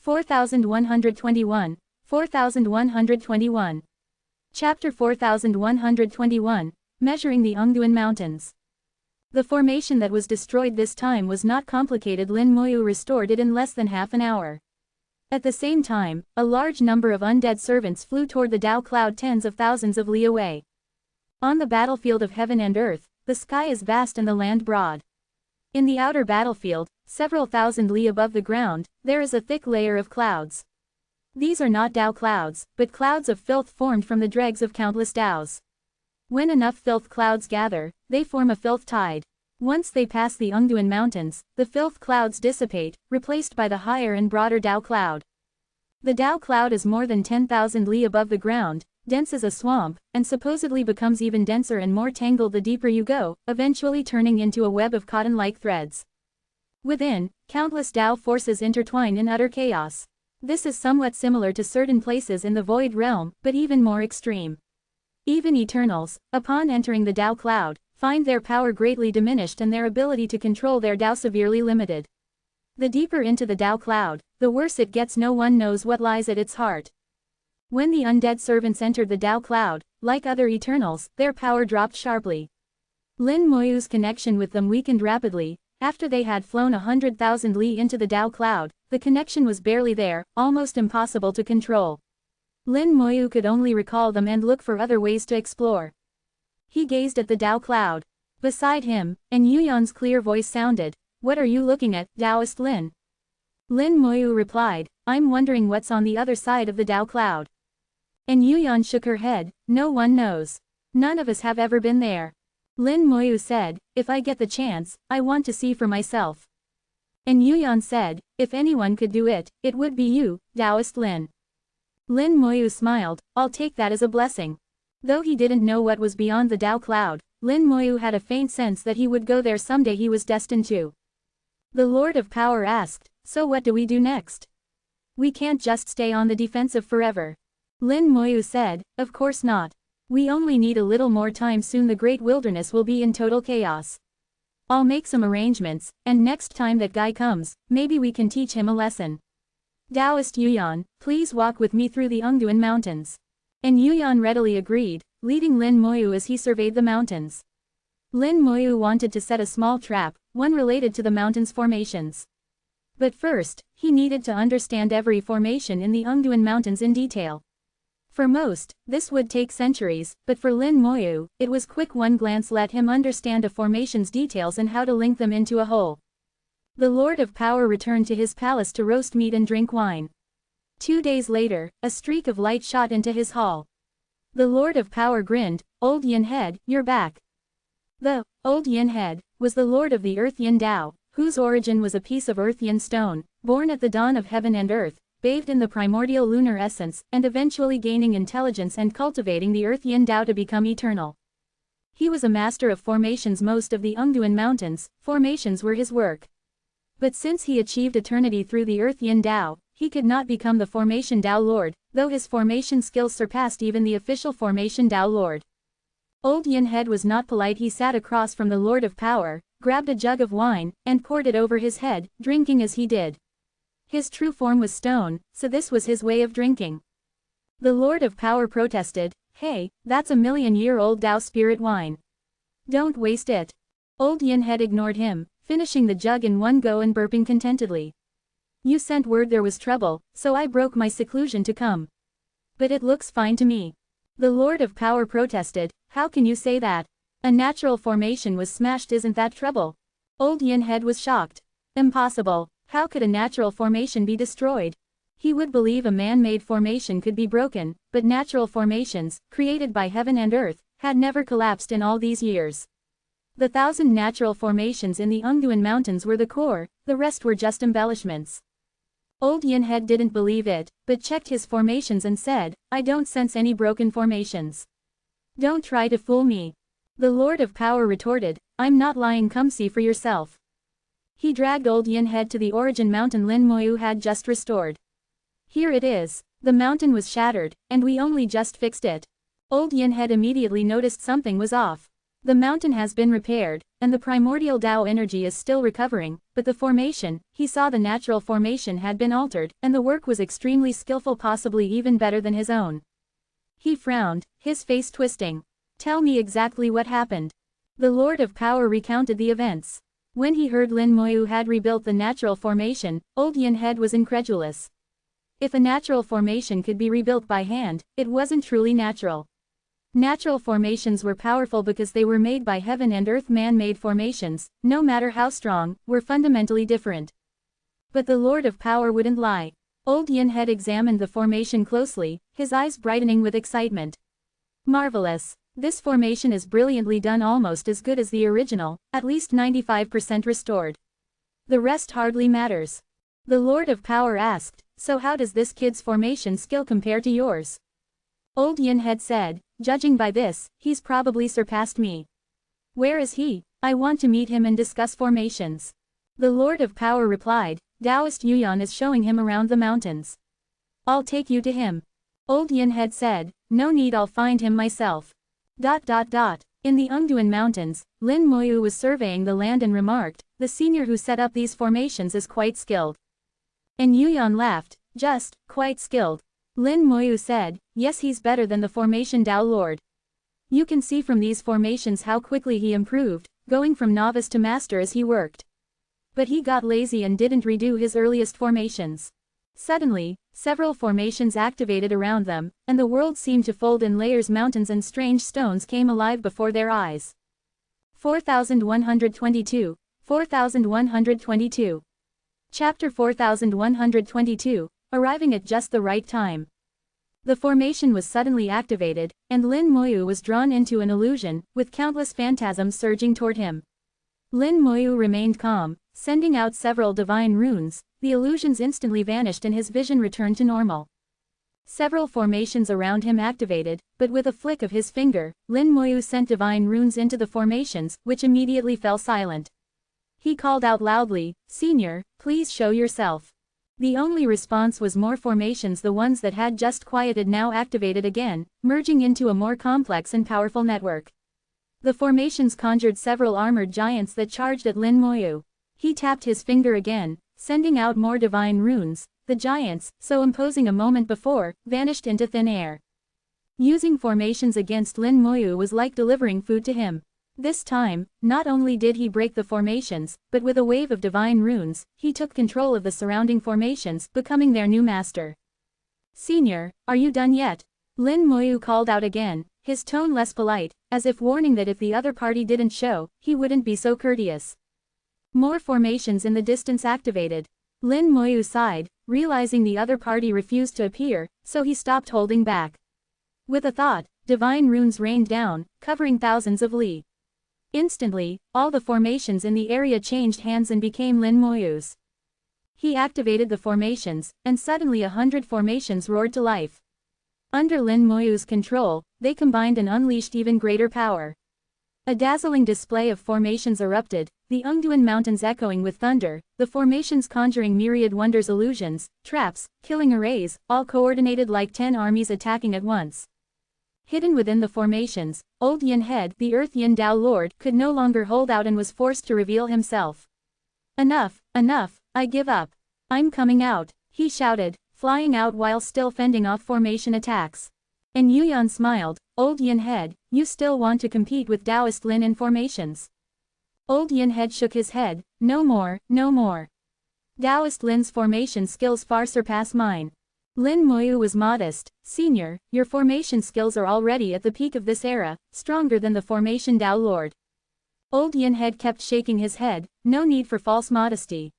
4121, 4121. Chapter 4121, Measuring the Ungduan Mountains. The formation that was destroyed this time was not complicated. Lin Moyu restored it in less than half an hour. At the same time, a large number of undead servants flew toward the Dao cloud tens of thousands of li away. On the battlefield of heaven and earth, the sky is vast and the land broad. In the outer battlefield, several thousand li above the ground, there is a thick layer of clouds. These are not Dao clouds, but clouds of filth formed from the dregs of countless Daos. When enough filth clouds gather, they form a filth tide. Once they pass the Ungduan mountains, the filth clouds dissipate, replaced by the higher and broader Dao cloud. The Dao cloud is more than 10,000 li above the ground, dense as a swamp, and supposedly becomes even denser and more tangled the deeper you go, eventually turning into a web of cotton-like threads. Within, countless Dao forces intertwine in utter chaos. This is somewhat similar to certain places in the Void Realm, but even more extreme. Even Eternals, upon entering the Dao cloud, find their power greatly diminished and their ability to control their Dao severely limited. The deeper into the Dao cloud, the worse it gets. No one knows what lies at its heart. When the undead servants entered the Dao cloud, like other Eternals, their power dropped sharply. Lin Moyu's connection with them weakened rapidly. After they had flown 100,000 li into the Dao cloud, the connection was barely there, almost impossible to control. Lin Moyu could only recall them and look for other ways to explore. He gazed at the Dao cloud. Beside him, and Yuyan's clear voice sounded, "What are you looking at, Daoist Lin?" Lin Moyu replied, "I'm wondering what's on the other side of the Dao cloud." And Yuyan shook her head, "No one knows. None of us have ever been there." Lin Moyu said, "If I get the chance, I want to see for myself." And Yuyan said, "If anyone could do it, it would be you, Daoist Lin." Lin Moyu smiled, "I'll take that as a blessing." Though he didn't know what was beyond the Dao cloud, Lin Moyu had a faint sense that he would go there someday. He was destined to. The Lord of Power asked, "So what do we do next? We can't just stay on the defensive forever." Lin Moyu said, "Of course not. We only need a little more time. Soon the great wilderness will be in total chaos. I'll make some arrangements, and next time that guy comes, maybe we can teach him a lesson. Daoist Yuyan, please walk with me through the Ungduan mountains." And Yuyan readily agreed, leading Lin Moyu as he surveyed the mountains. Lin Moyu wanted to set a small trap, one related to the mountains' formations. But first, he needed to understand every formation in the Ungduan mountains in detail. For most, this would take centuries, but for Lin Moyu, it was quick. One glance let him understand a formation's details and how to link them into a whole. The Lord of Power returned to his palace to roast meat and drink wine. 2 days later, a streak of light shot into his hall. The Lord of Power grinned, "Old Yin Head, you're back." The Old Yin Head was the Lord of the Earth Yin Dao, whose origin was a piece of Earth Yin stone, born at the dawn of heaven and earth, bathed in the primordial lunar essence, and eventually gaining intelligence and cultivating the Earth Yin Dao to become eternal. He was a master of formations. Most of the Ungduan mountains, formations were his work. But since he achieved eternity through the Earth Yin Dao, he could not become the Formation Dao Lord, though his formation skills surpassed even the official Formation Dao Lord. Old Yin Head was not polite. He sat across from the Lord of Power, grabbed a jug of wine, and poured it over his head, drinking as he did. His true form was stone, so this was his way of drinking. The Lord of Power protested, "Hey, that's a million-year-old Dao spirit wine. Don't waste it." Old Yin Head ignored him, finishing the jug in one go and burping contentedly. "You sent word there was trouble, so I broke my seclusion to come. But it looks fine to me." The Lord of Power protested, "How can you say that? A natural formation was smashed. Isn't that trouble?" Old Yin Head was shocked. "Impossible. How could a natural formation be destroyed?" He would believe a man-made formation could be broken, but natural formations, created by heaven and earth, had never collapsed in all these years. The 1,000 natural formations in the Ungduan mountains were the core, the rest were just embellishments. Old Yin Head didn't believe it, but checked his formations and said, "I don't sense any broken formations. Don't try to fool me." The Lord of Power retorted, "I'm not lying. Come see for yourself." He dragged Old Yin Head to the origin mountain Lin Moyu had just restored. "Here it is. The mountain was shattered, and we only just fixed it." Old Yin Head immediately noticed something was off. The mountain has been repaired, and the primordial Tao energy is still recovering, but the formation, he saw the natural formation had been altered, and the work was extremely skillful, possibly even better than his own. He frowned, his face twisting. Tell me exactly what happened. The Lord of Power recounted the events. When he heard Lin Moyu had rebuilt the natural formation, Old Yin Head was incredulous. If a natural formation could be rebuilt by hand, it wasn't truly natural. Natural formations were powerful because they were made by heaven and earth. Man-made formations, no matter how strong, were fundamentally different. But the Lord of Power wouldn't lie. Old Yin Head examined the formation closely, his eyes brightening with excitement. Marvelous. This formation is brilliantly done, almost as good as the original, at least 95% restored. The rest hardly matters. The Lord of Power asked, so how does this kid's formation skill compare to yours? Old Yin Head said, judging by this, he's probably surpassed me. Where is he? I want to meet him and discuss formations. The Lord of Power replied, Taoist Yuan is showing him around the mountains. I'll take you to him. Old Yin Head said, no need, I'll find him myself. In the Ungduan Mountains, Lin Moyu was surveying the land and remarked, the senior who set up these formations is quite skilled. And Yuan laughed, just, quite skilled. Lin Moyu said, yes, he's better than the formation Tao Lord. You can see from these formations how quickly he improved, going from novice to master as he worked. But he got lazy and didn't redo his earliest formations. Suddenly, several formations activated around them, and the world seemed to fold in layers. Mountains and strange stones came alive before their eyes. 4122. 4122. Chapter 4122, arriving at just the right time. The formation was suddenly activated, and Lin Moyu was drawn into an illusion, with countless phantasms surging toward him. Lin Moyu remained calm, sending out several divine runes. The illusions instantly vanished and his vision returned to normal. Several formations around him activated, but with a flick of his finger, Lin Moyu sent divine runes into the formations, which immediately fell silent. He called out loudly, Senior, please show yourself. The only response was more formations. The ones that had just quieted now activated again, merging into a more complex and powerful network. The formations conjured several armored giants that charged at Lin Moyu. He tapped his finger again, sending out more divine runes. The giants, so imposing a moment before, vanished into thin air. Using formations against Lin Moyu was like delivering food to him. This time, not only did he break the formations, but with a wave of divine runes, he took control of the surrounding formations, becoming their new master. Senior, are you done yet? Lin Moyu called out again, his tone less polite, as if warning that if the other party didn't show, he wouldn't be so courteous. More formations in the distance activated. Lin Moyu sighed, realizing the other party refused to appear, so he stopped holding back. With a thought, divine runes rained down, covering thousands of li. Instantly, all the formations in the area changed hands and became Lin Moyu's. He activated the formations, and suddenly 100 formations roared to life. Under Lin Moyu's control, they combined and unleashed even greater power. A dazzling display of formations erupted, the Ungduan Mountains echoing with thunder, the formations conjuring myriad wonders, illusions, traps, killing arrays, all coordinated like 10 armies attacking at once. Hidden within the formations, Old Yin Head, the Earth Yin Tao Lord, could no longer hold out and was forced to reveal himself. Enough, enough, I give up. I'm coming out, he shouted, flying out while still fending off formation attacks. And Yuan smiled, Old Yin Head, you still want to compete with Taoist Lin in formations? Old Yin Head shook his head, no more, no more. Taoist Lin's formation skills far surpass mine. Lin Moyu was modest, Senior, your formation skills are already at the peak of this era, stronger than the formation Tao Lord. Old Yin Head kept shaking his head, no need for false modesty.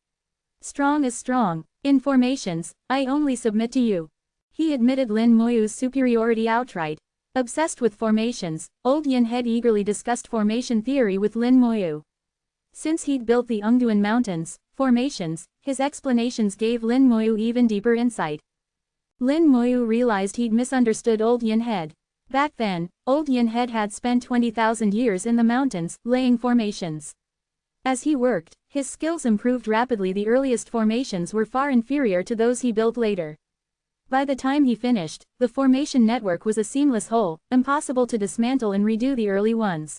Strong is strong, in formations, I only submit to you. He admitted Lin Moyu's superiority outright. Obsessed with formations, Old Yin Head eagerly discussed formation theory with Lin Moyu. Since he'd built the Ungduan Mountains, formations, his explanations gave Lin Moyu even deeper insight. Lin Moyu realized he'd misunderstood Old Yin Head. Back then, Old Yin Head had spent 20,000 years in the mountains, laying formations. As he worked, his skills improved rapidly. The earliest formations were far inferior to those he built later. By the time he finished, the formation network was a seamless whole, impossible to dismantle and redo the early ones.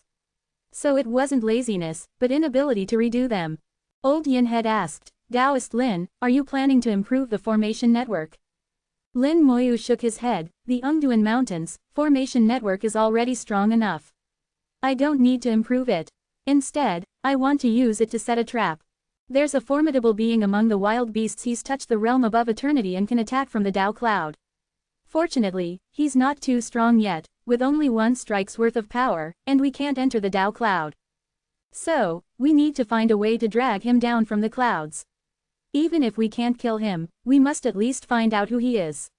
So it wasn't laziness, but inability to redo them. Old Yin had asked, Taoist Lin, are you planning to improve the formation network? Lin Moyu shook his head, the Ungduan Mountains, formation network is already strong enough. I don't need to improve it. Instead, I want to use it to set a trap. There's a formidable being among the wild beasts. He's touched the realm above eternity and can attack from the Tao cloud. Fortunately, he's not too strong yet, with only one strike's worth of power, and we can't enter the Tao cloud. So, we need to find a way to drag him down from the clouds. Even if we can't kill him, we must at least find out who he is.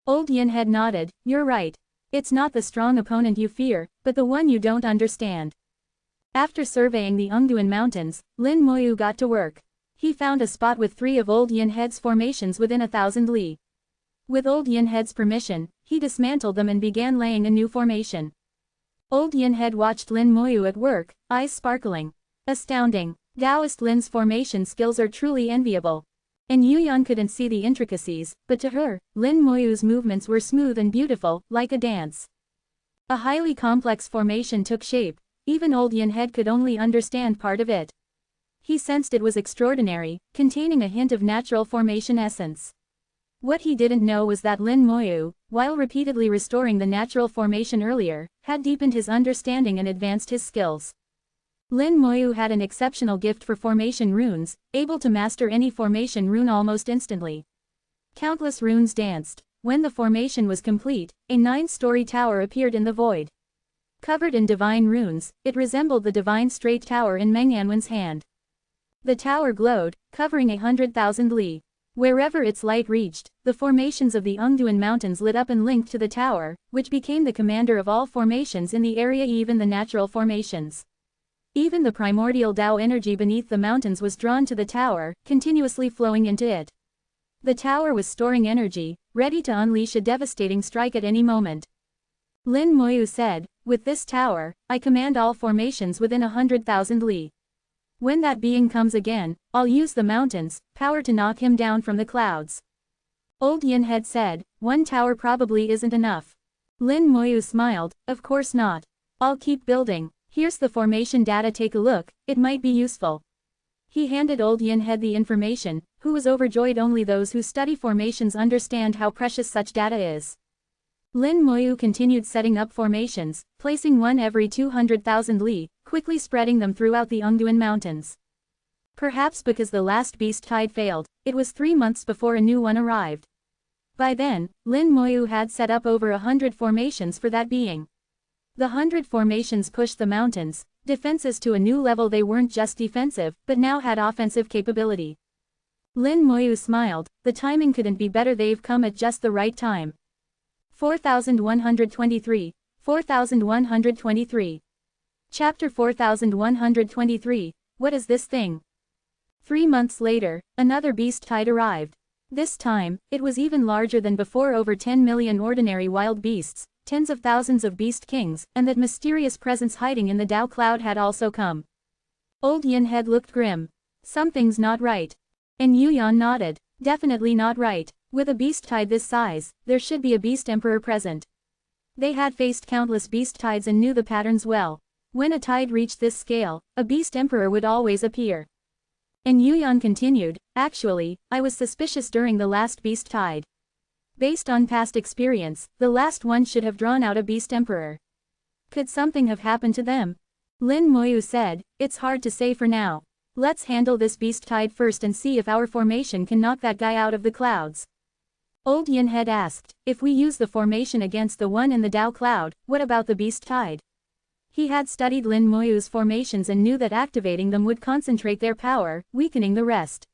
Old Yin had nodded, you're right. It's not the strong opponent you fear, but the one you don't understand. After surveying the Ungduan Mountains, Lin Moyu got to work. He found a spot with 3 of Old Yin Head's formations within 1,000 li. With Old Yin Head's permission, he dismantled them and began laying a new formation. Old Yin Head watched Lin Moyu at work, eyes sparkling. Astounding. Taoist Lin's formation skills are truly enviable. And Yuyan couldn't see the intricacies, but to her, Lin Moyu's movements were smooth and beautiful, like a dance. A highly complex formation took shape, even Old Yin Head could only understand part of it. He sensed it was extraordinary, containing a hint of natural formation essence. What he didn't know was that Lin Moyu, while repeatedly restoring the natural formation earlier, had deepened his understanding and advanced his skills. Lin Moyu had an exceptional gift for formation runes, able to master any formation rune almost instantly. Countless runes danced. When the formation was complete, a 9-story tower appeared in the void. Covered in divine runes, it resembled the divine straight tower in Meng Yanwen's hand. The tower glowed, covering 100,000 li. Wherever its light reached, the formations of the Ungduan Mountains lit up and linked to the tower, which became the commander of all formations in the area, even the natural formations. Even the primordial Tao energy beneath the mountains was drawn to the tower, continuously flowing into it. The tower was storing energy, ready to unleash a devastating strike at any moment. Lin Moyu said, with this tower, I command all formations within 100,000 li. When that being comes again, I'll use the mountains' power to knock him down from the clouds. Old Yin had said, one tower probably isn't enough. Lin Moyu smiled, of course not. I'll keep building. Here's the formation data, take a look, it might be useful. He handed Old Yin Head the information, who was overjoyed. Only those who study formations understand how precious such data is. Lin Moyu continued setting up formations, placing one every 200,000 li, quickly spreading them throughout the Ungduan Mountains. Perhaps because the last beast tide failed, it was 3 months before a new one arrived. By then, Lin Moyu had set up over 100 formations for that being. The 100 formations pushed the mountains' defenses to a new level. They weren't just defensive, but now had offensive capability. Lin Moyu smiled, the timing couldn't be better. They've come at just the right time. 4123, 4123. Chapter 4123, what is this thing? 3 months later, another beast tide arrived. This time, it was even larger than before. Over 10 million ordinary wild beasts, tens of thousands of beast kings, and that mysterious presence hiding in the Tao cloud had also come. Old Yin Head looked grim. Something's not right. And Yuyan nodded. Definitely not right. With a beast tide this size, there should be a beast emperor present. They had faced countless beast tides and knew the patterns well. When a tide reached this scale, a beast emperor would always appear. And Yuyan continued, actually, I was suspicious during the last beast tide. Based on past experience, the last one should have drawn out a beast emperor. Could something have happened to them? Lin Moyu said, it's hard to say for now. Let's handle this beast tide first and see if our formation can knock that guy out of the clouds. Old Yin Head asked, if we use the formation against the one in the Tao cloud, what about the beast tide? He had studied Lin Moyu's formations and knew that activating them would concentrate their power, weakening the rest.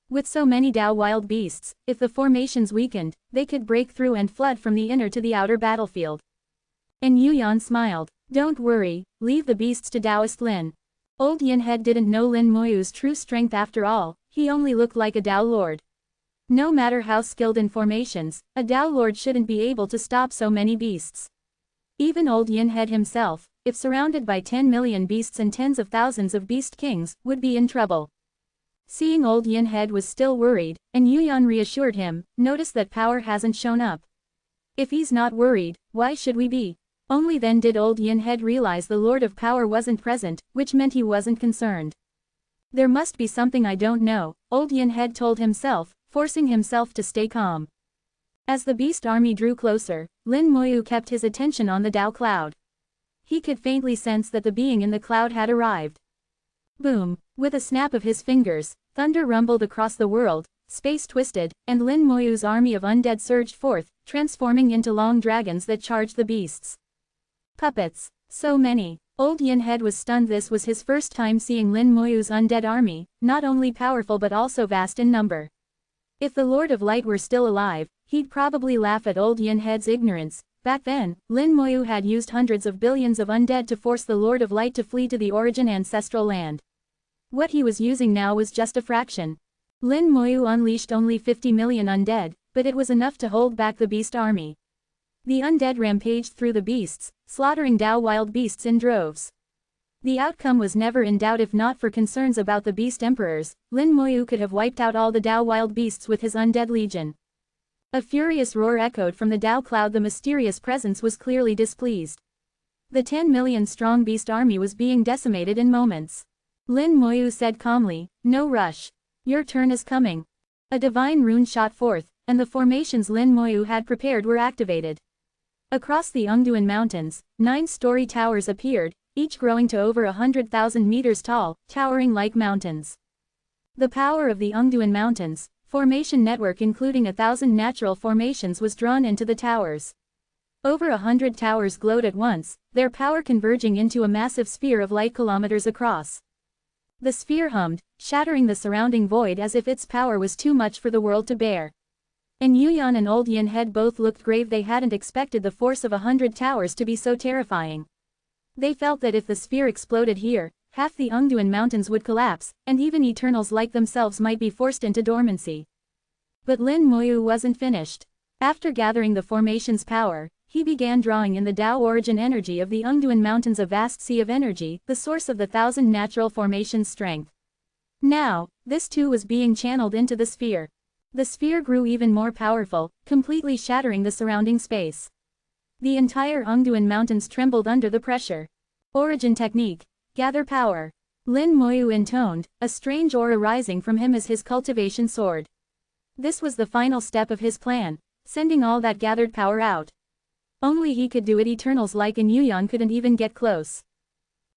With so many Tao wild beasts, if the formations weakened, they could break through and flood from the inner to the outer battlefield. And Yuyan smiled. Don't worry, leave the beasts to Taoist Lin. Old Yin Head didn't know Lin Moyu's true strength after all, he only looked like a Tao lord. No matter how skilled in formations, a Tao lord shouldn't be able to stop so many beasts. Even Old Yin Head himself, if surrounded by 10 million beasts and tens of thousands of beast kings, would be in trouble. Seeing Old Yin Head was still worried, and Yuyan reassured him, notice that power hasn't shown up. If he's not worried, why should we be? Only then did Old Yin Head realize the Lord of Power wasn't present, which meant he wasn't concerned. There must be something I don't know, Old Yin Head told himself, forcing himself to stay calm. As the beast army drew closer, Lin Moyu kept his attention on the Tao cloud. He could faintly sense that the being in the cloud had arrived. Boom! With a snap of his fingers, thunder rumbled across the world, space twisted, and Lin Moyu's army of undead surged forth, transforming into long dragons that charged the beasts. Puppets! So many! Old Yin Head was stunned. This was his first time seeing Lin Moyu's undead army, not only powerful but also vast in number. If the Lord of Light were still alive, he'd probably laugh at Old Yin Head's ignorance. Back then, Lin Moyu had used hundreds of billions of undead to force the Lord of Light to flee to the origin ancestral land. What he was using now was just a fraction. Lin Moyu unleashed only 50 million undead, but it was enough to hold back the beast army. The undead rampaged through the beasts, slaughtering Tao wild beasts in droves. The outcome was never in doubt. If not for concerns about the beast emperors, Lin Moyu could have wiped out all the Tao wild beasts with his undead legion. A furious roar echoed from the Tao cloud. The mysterious presence was clearly displeased. The 10 million strong beast army was being decimated in moments. Lin Moyu said calmly, "No rush. Your turn is coming." A divine rune shot forth, and the formations Lin Moyu had prepared were activated. Across the Ungduan Mountains, 9-story towers appeared, each growing to over 100,000 meters tall, towering like mountains. The power of the Ungduan Mountains, formation network including 1,000 natural formations, was drawn into the towers. Over 100 towers glowed at once, their power converging into a massive sphere of light kilometers across. The sphere hummed, shattering the surrounding void as if its power was too much for the world to bear. And Yuyan and Old Yin Head both looked grave. They hadn't expected the force of 100 towers to be so terrifying. They felt that if the sphere exploded here, half the Ungduan Mountains would collapse, and even Eternals like themselves might be forced into dormancy. But Lin Moyu wasn't finished. After gathering the formation's power, he began drawing in the Tao origin energy of the Ungduan Mountains, a vast sea of energy, the source of the 1,000 natural formations' strength. Now, this too was being channeled into the sphere. The sphere grew even more powerful, completely shattering the surrounding space. The entire Ungduan Mountains trembled under the pressure. Origin technique. Gather power. Lin Moyu intoned, a strange aura rising from him as his cultivation soared. This was the final step of his plan, sending all that gathered power out. Only he could do it. Eternals like Yuyan couldn't even get close.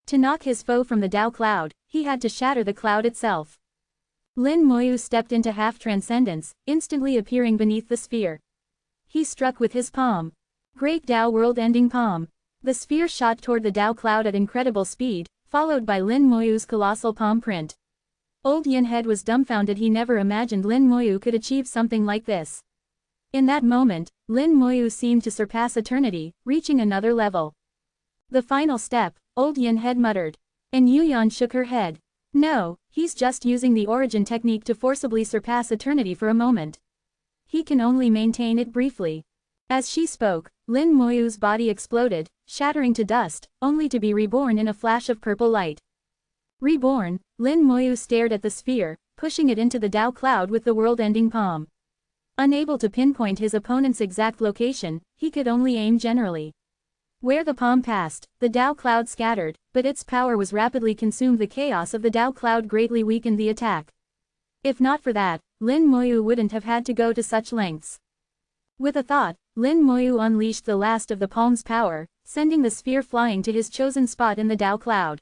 To knock his foe from the Tao cloud, he had to shatter the cloud itself. Lin Moyu stepped into half-transcendence, instantly appearing beneath the sphere. He struck with his palm. Great Tao world-ending palm. The sphere shot toward the Tao cloud at incredible speed, followed by Lin Moyu's colossal palm print. Old Yin Head was dumbfounded. He never imagined Lin Moyu could achieve something like this. In that moment, Lin Moyu seemed to surpass eternity, reaching another level. The final step, Old Yin Head muttered. And Yuyan shook her head. No, he's just using the origin technique to forcibly surpass eternity for a moment. He can only maintain it briefly. As she spoke, Lin Moyu's body exploded, shattering to dust, only to be reborn in a flash of purple light. Reborn, Lin Moyu stared at the sphere, pushing it into the Tao cloud with the world-ending palm. Unable to pinpoint his opponent's exact location, he could only aim generally. Where the palm passed, the Tao cloud scattered, but its power was rapidly consumed. The chaos of the Tao cloud greatly weakened the attack. If not for that, Lin Moyu wouldn't have had to go to such lengths. With a thought, Lin Moyu unleashed the last of the palm's power, sending the sphere flying to his chosen spot in the Tao cloud.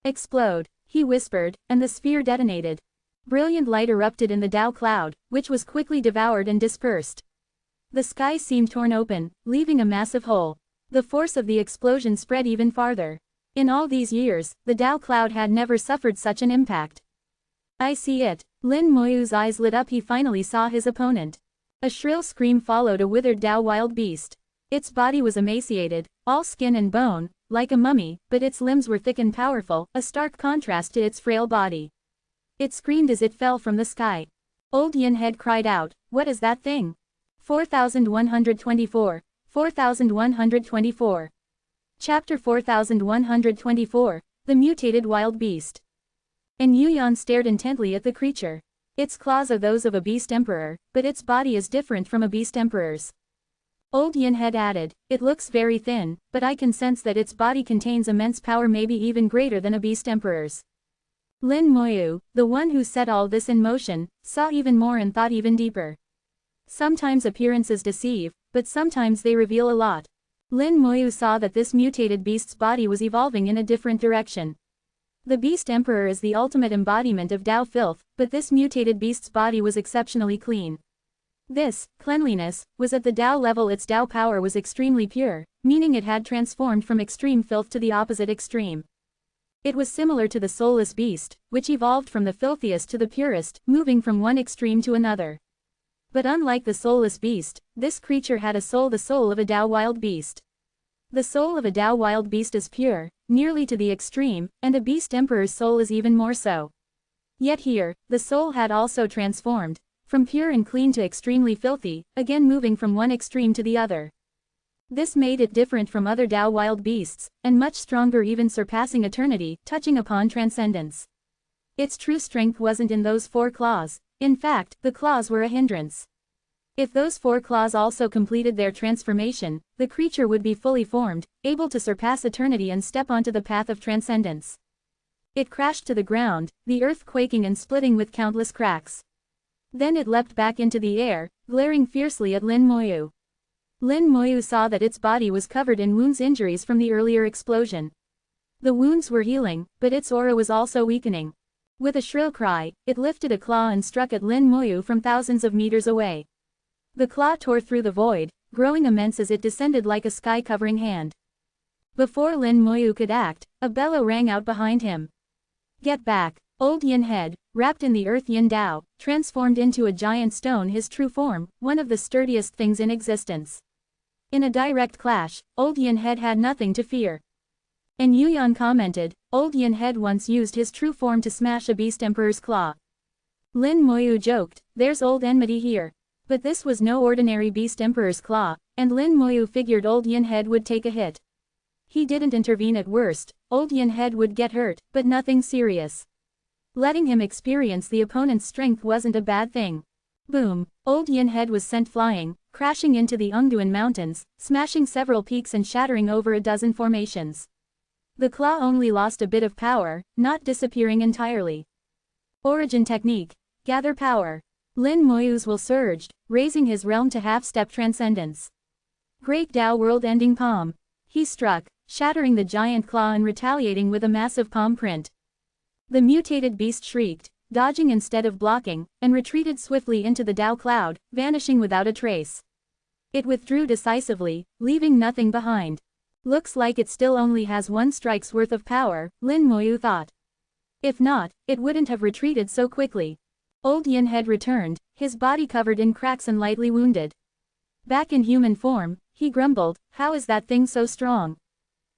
Explode, he whispered, and the sphere detonated. Brilliant light erupted in the Tao cloud, which was quickly devoured and dispersed. The sky seemed torn open, leaving a massive hole. The force of the explosion spread even farther. In all these years, the Tao cloud had never suffered such an impact. I see it. Lin Moyu's eyes lit up. He finally saw his opponent. A shrill scream followed. A withered Tao wild beast. Its body was emaciated, all skin and bone, like a mummy, but its limbs were thick and powerful, a stark contrast to its frail body. It screamed as it fell from the sky. Old Yin Head cried out, "What is that thing?" 4124. 4124. Chapter 4124, The Mutated Wild Beast. And Yuyan stared intently at the creature. Its claws are those of a beast emperor, but its body is different from a beast emperor's. Old Yin Head added, "It looks very thin, but I can sense that its body contains immense power, maybe even greater than a beast emperor's." Lin Moyu, the one who set all this in motion, saw even more and thought even deeper. Sometimes appearances deceive, but sometimes they reveal a lot. Lin Moyu saw that this mutated beast's body was evolving in a different direction. The beast emperor is the ultimate embodiment of Tao filth, but this mutated beast's body was exceptionally clean. This cleanliness was at the Tao level. Its Tao power was extremely pure, meaning it had transformed from extreme filth to the opposite extreme. It was similar to the soulless beast, which evolved from the filthiest to the purest, moving from one extreme to another. But unlike the soulless beast, this creature had a soul, the soul of a Tao wild beast. The soul of a Tao wild beast is pure, nearly to the extreme, and a beast emperor's soul is even more so. Yet here, the soul had also transformed, from pure and clean to extremely filthy, again moving from one extreme to the other. This made it different from other Tao wild beasts, and much stronger, even surpassing eternity, touching upon transcendence. Its true strength wasn't in those 4 claws, in fact, the claws were a hindrance. If those 4 claws also completed their transformation, the creature would be fully formed, able to surpass eternity and step onto the path of transcendence. It crashed to the ground, the earth quaking and splitting with countless cracks. Then it leapt back into the air, glaring fiercely at Lin Moyu. Lin Moyu saw that its body was covered in wounds, injuries from the earlier explosion. The wounds were healing, but its aura was also weakening. With a shrill cry, it lifted a claw and struck at Lin Moyu from thousands of meters away. The claw tore through the void, growing immense as it descended like a sky-covering hand. Before Lin Moyu could act, a bellow rang out behind him. "Get back, Old Yin Head," wrapped in the earth Yin Dao, transformed into a giant stone, his true form, one of the sturdiest things in existence. In a direct clash, Old Yin Head had nothing to fear. And Yuyan commented, "Old Yin Head once used his true form to smash a beast emperor's claw." Lin Moyu joked, "There's old enmity here." But this was no ordinary beast emperor's claw, and Lin Moyu figured Old Yin Head would take a hit. He didn't intervene at worst. Old Yin Head would get hurt, but nothing serious. Letting him experience the opponent's strength wasn't a bad thing. Boom! Old Yin Head was sent flying, crashing into the Ungduan Mountains, smashing several peaks and shattering over a dozen formations. The claw only lost a bit of power, not disappearing entirely. Origin technique. Gather power. Lin Moyu's will surged, raising his realm to half-step transcendence. Great Tao world-ending palm. He struck, shattering the giant claw and retaliating with a massive palm print. The mutated beast shrieked, dodging instead of blocking, and retreated swiftly into the Tao cloud, vanishing without a trace. It withdrew decisively, leaving nothing behind. Looks like it still only has 1 strike's worth of power, Lin Moyu thought. If not, it wouldn't have retreated so quickly. Old Yin Head returned, his body covered in cracks and lightly wounded. Back in human form, he grumbled, "How is that thing so strong?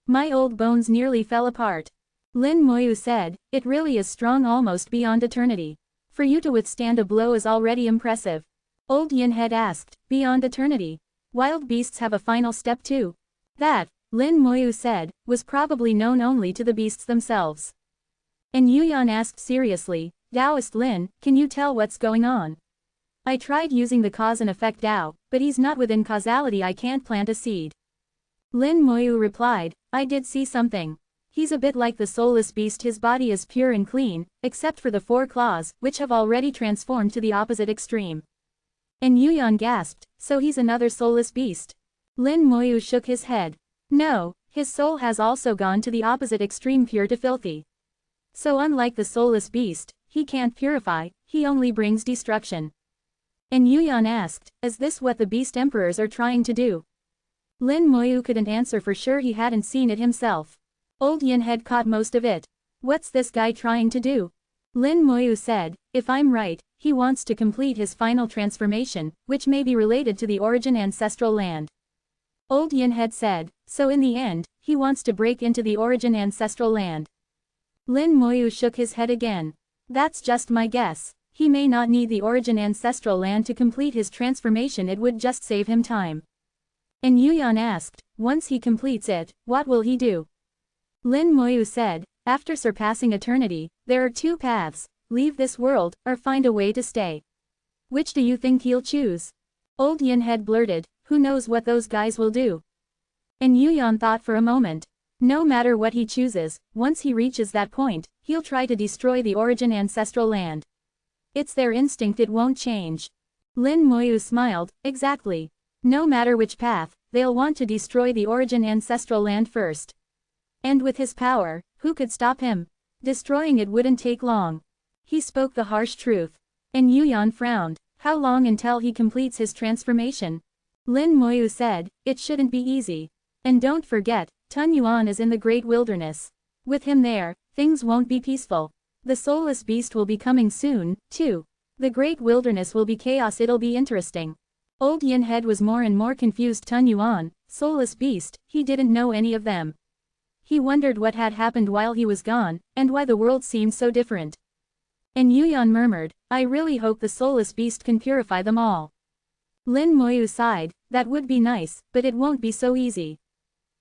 My old bones nearly fell apart." Lin Moyu said, "It really is strong, almost beyond eternity. For you to withstand a blow is already impressive." Old Yin Head asked, "Beyond eternity? Wild beasts have a final step too?" That, Lin Moyu said, was probably known only to the beasts themselves. And Yuyan asked seriously, "Taoist Lin, can you tell what's going on? I tried using the cause and effect Tao, but he's not within causality, I can't plant a seed." Lin Moyu replied, "I did see something. He's a bit like the soulless beast, his body is pure and clean, except for the 4 claws, which have already transformed to the opposite extreme." And Yuyan gasped, "So he's another soulless beast?" Lin Moyu shook his head. "No, his soul has also gone to the opposite extreme, pure to filthy. So unlike the soulless beast, he can't purify, he only brings destruction." And Yuyan asked, "Is this what the beast emperors are trying to do?" Lin Moyu couldn't answer for sure, he hadn't seen it himself. Old Yin Head caught most of it. "What's this guy trying to do?" Lin Moyu said, "If I'm right, he wants to complete his final transformation, which may be related to the origin ancestral land." Old Yin Head said, "So in the end, he wants to break into the origin ancestral land?" Lin Moyu shook his head again. "That's just my guess. He may not need the origin ancestral land to complete his transformation, it would just save him time." And Yuyan asked, "Once he completes it, what will he do?" Lin Moyu said, "After surpassing eternity, there are 2 paths, leave this world, or find a way to stay. Which do you think he'll choose?" Old Yin Head blurted, who knows what those guys will do? And Yuyan thought for a moment. No matter what he chooses, once he reaches that point, he'll try to destroy the origin ancestral land. It's their instinct, it won't change. Lin Moyu smiled, exactly. No matter which path, they'll want to destroy the origin ancestral land first. And with his power, who could stop him? Destroying it wouldn't take long. He spoke the harsh truth. And Yuyan frowned. How long until he completes his transformation? Lin Moyu said, it shouldn't be easy. And don't forget, Tun Yuan is in the great wilderness. With him there, things won't be peaceful. The soulless beast will be coming soon, too. The great wilderness will be chaos, it'll be interesting. Old Yin Head was more and more confused. Tun Yuan, soulless beast, he didn't know any of them. He wondered what had happened while he was gone, and why the world seemed so different. And Yuyan murmured, I really hope the soulless beast can purify them all. Lin Moyu sighed, that would be nice, but it won't be so easy.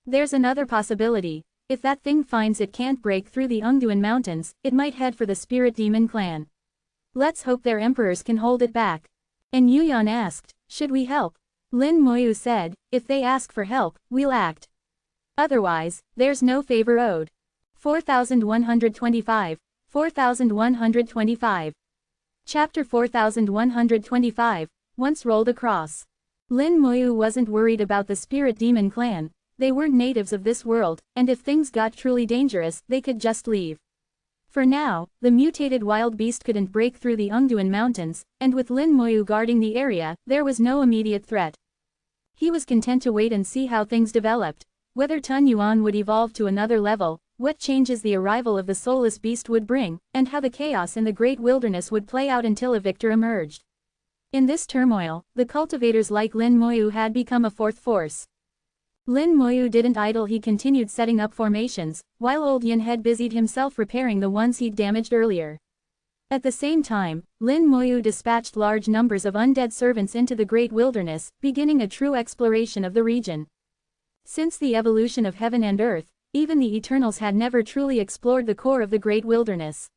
There's another possibility. If that thing finds it can't break through the Ungduan mountains, it might head for the spirit demon clan. Let's hope their emperors can hold it back. And Yuyan asked, should we help? Lin Moyu said, if they ask for help, we'll act. Otherwise, there's no favor owed. 4125. 4125. Chapter 4125, once rolled across. Lin Moyu wasn't worried about the spirit demon clan. They weren't natives of this world, and if things got truly dangerous, they could just leave. For now, the mutated wild beast couldn't break through the Ungduan mountains, and with Lin Moyu guarding the area, there was no immediate threat. He was content to wait and see how things developed. Whether Tun Yuan would evolve to another level, what changes the arrival of the soulless beast would bring, and how the chaos in the great wilderness would play out until a victor emerged. In this turmoil, the cultivators like Lin Moyu had become a fourth force. Lin Moyu didn't idle, he continued setting up formations, while Old Yin Head busied himself repairing the ones he'd damaged earlier. At the same time, Lin Moyu dispatched large numbers of undead servants into the great wilderness, beginning a true exploration of the region. Since the evolution of heaven and earth, even the Eternals had never truly explored the core of the great wilderness.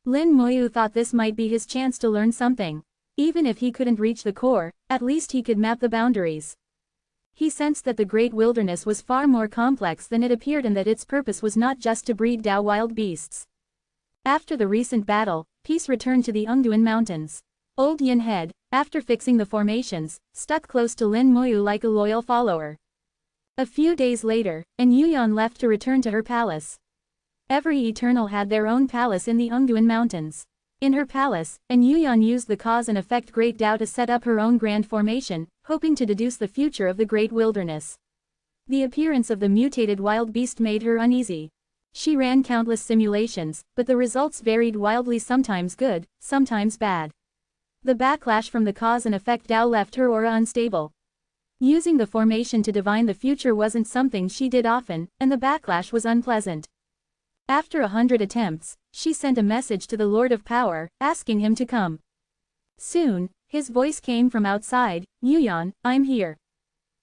Lin Moyu thought this might be his chance to learn something. Even if he couldn't reach the core, at least he could map the boundaries. He sensed that the great wilderness was far more complex than it appeared and that its purpose was not just to breed Dao wild beasts. After the recent battle, peace returned to the Ungduan mountains. Old Yin Head, after fixing the formations, stuck close to Lin Moyu like a loyal follower. A few days later, and Yuyan left to return to her palace. Every Eternal had their own palace in the Ungduan mountains. In her palace, and Yuyan used the cause and effect Great Dao to set up her own grand formation, hoping to deduce the future of the great wilderness. The appearance of the mutated wild beast made her uneasy. She ran countless simulations, but the results varied wildly, sometimes good, sometimes bad. The backlash from the cause and effect Dao left her aura unstable. Using the formation to divine the future wasn't something she did often, and the backlash was unpleasant. After 100 attempts, she sent a message to the Lord of Power, asking him to come. Soon, his voice came from outside, Yuyan, I'm here.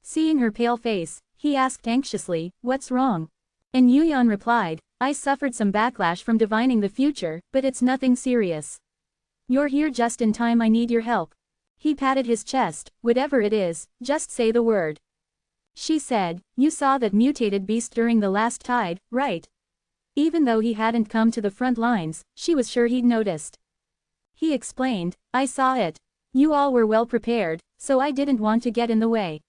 Seeing her pale face, he asked anxiously, what's wrong? And Yuyan replied, I suffered some backlash from divining the future, but it's nothing serious. You're here just in time, I need your help. He patted his chest, whatever it is, just say the word. She said, you saw that mutated beast during the last tide, right? Even though he hadn't come to the front lines, she was sure he'd noticed. He explained, I saw it. You all were well prepared, so I didn't want to get in the way.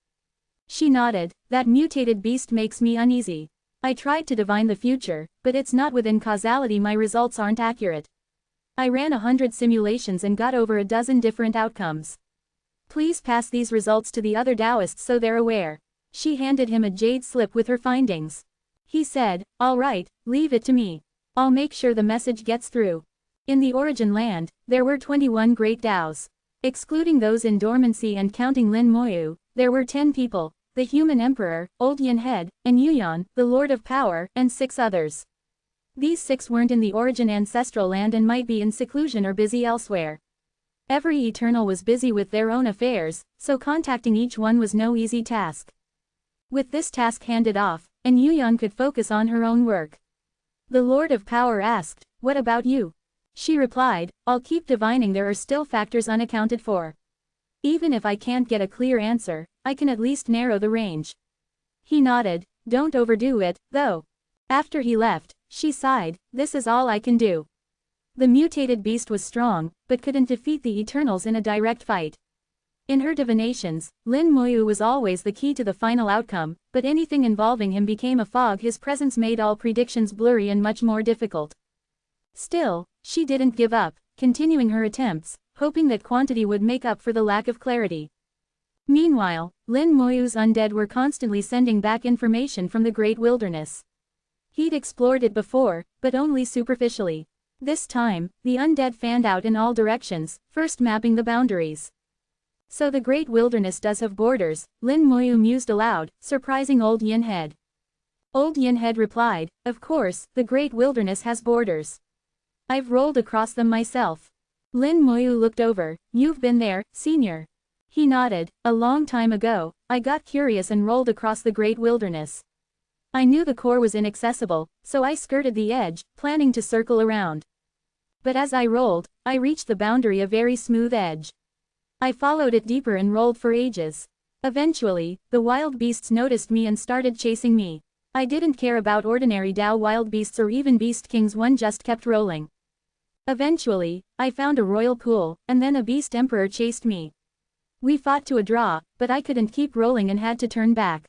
She nodded, that mutated beast makes me uneasy. I tried to divine the future, but it's not within causality, my results aren't accurate. I ran 100 simulations and got over a dozen different outcomes. Please pass these results to the other Taoists so they're aware. She handed him a jade slip with her findings. He said, all right, leave it to me. I'll make sure the message gets through. In the origin land, there were 21 great Daos. Excluding those in dormancy and counting Lin Moyu, there were 10 people, the human emperor, Old Yin Head, and Yuyan, the Lord of Power, and 6 others. These 6 weren't in the origin ancestral land and might be in seclusion or busy elsewhere. Every Eternal was busy with their own affairs, so contacting each one was no easy task. With this task handed off, and Yuyan could focus on her own work. The Lord of Power asked, what about you? She replied, I'll keep divining, there are still factors unaccounted for. Even if I can't get a clear answer, I can at least narrow the range. He nodded. Don't overdo it, though. After he left, she sighed, this is all I can do. The mutated beast was strong, but couldn't defeat the Eternals in a direct fight. In her divinations, Lin Moyu was always the key to the final outcome, but anything involving him became a fog. His presence made all predictions blurry and much more difficult. Still, she didn't give up, continuing her attempts, hoping that quantity would make up for the lack of clarity. Meanwhile, Lin Moyu's undead were constantly sending back information from the Great Wilderness. He'd explored it before, but only superficially. This time, the undead fanned out in all directions, first mapping the boundaries. So the Great Wilderness does have borders, Lin Moyu mused aloud, surprising Old Yinhead. Old Yinhead replied, of course, the Great Wilderness has borders. I've rolled across them myself. Lin Moyu looked over, you've been there, senior. He nodded, a long time ago, I got curious and rolled across the Great Wilderness. I knew the core was inaccessible, so I skirted the edge, planning to circle around. But as I rolled, I reached the boundary, a very smooth edge. I followed it deeper and rolled for ages. Eventually, the wild beasts noticed me and started chasing me. I didn't care about ordinary Dao wild beasts or even beast kings, one just kept rolling. Eventually, I found a royal pool, and then a beast emperor chased me. We fought to a draw, but I couldn't keep rolling and had to turn back.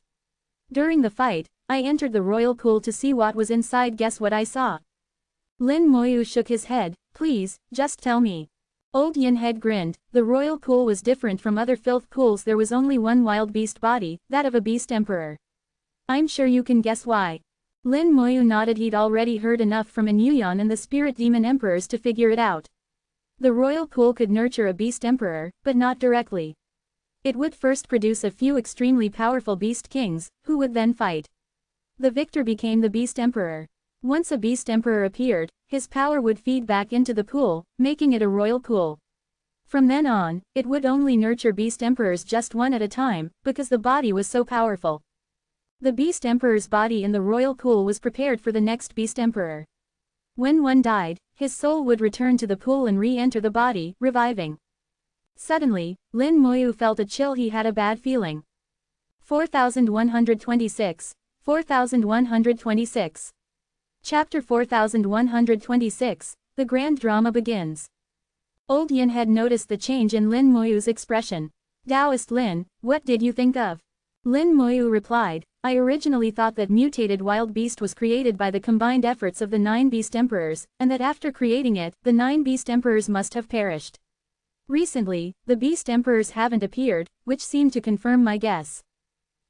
During the fight, I entered the royal pool to see what was inside. Guess what I saw? Lin Moyu shook his head, please, just tell me. Old Yinhead grinned, the royal pool was different from other filth pools. There was only one wild beast body, that of a beast emperor. I'm sure you can guess why. Lin Moyu nodded. He'd already heard enough from Inyuyan and the spirit demon emperors to figure it out. The royal pool could nurture a beast emperor, but not directly. It would first produce a few extremely powerful beast kings, who would then fight. The victor became the beast emperor. Once a beast emperor appeared, his power would feed back into the pool, making it a royal pool. From then on, it would only nurture beast emperors just one at a time, because the body was so powerful. The beast emperor's body in the royal pool was prepared for the next beast emperor. When one died, his soul would return to the pool and re-enter the body, reviving. Suddenly, Lin Moyu felt a chill. He had a bad feeling. 4126, 4126. Chapter 4126, the grand drama begins. Old Yin had noticed the change in Lin Moyu's expression. Taoist Lin, what did you think of? Lin Moyu replied, I originally thought that mutated wild beast was created by the combined efforts of the 9 beast emperors, and that after creating it, the 9 beast emperors must have perished. Recently, the beast emperors haven't appeared, which seemed to confirm my guess.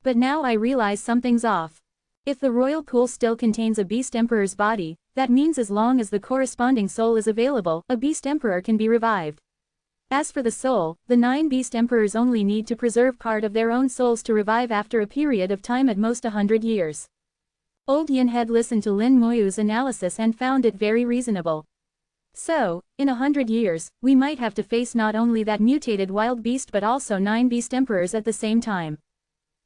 But now I realize something's off. If the royal pool still contains a beast emperor's body, that means as long as the corresponding soul is available, a beast emperor can be revived. As for the soul, the 9 beast emperors only need to preserve part of their own souls to revive after a period of time, at most 100 years. Old Yin had listened to Lin Moyu's analysis and found it very reasonable. So, in 100 years, we might have to face not only that mutated wild beast but also 9 beast emperors at the same time.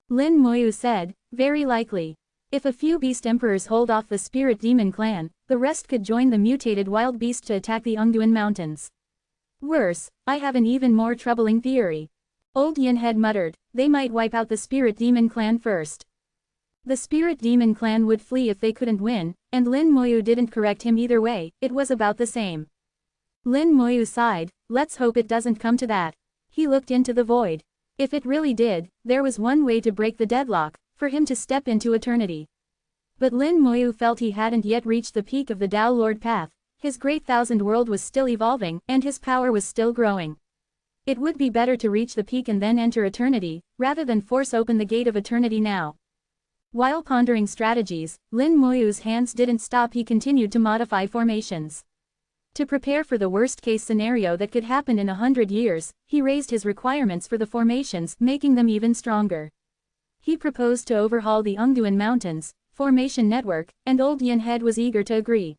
Lin Moyu said, very likely. If a few beast emperors hold off the spirit demon clan, the rest could join the mutated wild beast to attack the Ungduan mountains. Worse, I have an even more troubling theory. Old Yin had muttered, they might wipe out the spirit demon clan first. The spirit demon clan would flee if they couldn't win, and Lin Moyu didn't correct him either way, it was about the same. Lin Moyu sighed, let's hope it doesn't come to that. He looked into the void. If it really did, there was one way to break the deadlock, for him to step into eternity. But Lin Moyu felt he hadn't yet reached the peak of the Tao Lord path. His great thousand world was still evolving, and his power was still growing. It would be better to reach the peak and then enter eternity, rather than force open the gate of eternity now. While pondering strategies, Lin Moyu's hands didn't stop. He continued to modify formations. To prepare for the worst-case scenario that could happen in 100 years, he raised his requirements for the formations, making them even stronger. He proposed to overhaul the Ungduan mountains, formation network, and Old Yin Head was eager to agree.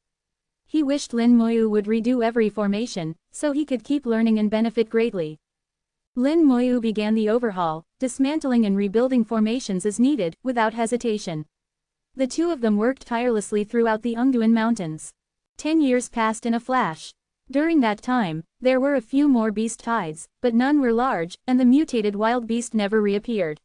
He wished Lin Moyu would redo every formation, so he could keep learning and benefit greatly. Lin Moyu began the overhaul, dismantling and rebuilding formations as needed, without hesitation. The two of them worked tirelessly throughout the Ungduan mountains. 10 years passed in a flash. During that time, there were a few more beast tides, but none were large, and the mutated wild beast never reappeared.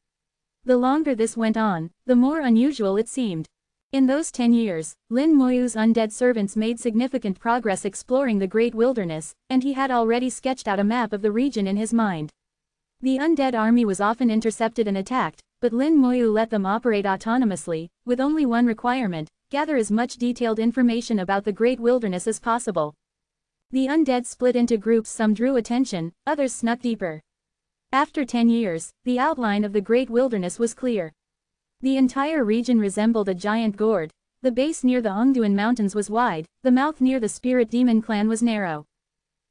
The longer this went on, the more unusual it seemed. In those 10 years, Lin Moyu's undead servants made significant progress exploring the great wilderness, and he had already sketched out a map of the region in his mind. The undead army was often intercepted and attacked, but Lin Moyu let them operate autonomously, with only one requirement: gather as much detailed information about the great wilderness as possible. The undead split into groups, some drew attention, others snuck deeper. After 10 years, the outline of the great wilderness was clear. The entire region resembled a giant gourd. The base near the Ongduan Mountains was wide, the mouth near the Spirit Demon clan was narrow.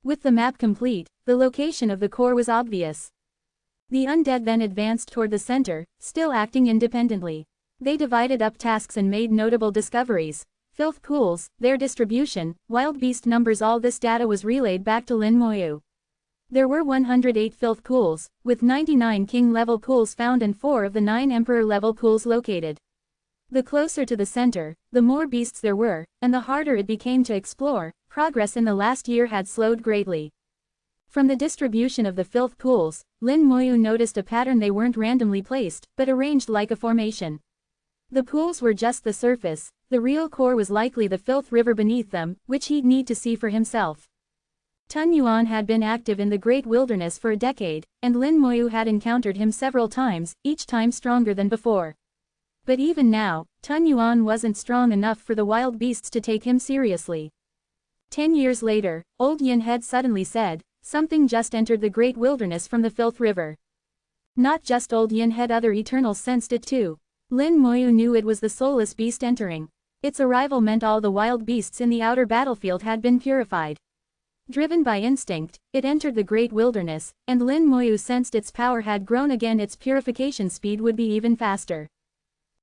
With the map complete, the location of the core was obvious. The undead then advanced toward the center, still acting independently. They divided up tasks and made notable discoveries. Filth pools, their distribution, wild beast numbers, all this data was relayed back to Lin Moyu. There were 108 filth pools, with 99 king-level pools found and 4 of the 9 emperor-level pools located. The closer to the center, the more beasts there were, and the harder it became to explore. Progress in the last year had slowed greatly. From the distribution of the filth pools, Lin Moyu noticed a pattern: they weren't randomly placed, but arranged like a formation. The pools were just the surface, the real core was likely the filth river beneath them, which he'd need to see for himself. Tun Yuan had been active in the great wilderness for a decade, and Lin Moyu had encountered him several times, each time stronger than before. But even now, Tun Yuan wasn't strong enough for the wild beasts to take him seriously. 10 years later, Old Yin Head suddenly said, "Something just entered the great wilderness from the filth river." Not just Old Yin Head, other Eternals sensed it too. Lin Moyu knew it was the soulless beast entering. Its arrival meant all the wild beasts in the outer battlefield had been purified. Driven by instinct, it entered the great wilderness, and Lin Moyu sensed its power had grown again. Its purification speed would be even faster.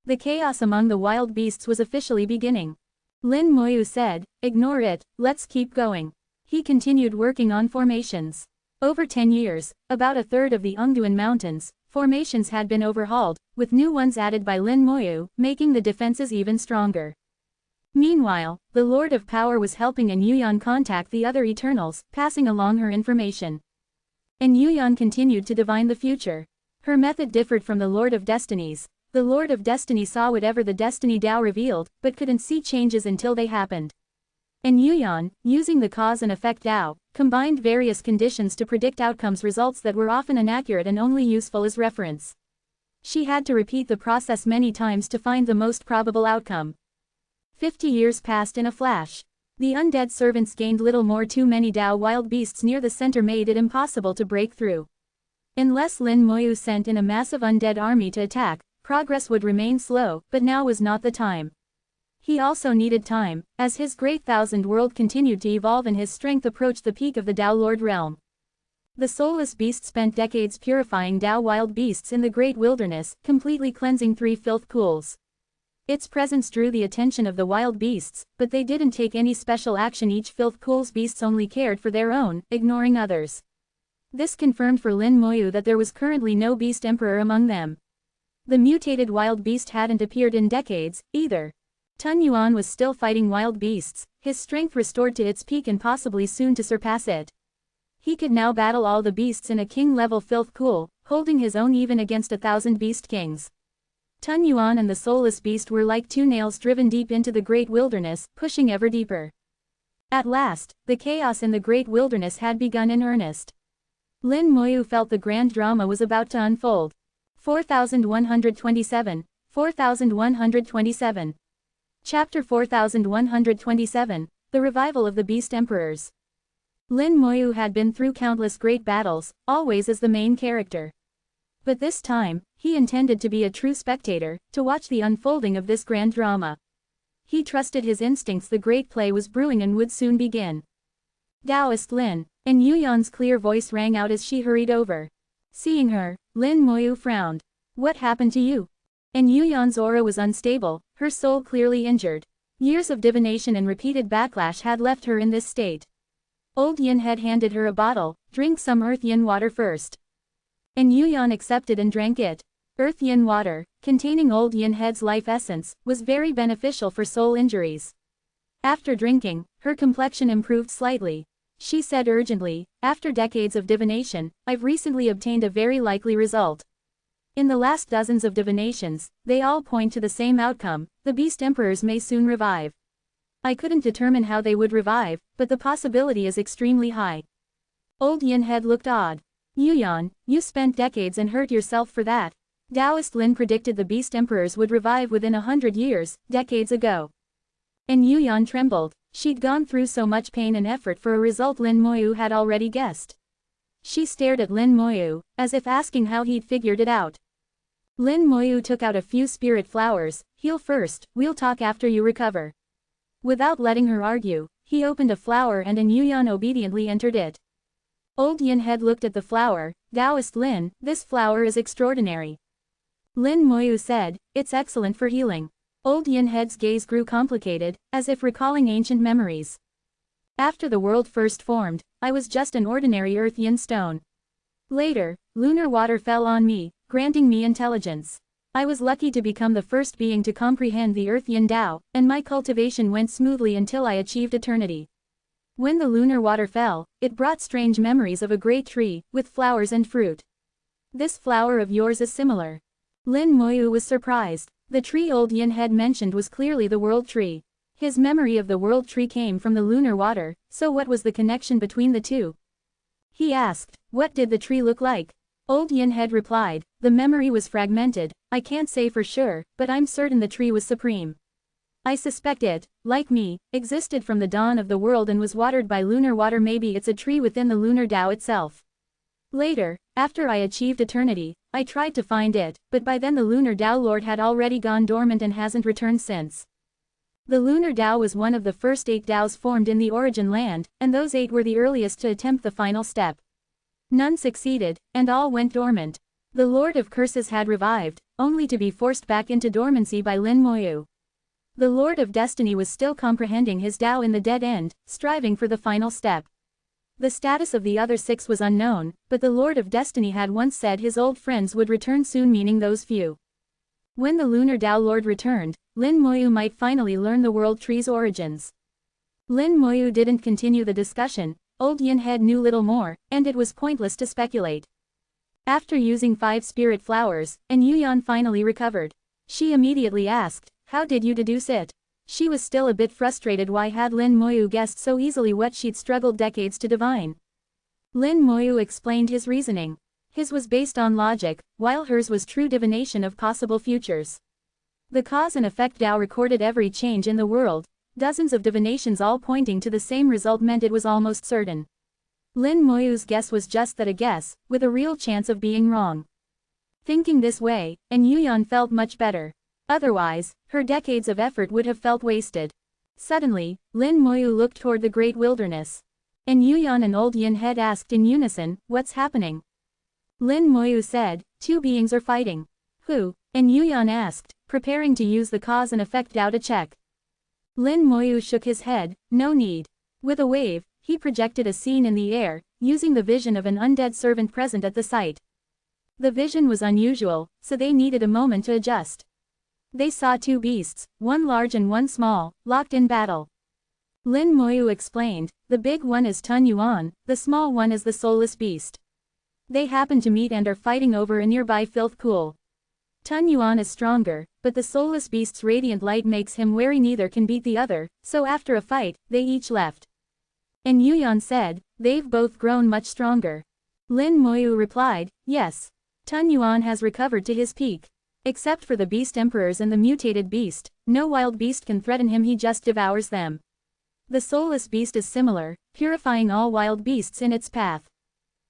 The chaos among the wild beasts was officially beginning. Lin Moyu said, "Ignore it, let's keep going." He continued working on formations. Over 10 years, about a third of the Ongduan Mountains, formations had been overhauled, with new ones added by Lin Moyu, making the defenses even stronger. Meanwhile, the Lord of Power was helping En Yuyan contact the other Eternals, passing along her information. En Yuyan continued to divine the future. Her method differed from the Lord of Destinies. The Lord of Destiny saw whatever the Destiny Tao revealed, but couldn't see changes until they happened. En Yuyan, using the cause and effect Tao, combined various conditions to predict outcomes, results that were often inaccurate and only useful as reference. She had to repeat the process many times to find the most probable outcome. 50 years passed in a flash. The undead servants gained little more. Too many Tao wild beasts near the center made it impossible to break through. Unless Lin Moyu sent in a massive undead army to attack, progress would remain slow, but now was not the time. He also needed time, as his great thousand world continued to evolve and his strength approached the peak of the Tao Lord realm. The soulless beast spent decades purifying Tao wild beasts in the great wilderness, completely cleansing 3 filth pools. Its presence drew the attention of the wild beasts, but they didn't take any special action. Each filth pool's beasts only cared for their own, ignoring others. This confirmed for Lin Moyu that there was currently no beast emperor among them. The mutated wild beast hadn't appeared in decades, either. Tun Yuan was still fighting wild beasts, his strength restored to its peak and possibly soon to surpass it. He could now battle all the beasts in a king-level filth pool, holding his own even against 1,000 beast kings. Tun Yuan and the soulless beast were like 2 nails driven deep into the great wilderness, pushing ever deeper. At last, the chaos in the great wilderness had begun in earnest. Lin Moyu felt the grand drama was about to unfold. 4127, 4127. Chapter 4127, The Revival of the Beast Emperors. Lin Moyu had been through countless great battles, always as the main character. But this time, he intended to be a true spectator, to watch the unfolding of this grand drama. He trusted his instincts. The great play was brewing and would soon begin. "Taoist Lin," En Yuyan's clear voice rang out as she hurried over. Seeing her, Lin Moyu frowned. "What happened to you?" En Yuyan's aura was unstable, her soul clearly injured. Years of divination and repeated backlash had left her in this state. Old Yin Head handed her a bottle. "Drink some earth yin water first." En Yuyan accepted and drank it. Earth yin water, containing Old Yin Head's life essence, was very beneficial for soul injuries. After drinking, her complexion improved slightly. She said urgently, after decades of divination, I've recently obtained a very likely result. In the last dozens of divinations, they all point to the same outcome, the beast emperors may soon revive. I couldn't determine how they would revive, but the possibility is extremely high. Old Yin Head looked odd. Yuyan, you spent decades and hurt yourself for that. Taoist Lin predicted the beast emperors would revive within 100 years, decades ago. And Yuyan trembled. She'd gone through so much pain and effort for a result Lin Moyu had already guessed. She stared at Lin Moyu, as if asking how he'd figured it out. Lin Moyu took out a few spirit flowers. Heal first, we'll talk after you recover. Without letting her argue, he opened a flower and Yuyan obediently entered it. Old Yin Head looked at the flower. Taoist Lin, this flower is extraordinary. Lin Moyu said, it's excellent for healing. Old Yin Head's gaze grew complicated, as if recalling ancient memories. After the world first formed, I was just an ordinary earth yin stone. Later, lunar water fell on me, granting me intelligence. I was lucky to become the first being to comprehend the earth yin Tao, and my cultivation went smoothly until I achieved eternity. When the lunar water fell, it brought strange memories of a great tree, with flowers and fruit. This flower of yours is similar. Lin Moyu was surprised. The tree Old Yin Head mentioned was clearly the world tree. His memory of the world tree came from the lunar water, so what was the connection between the two? He asked, what did the tree look like? Old Yin Head replied, the memory was fragmented, I can't say for sure, but I'm certain the tree was supreme. I suspect it, like me, existed from the dawn of the world and was watered by lunar water. Maybe it's a tree within the lunar Tao itself. Later, after I achieved eternity, I tried to find it, but by then the lunar Tao Lord had already gone dormant and hasn't returned since. The lunar Tao was one of the first 8 Taos formed in the origin land, and those 8 were the earliest to attempt the final step. None succeeded, and all went dormant. The Lord of Curses had revived, only to be forced back into dormancy by Lin Moyu. The Lord of Destiny was still comprehending his Tao in the dead end, striving for the final step. The status of the other 6 was unknown, but the Lord of Destiny had once said his old friends would return soon, meaning those few. When the lunar Tao Lord returned, Lin Moyu might finally learn the world tree's origins. Lin Moyu didn't continue the discussion. Old Yin Head knew little more, and it was pointless to speculate. After using 5 spirit flowers, Yuyan finally recovered. She immediately asked, how did you deduce it? She was still a bit frustrated. Why had Lin Moyu guessed so easily what she'd struggled decades to divine? Lin Moyu explained his reasoning. His was based on logic, while hers was true divination of possible futures. The cause and effect Tao recorded every change in the world. Dozens of divinations all pointing to the same result meant it was almost certain. Lin Moyu's guess was just that, a guess, with a real chance of being wrong. Thinking this way, Yuyan felt much better. Otherwise, her decades of effort would have felt wasted. Suddenly, Lin Moyu looked toward the great wilderness. Yuyan and Old Yin Head asked in unison, what's happening? Lin Moyu said, 2 beings are fighting. Who? Yuyan asked, preparing to use the cause and effect Tao to check. Lin Moyu shook his head, no need. With a wave, he projected a scene in the air, using the vision of an undead servant present at the site. The vision was unusual, so they needed a moment to adjust. They saw 2 beasts, one large and one small, locked in battle. Lin Moyu explained, the big one is Tun Yuan, the small one is the soulless beast. They happen to meet and are fighting over a nearby filth pool. Tun Yuan is stronger, but the soulless beast's radiant light makes him wary. Neither can beat the other, so after a fight, they each left. Yuyan said, they've both grown much stronger. Lin Moyu replied, yes. Tun Yuan has recovered to his peak. Except for the beast emperors and the mutated beast, no wild beast can threaten him. He just devours them. The soulless beast is similar, purifying all wild beasts in its path.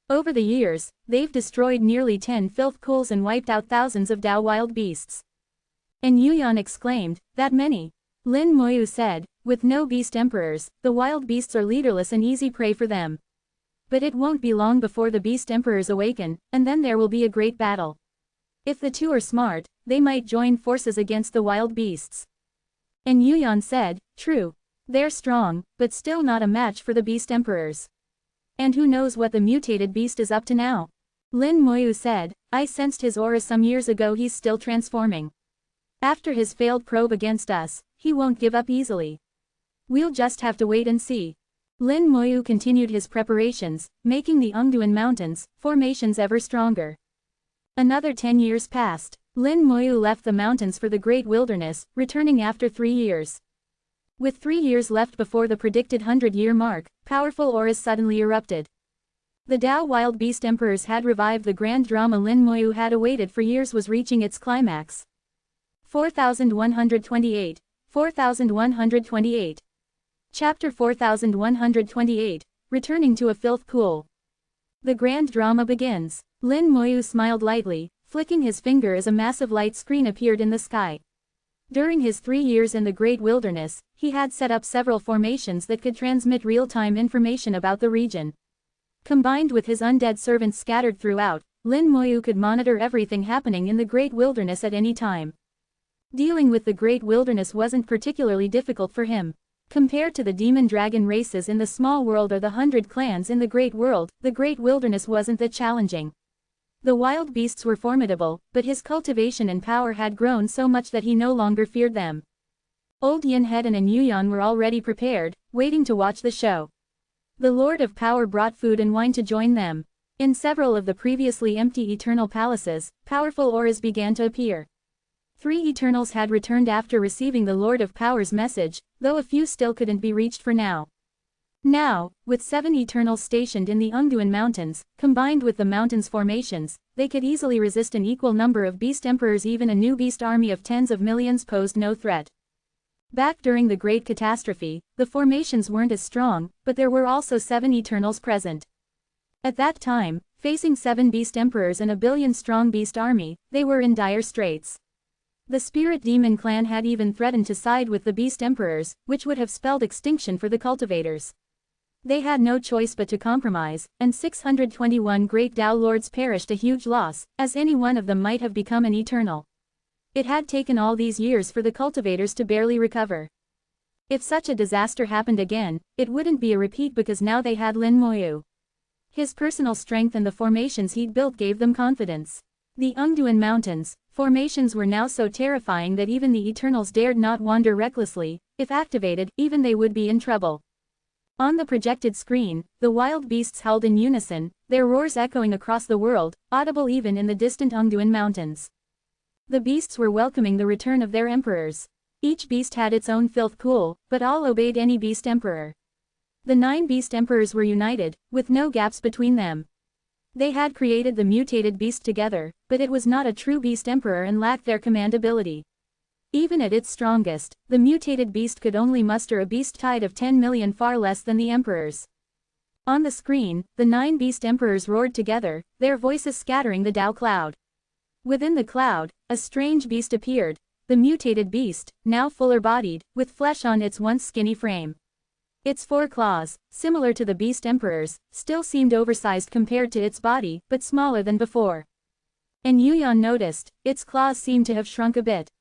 Over the years, they've destroyed nearly 10 filth pools and wiped out thousands of Tao wild beasts. Yuyan exclaimed, that many? Lin Moyu said, with no beast emperors, the wild beasts are leaderless and easy prey for them. But it won't be long before the beast emperors awaken, and then there will be a great battle. If the 2 are smart, they might join forces against the wild beasts. Yuyan said, true. They're strong, but still not a match for the beast emperors. And who knows what the mutated beast is up to now? Lin Moyu said, I sensed his aura some years ago. He's still transforming. After his failed probe against us, he won't give up easily. We'll just have to wait and see. Lin Moyu continued his preparations, making the Ungduan Mountains formations ever stronger. Another 10 years passed. Lin Moyu left the mountains for the Great Wilderness, returning after 3 years. With 3 years left before the predicted 100-year mark, powerful auras suddenly erupted. The Tao Wild Beast Emperors had revived the grand drama Lin Moyu had awaited for years was reaching its climax. 4128. 4128. Chapter 4128, Returning to a Filth Pool. The grand drama begins. Lin Moyu smiled lightly, flicking his finger as a massive light screen appeared in the sky. During his 3 years in the Great Wilderness, he had set up several formations that could transmit real-time information about the region. Combined with his undead servants scattered throughout, Lin Moyu could monitor everything happening in the Great Wilderness at any time. Dealing with the Great Wilderness wasn't particularly difficult for him. Compared to the demon-dragon races in the small world or the 100 clans in the Great World, the Great Wilderness wasn't that challenging. The wild beasts were formidable, but his cultivation and power had grown so much that he no longer feared them. Old Yin Hedan and Yuyan were already prepared, waiting to watch the show. The Lord of Power brought food and wine to join them. In several of the previously empty Eternal Palaces, powerful auras began to appear. 3 Eternals had returned after receiving the Lord of Power's message, though a few still couldn't be reached for now. Now, with 7 Eternals stationed in the Ungduan Mountains, combined with the mountains' formations, they could easily resist an equal number of Beast Emperors. Even a new beast army of tens of millions posed no threat. Back during the Great Catastrophe, the formations weren't as strong, but there were also 7 Eternals present. At that time, facing 7 Beast Emperors and a billion-strong beast army, they were in dire straits. The Spirit Demon clan had even threatened to side with the Beast Emperors, which would have spelled extinction for the cultivators. They had no choice but to compromise, and 621 great Tao Lords perished, a huge loss, as any one of them might have become an Eternal. It had taken all these years for the cultivators to barely recover. If such a disaster happened again, it wouldn't be a repeat because now they had Lin Moyu. His personal strength and the formations he'd built gave them confidence. The Ungduan Mountains formations were now so terrifying that even the Eternals dared not wander recklessly. If activated, even they would be in trouble. On the projected screen, the wild beasts howled in unison, their roars echoing across the world, audible even in the distant Ungduan Mountains. The beasts were welcoming the return of their emperors. Each beast had its own filth pool, but all obeyed any beast emperor. The 9 beast emperors were united, with no gaps between them. They had created the mutated beast together, but it was not a true beast emperor and lacked their command ability. Even at its strongest, the mutated beast could only muster a beast tide of 10 million, far less than the emperors. On the screen, the 9 beast emperors roared together, their voices scattering the Tao cloud. Within the cloud, a strange beast appeared, the mutated beast, now fuller-bodied, with flesh on its once skinny frame. Its 4 claws, similar to the beast emperors, still seemed oversized compared to its body, but smaller than before. And Yuyan noticed, its claws seemed to have shrunk a bit.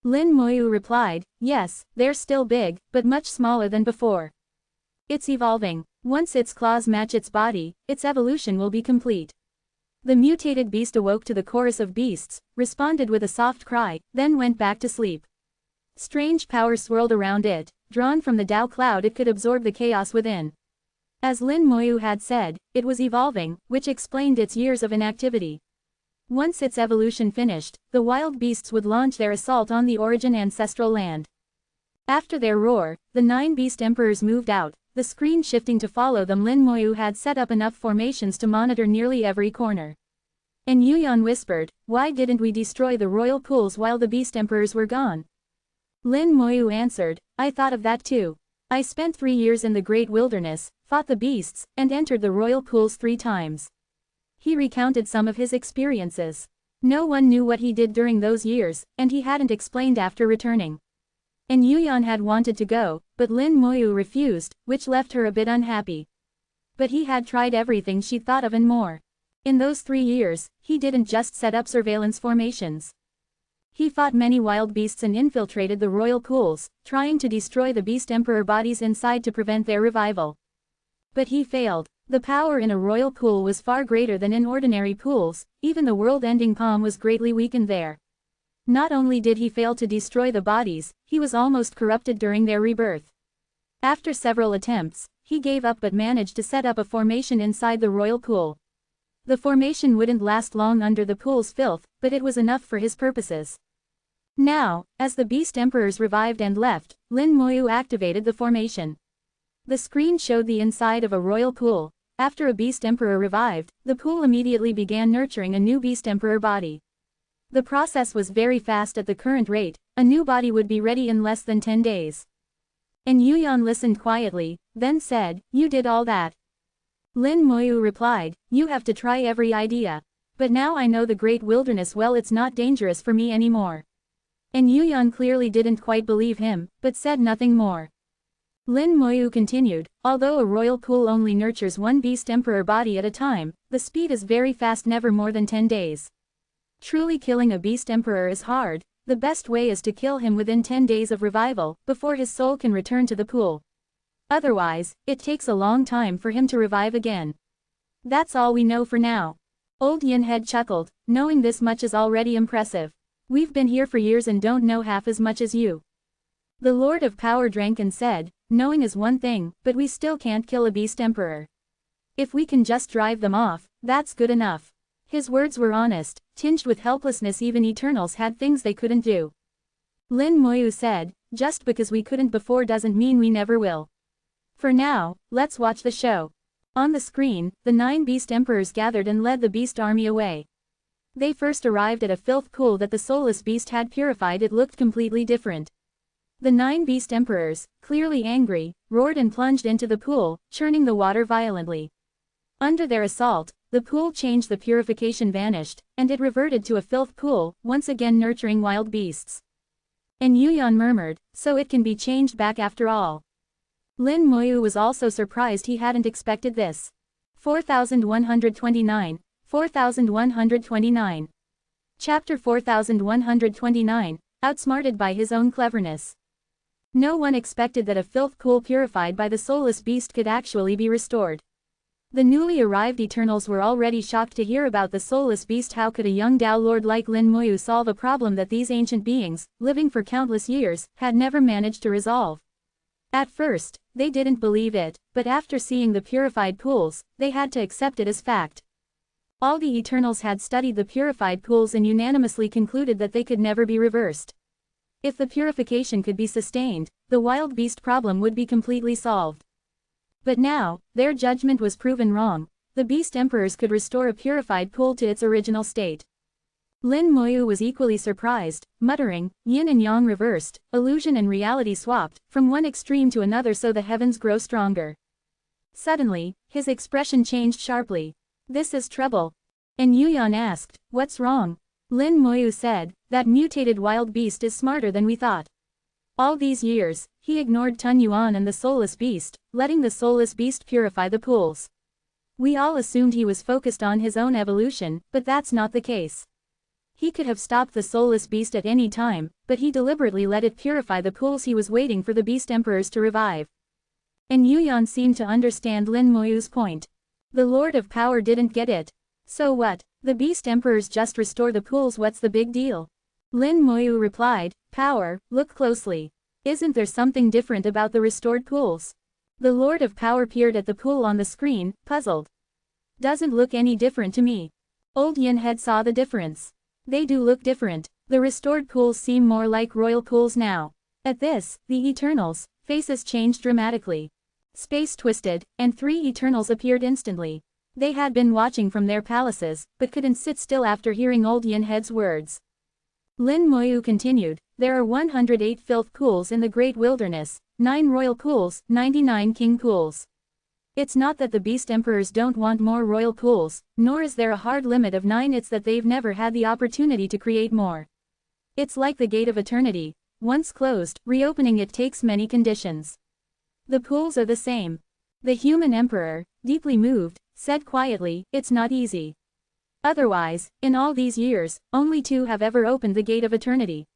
Lin Moyu replied, yes, they're still big, but much smaller than before. It's evolving. Once its claws match its body, its evolution will be complete. The mutated beast awoke to the chorus of beasts, responded with a soft cry, then went back to sleep. Strange power swirled around it, drawn from the Tao cloud. It could absorb the chaos within. As Lin Moyu had said, it was evolving, which explained its years of inactivity. Once its evolution finished, the wild beasts would launch their assault on the origin ancestral land. After their roar, the 9 beast emperors moved out, the screen shifting to follow them. Lin Moyu had set up enough formations to monitor nearly every corner. And Yuyan whispered, why didn't we destroy the royal pools while the beast emperors were gone? Lin Moyu answered, I thought of that too. I spent 3 years in the Great Wilderness, fought the beasts, and entered the royal pools 3 times. He recounted some of his experiences. No one knew what he did during those years, and he hadn't explained after returning. And Yuyan had wanted to go, but Lin Moyu refused, which left her a bit unhappy. But he had tried everything she thought of and more. In those 3 years, he didn't just set up surveillance formations. He fought many wild beasts and infiltrated the royal pools, trying to destroy the beast emperor bodies inside to prevent their revival. But he failed. The power in a royal pool was far greater than in ordinary pools, even the world-ending palm was greatly weakened there. Not only did he fail to destroy the bodies, he was almost corrupted during their rebirth. After several attempts, he gave up but managed to set up a formation inside the royal pool. The formation wouldn't last long under the pool's filth, but it was enough for his purposes. Now, as the Beast Emperors revived and left, Lin Moyu activated the formation. The screen showed the inside of a royal pool. After a Beast Emperor revived, the pool immediately began nurturing a new Beast Emperor body. The process was very fast at the current rate, a new body would be ready in less than 10 days. And Yuyan listened quietly, then said, "You did all that?" Lin Moyu replied, "You have to try every idea. But now I know the great wilderness well, it's not dangerous for me anymore." And Yuyan clearly didn't quite believe him, but said nothing more. Lin Moyu continued, "Although a royal pool only nurtures one Beast Emperor body at a time, the speed is very fast, never more than 10 days. Truly killing a Beast Emperor is hard. The best way is to kill him within 10 days of revival, before his soul can return to the pool. Otherwise, it takes a long time for him to revive again. That's all we know for now." Old Yin Head chuckled, "Knowing this much is already impressive. We've been here for years and don't know half as much as you." The Lord of Power drank and said, "Knowing is one thing, but we still can't kill a Beast Emperor. If we can just drive them off, that's good enough." His words were honest, tinged with helplessness. Even Eternals had things they couldn't do. Lin Moyu said, "Just because we couldn't before doesn't mean we never will. For now, let's watch the show." On the screen, the 9 Beast Emperors gathered and led the Beast Army away. They first arrived at a filth pool that the soulless beast had purified. It looked completely different. The 9 Beast Emperors, clearly angry, roared and plunged into the pool, churning the water violently. Under their assault, the pool changed, the purification vanished, and it reverted to a filth pool, once again nurturing wild beasts. And Yuyan murmured, "So it can be changed back after all." Lin Moyu was also surprised. He hadn't expected this. 4129, 4129. Chapter 4129, outsmarted by his own cleverness. No one expected that a filth pool purified by the soulless beast could actually be restored. The newly arrived Eternals were already shocked to hear about the soulless beast. How could a young Tao Lord like Lin Moyu solve a problem that these ancient beings, living for countless years, had never managed to resolve? At first, they didn't believe it, but after seeing the purified pools, they had to accept it as fact. All the Eternals had studied the purified pools and unanimously concluded that they could never be reversed. If the purification could be sustained, the wild beast problem would be completely solved. But now, their judgment was proven wrong. The Beast Emperors could restore a purified pool to its original state. Lin Moyu was equally surprised, muttering, "Yin and Yang reversed, illusion and reality swapped, from one extreme to another so the heavens grow stronger." Suddenly, his expression changed sharply. "This is trouble." And Yuyan asked, "What's wrong?" Lin Moyu said, "That mutated wild beast is smarter than we thought. All these years, he ignored Tun Yuan and the soulless beast, letting the soulless beast purify the pools. We all assumed he was focused on his own evolution, but that's not the case. He could have stopped the soulless beast at any time, but he deliberately let it purify the pools. He was waiting for the Beast Emperors to revive." And Yuyan seemed to understand Lin Moyu's point. The Lord of Power didn't get it. "So what? The Beast Emperors just restore the pools, what's the big deal?" Lin Moyu replied, "Power, look closely. Isn't there something different about the restored pools?" The Lord of Power peered at the pool on the screen, puzzled. "Doesn't look any different to me." Old Yin Head saw the difference. "They do look different. The restored pools seem more like royal pools now." At this, the Eternals' faces changed dramatically. Space twisted, and 3 Eternals appeared instantly. They had been watching from their palaces, but couldn't sit still after hearing Old Yin Head's words. Lin Moyu continued, "There are 108 filth pools in the Great Wilderness, 9 royal pools, 99 king pools. It's not that the Beast Emperors don't want more royal pools, nor is there a hard limit of 9, it's that they've never had the opportunity to create more. It's like the Gate of Eternity. Once closed, reopening it takes many conditions. The pools are the same." The human emperor, deeply moved, said quietly, "It's not easy. Otherwise, in all these years, only 2 have ever opened the Gate of Eternity."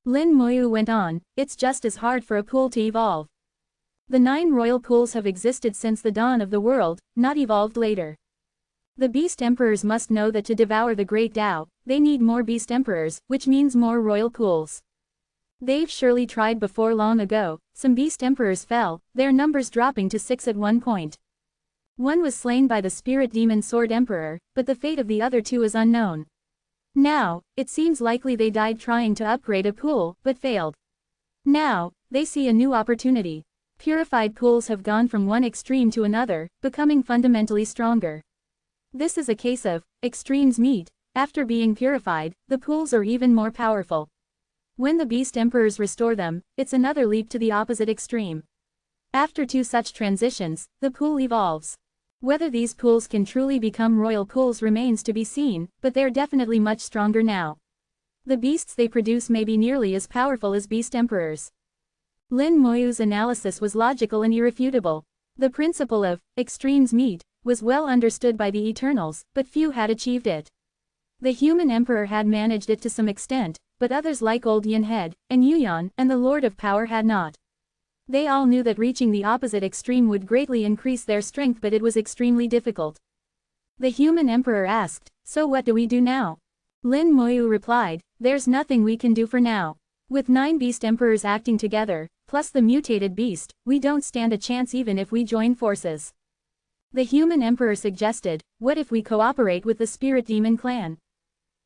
Lin Moyu went on, "It's just as hard for a pool to evolve. The 9 royal pools have existed since the dawn of the world, not evolved later. The Beast Emperors must know that to devour the Great Tao, they need more Beast Emperors, which means more royal pools. They've surely tried before long ago. Some beast emperors fell, their numbers dropping to 6 at one point. One was slain by the spirit demon sword emperor, but the fate of the other two is unknown. Now, it seems likely they died trying to upgrade a pool, but failed. Now, they see a new opportunity. Purified pools have gone from one extreme to another, becoming fundamentally stronger. This is a case of extremes meet. After being purified, the pools are even more powerful. When the beast emperors restore them, it's another leap to the opposite extreme. After two such transitions, the pool evolves. Whether these pools can truly become royal pools remains to be seen, but they're definitely much stronger now. The beasts they produce may be nearly as powerful as beast emperors. Lin Moyu's analysis was logical and irrefutable. The principle of extremes meet was well understood by the Eternals, but few had achieved it. The human emperor had managed it to some extent, but others like Old Yunhead, and Yuyan, and the Lord of Power had not. They all knew that reaching the opposite extreme would greatly increase their strength, but it was extremely difficult. The human emperor asked, "So what do we do now?" Lin Moyu replied, "There's nothing we can do for now. With 9 beast emperors acting together, plus the mutated beast, we don't stand a chance even if we join forces." The human emperor suggested, "What if we cooperate with the spirit demon clan?"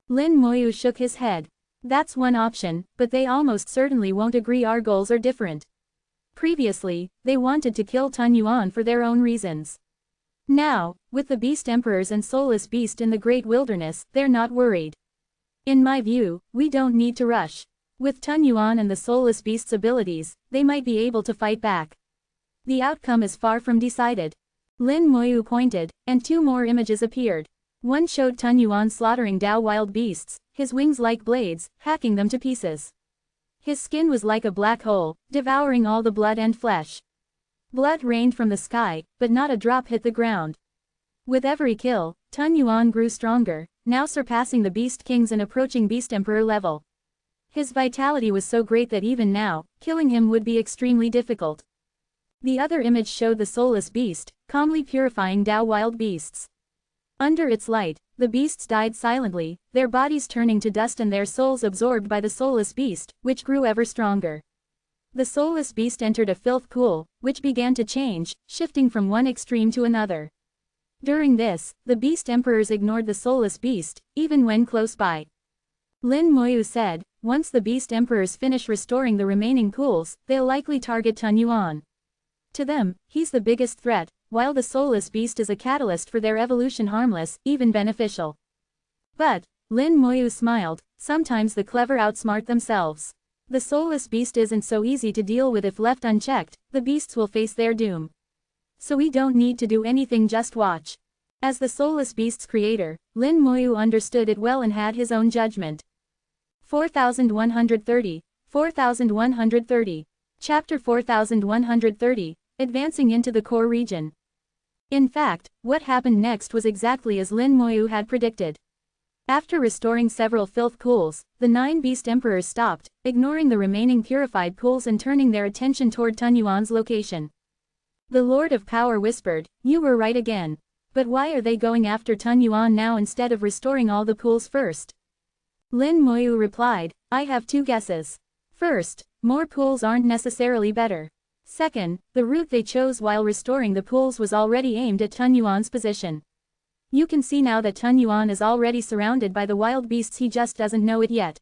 Lin Moyu shook his head. "That's one option, but they almost certainly won't agree. Our goals are different. Previously, they wanted to kill Tun Yuan for their own reasons. Now, with the beast emperors and soulless beast in the great wilderness, they're not worried. In my view, we don't need to rush. With Tun Yuan and the soulless beast's abilities, they might be able to fight back. The outcome is far from decided." Lin Moyu pointed, and 2 more images appeared. One showed Tun Yuan slaughtering Dao wild beasts, his wings like blades, hacking them to pieces. His skin was like a black hole, devouring all the blood and flesh. Blood rained from the sky, but not a drop hit the ground. With every kill, Tun Yuan grew stronger, now surpassing the Beast Kings and approaching Beast Emperor level. His vitality was so great that even now, killing him would be extremely difficult. The other image showed the soulless beast, calmly purifying Dao wild beasts. Under its light, the beasts died silently, their bodies turning to dust and their souls absorbed by the soulless beast, which grew ever stronger. The soulless beast entered a filth pool, which began to change, shifting from one extreme to another. During this, the beast emperors ignored the soulless beast, even when close by. Lin Moyu said, "Once the beast emperors finish restoring the remaining pools, they'll likely target Tun Yuan. To them, he's the biggest threat, while the soulless beast is a catalyst for their evolution, harmless, even beneficial." But, Lin Moyu smiled, sometimes the clever outsmart themselves. The soulless beast isn't so easy to deal with. If left unchecked, the beasts will face their doom. So we don't need to do anything, just watch. As the soulless beast's creator, Lin Moyu understood it well and had his own judgment. 4130, 4130. Chapter 4130, Advancing into the Core Region. In fact, what happened next was exactly as Lin Moyu had predicted. After restoring several filth pools, the 9 beast emperors stopped, ignoring the remaining purified pools and turning their attention toward Tun Yuan's location. The Lord of Power whispered, "You were right again. But why are they going after Tun Yuan now instead of restoring all the pools first?" Lin Moyu replied, "I have 2 guesses. First, more pools aren't necessarily better. Second, the route they chose while restoring the pools was already aimed at Tun Yuan's position. You can see now that Tun Yuan is already surrounded by the wild beasts, he just doesn't know it yet."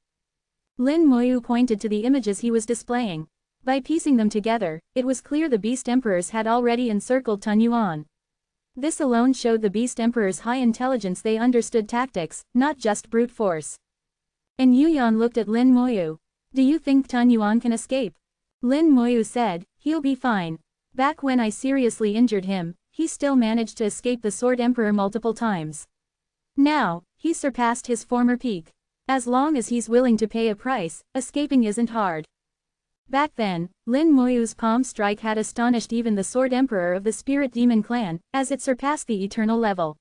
Lin Moyu pointed to the images he was displaying. By piecing them together, it was clear the beast emperors had already encircled Tun Yuan. This alone showed the beast emperors' high intelligence. They understood tactics, not just brute force. And Yuyan looked at Lin Moyu. "Do you think Tun Yuan can escape?" Lin Moyu said, "He'll be fine. Back when I seriously injured him, he still managed to escape the Sword Emperor multiple times. Now, he's surpassed his former peak. As long as he's willing to pay a price, escaping isn't hard." Back then, Lin Moyu's palm strike had astonished even the Sword Emperor of the Spirit Demon clan, as it surpassed the eternal level.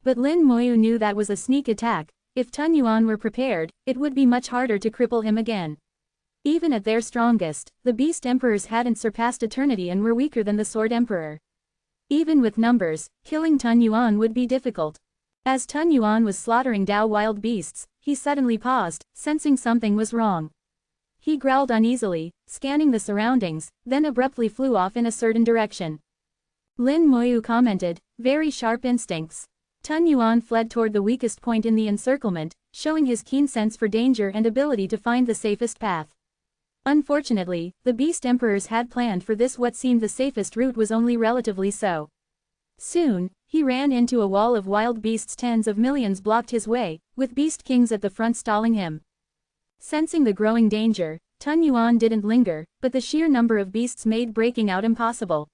But Lin Moyu knew that was a sneak attack. If Tun Yuan were prepared, it would be much harder to cripple him again. Even at their strongest, the Beast Emperors hadn't surpassed eternity and were weaker than the Sword Emperor. Even with numbers, killing Tun Yuan would be difficult. As Tun Yuan was slaughtering Dao wild beasts, he suddenly paused, sensing something was wrong. He growled uneasily, scanning the surroundings, then abruptly flew off in a certain direction. Lin Moyu commented, "Very sharp instincts." Tun Yuan fled toward the weakest point in the encirclement, showing his keen sense for danger and ability to find the safest path. Unfortunately, the Beast Emperors had planned for this. What seemed the safest route was only relatively so. Soon, he ran into a wall of wild beasts. Tens of millions blocked his way, with Beast Kings at the front stalling him. Sensing the growing danger, Tun Yuan didn't linger, but the sheer number of beasts made breaking out impossible.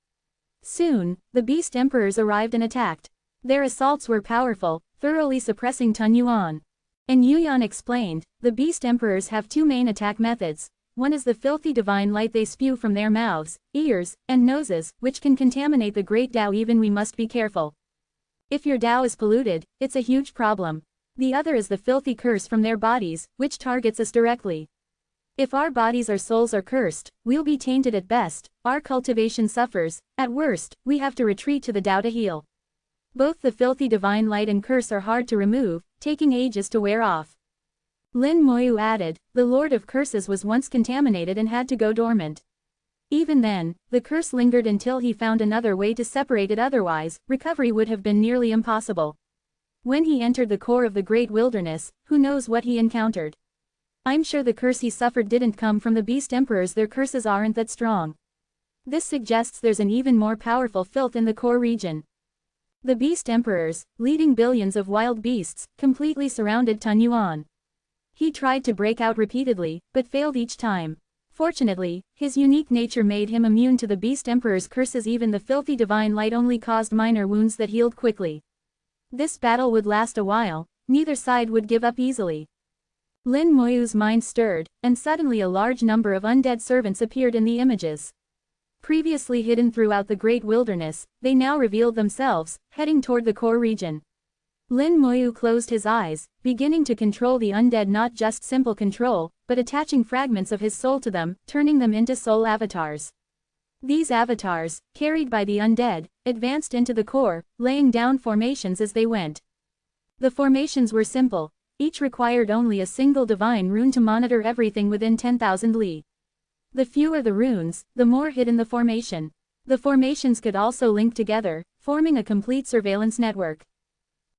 Soon, the Beast Emperors arrived and attacked. Their assaults were powerful, thoroughly suppressing Tun Yuan. And Yuan explained, the Beast Emperors have two main attack methods. One is the filthy divine light they spew from their mouths, ears, and noses, which can contaminate the great Tao. Even we must be careful. If your Tao is polluted, it's a huge problem. The other is the filthy curse from their bodies, which targets us directly. If our bodies or souls are cursed, we'll be tainted at best, our cultivation suffers, at worst, we have to retreat to the Tao to heal. Both the filthy divine light and curse are hard to remove, taking ages to wear off. Lin Moyu added, the Lord of Curses was once contaminated and had to go dormant. Even then, the curse lingered until he found another way to separate it. Otherwise, recovery would have been nearly impossible. When he entered the core of the great wilderness, who knows what he encountered? I'm sure the curse he suffered didn't come from the Beast Emperors. Their curses aren't that strong. This suggests there's an even more powerful filth in the core region. The Beast Emperors, leading billions of wild beasts, completely surrounded Tun Yuan. He tried to break out repeatedly, but failed each time. Fortunately, his unique nature made him immune to the Beast Emperor's curses. Even the filthy divine light only caused minor wounds that healed quickly. This battle would last a while, neither side would give up easily. Lin Moyu's mind stirred, and suddenly a large number of undead servants appeared in the images. Previously hidden throughout the great wilderness, they now revealed themselves, heading toward the core region. Lin Moyu closed his eyes, beginning to control the undead. Not just simple control, but attaching fragments of his soul to them, turning them into soul avatars. These avatars, carried by the undead, advanced into the core, laying down formations as they went. The formations were simple. Each required only a single divine rune to monitor everything within 10,000 li. The fewer the runes, the more hidden the formation. The formations could also link together, forming a complete surveillance network.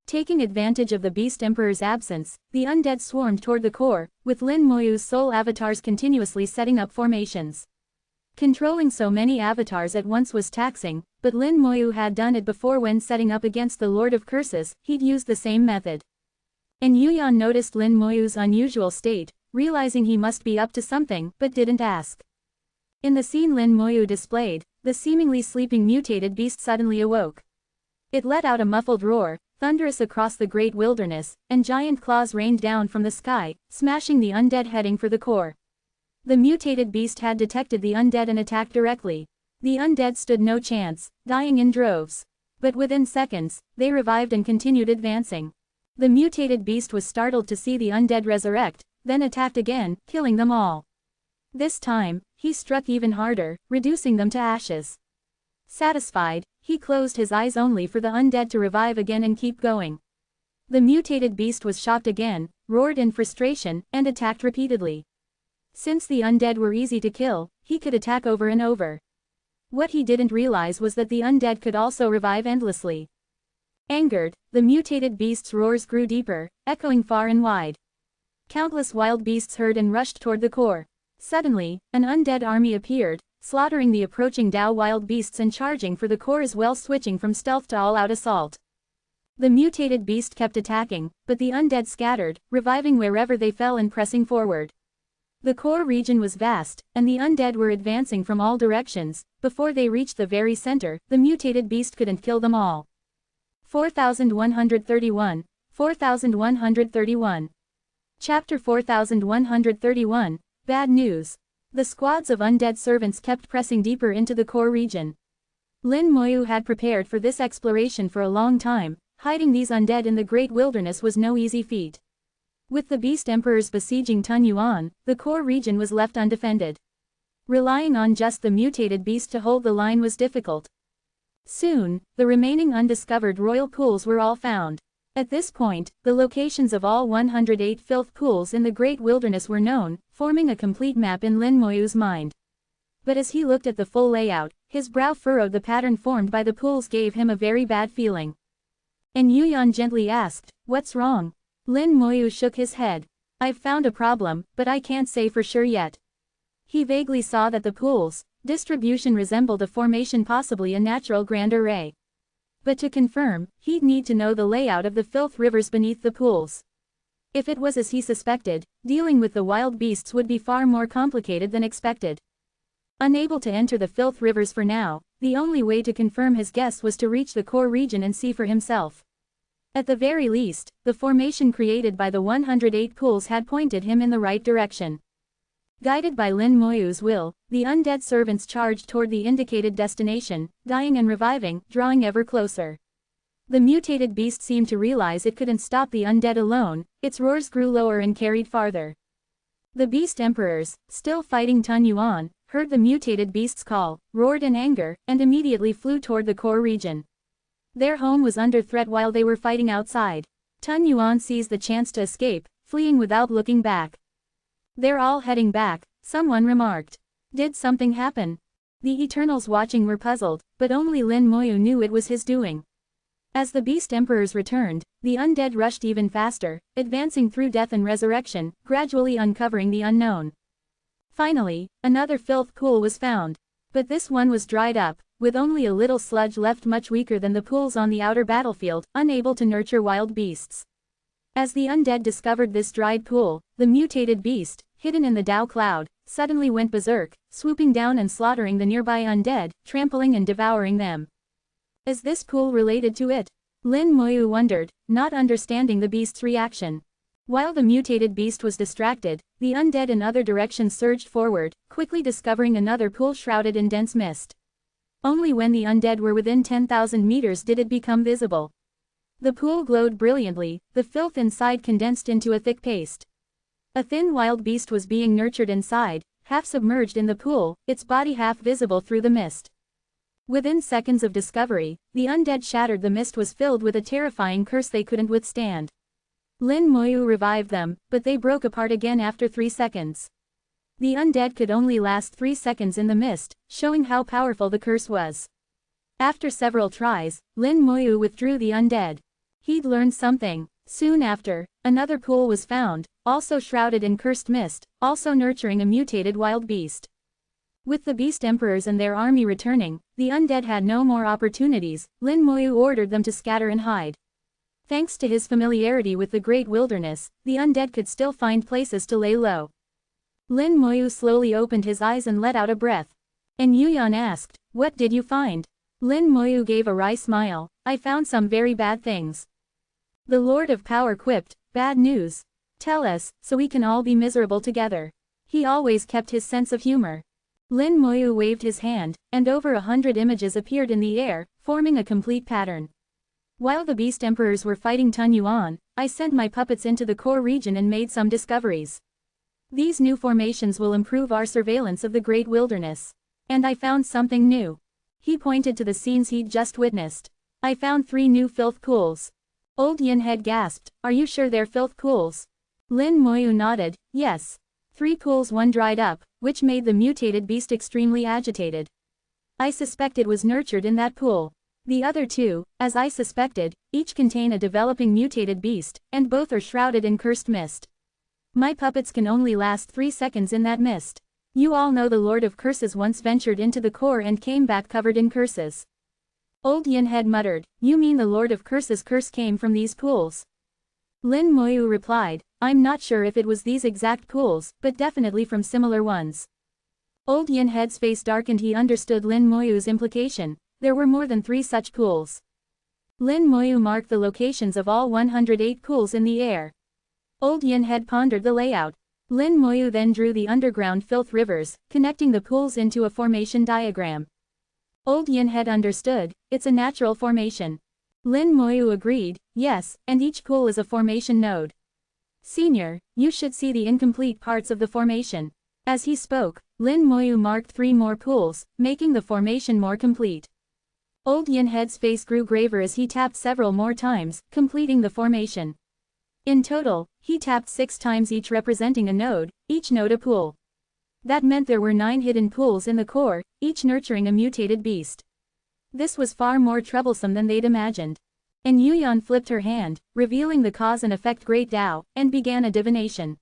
Taking advantage of the Beast Emperor's absence, the undead swarmed toward the core, with Lin Moyu's soul avatars continuously setting up formations. Controlling so many avatars at once was taxing, but Lin Moyu had done it before when setting up against the Lord of Curses. He'd used the same method. And Yuan noticed Lin Moyu's unusual state, realizing he must be up to something, but didn't ask. In the scene Lin Moyu displayed, the seemingly sleeping mutated beast suddenly awoke. It let out a muffled roar, thunderous across the great wilderness, and giant claws rained down from the sky, smashing the undead heading for the core. The mutated beast had detected the undead and attacked directly. The undead stood no chance, dying in droves. But within seconds, they revived and continued advancing. The mutated beast was startled to see the undead resurrect, then attacked again, killing them all. This time, he struck even harder, reducing them to ashes. Satisfied, he closed his eyes only for the undead to revive again and keep going. The mutated beast was shocked again, roared in frustration, and attacked repeatedly. Since the undead were easy to kill, he could attack over and over. What he didn't realize was that the undead could also revive endlessly. Angered, the mutated beast's roars grew deeper, echoing far and wide. Countless wild beasts heard and rushed toward the core. Suddenly, an undead army appeared, slaughtering the approaching Tao wild beasts and charging for the core as well, switching from stealth to all-out assault. The mutated beast kept attacking, but the undead scattered, reviving wherever they fell and pressing forward. The core region was vast, and the undead were advancing from all directions. Before they reached the very center, the mutated beast couldn't kill them all. 4131, 4131. Chapter 4131, Bad News. The squads of undead servants kept pressing deeper into the core region. Lin Moyu had prepared for this exploration for a long time. Hiding these undead in the great wilderness was no easy feat. With the Beast Emperors besieging Tun Yuan, the core region was left undefended. Relying on just the mutated beast to hold the line was difficult. Soon, the remaining undiscovered royal pools were all found. At this point, the locations of all 108 filth pools in the Great Wilderness were known, forming a complete map in Lin Moyu's mind. But as he looked at the full layout, his brow furrowed. The pattern formed by the pools gave him a very bad feeling. And Yuyan gently asked, "What's wrong?" Lin Moyu shook his head. "I've found a problem, but I can't say for sure yet." He vaguely saw that the pools' distribution resembled a formation, possibly a natural grand array. But to confirm, he'd need to know the layout of the filth rivers beneath the pools. If it was as he suspected, dealing with the wild beasts would be far more complicated than expected. Unable to enter the filth rivers for now, the only way to confirm his guess was to reach the core region and see for himself. At the very least, the formation created by the 108 pools had pointed him in the right direction. Guided by Lin Moyu's will, the undead servants charged toward the indicated destination, dying and reviving, drawing ever closer. The mutated beast seemed to realize it couldn't stop the undead alone. Its roars grew lower and carried farther. The beast emperors, still fighting Tun Yuan, heard the mutated beast's call, roared in anger, and immediately flew toward the core region. Their home was under threat while they were fighting outside. Tun Yuan seized the chance to escape, fleeing without looking back. "They're all heading back," someone remarked. Did something happen? The Eternals watching were puzzled, but only Lin Moyu knew it was his doing. As the beast emperors returned, the undead rushed even faster, advancing through death and resurrection, gradually uncovering the unknown. Finally, another filth pool was found. But this one was dried up, with only a little sludge left, much weaker than the pools on the outer battlefield, unable to nurture wild beasts. As the undead discovered this dried pool, the mutated beast, hidden in the Dao cloud, suddenly went berserk, swooping down and slaughtering the nearby undead, trampling and devouring them. Is this pool related to it? Lin Moyu wondered, not understanding the beast's reaction. While the mutated beast was distracted, the undead in other directions surged forward, quickly discovering another pool shrouded in dense mist. Only when the undead were within 10,000 meters did it become visible. The pool glowed brilliantly, the filth inside condensed into a thick paste. A thin wild beast was being nurtured inside, half submerged in the pool, its body half visible through the mist. Within seconds of discovery, the undead shattered. The mist was filled with a terrifying curse they couldn't withstand. Lin Moyu revived them, but they broke apart again after 3 seconds. The undead could only last 3 seconds in the mist, showing how powerful the curse was. After several tries, Lin Moyu withdrew the undead. He'd learned something. Soon after, another pool was found, also shrouded in cursed mist, also nurturing a mutated wild beast. With the beast emperors and their army returning, the undead had no more opportunities. Lin Moyu ordered them to scatter and hide. Thanks to his familiarity with the Great Wilderness, the undead could still find places to lay low. Lin Moyu slowly opened his eyes and let out a breath. And Yuyan asked, "What did you find?" Lin Moyu gave a wry smile. "I found some very bad things." The Lord of Power quipped, "Bad news? Tell us, so we can all be miserable together." He always kept his sense of humor. Lin Moyu waved his hand, and over 100 images appeared in the air, forming a complete pattern. While the beast emperors were fighting Tun Yuan, I sent my puppets into the core region and made some discoveries. These new formations will improve our surveillance of the Great Wilderness. And I found something new. He pointed to the scenes he'd just witnessed. I found 3 new filth pools. Old Yin Head gasped, "Are you sure they're filth pools?" Lin Moyu nodded, "Yes. 3 pools, one dried up, which made the mutated beast extremely agitated. I suspect it was nurtured in that pool. The other 2, as I suspected, each contain a developing mutated beast, and both are shrouded in cursed mist. My puppets can only last 3 seconds in that mist. You all know the Lord of Curses once ventured into the core and came back covered in curses." Old Yin Head muttered, "You mean the Lord of Curses' curse came from these pools?" Lin Moyu replied, "I'm not sure if it was these exact pools, but definitely from similar ones." Old Yin Head's face darkened. He understood Lin Moyu's implication. There were more than 3 such pools. Lin Moyu marked the locations of all 108 pools in the air. Old Yin Head pondered the layout. Lin Moyu then drew the underground filth rivers, connecting the pools into a formation diagram. Old Yin Head understood, it's a natural formation. Lin Moyu agreed, "Yes, and each pool is a formation node. Senior, you should see the incomplete parts of the formation." As he spoke, Lin Moyu marked 3 more pools, making the formation more complete. Old Yinhead's face grew graver as he tapped several more times, completing the formation. In total, he tapped 6 times, each representing a node, each node a pool. That meant there were 9 hidden pools in the core, each nurturing a mutated beast. This was far more troublesome than they'd imagined. And Yuyan flipped her hand, revealing the cause and effect Great Tao, and began a divination.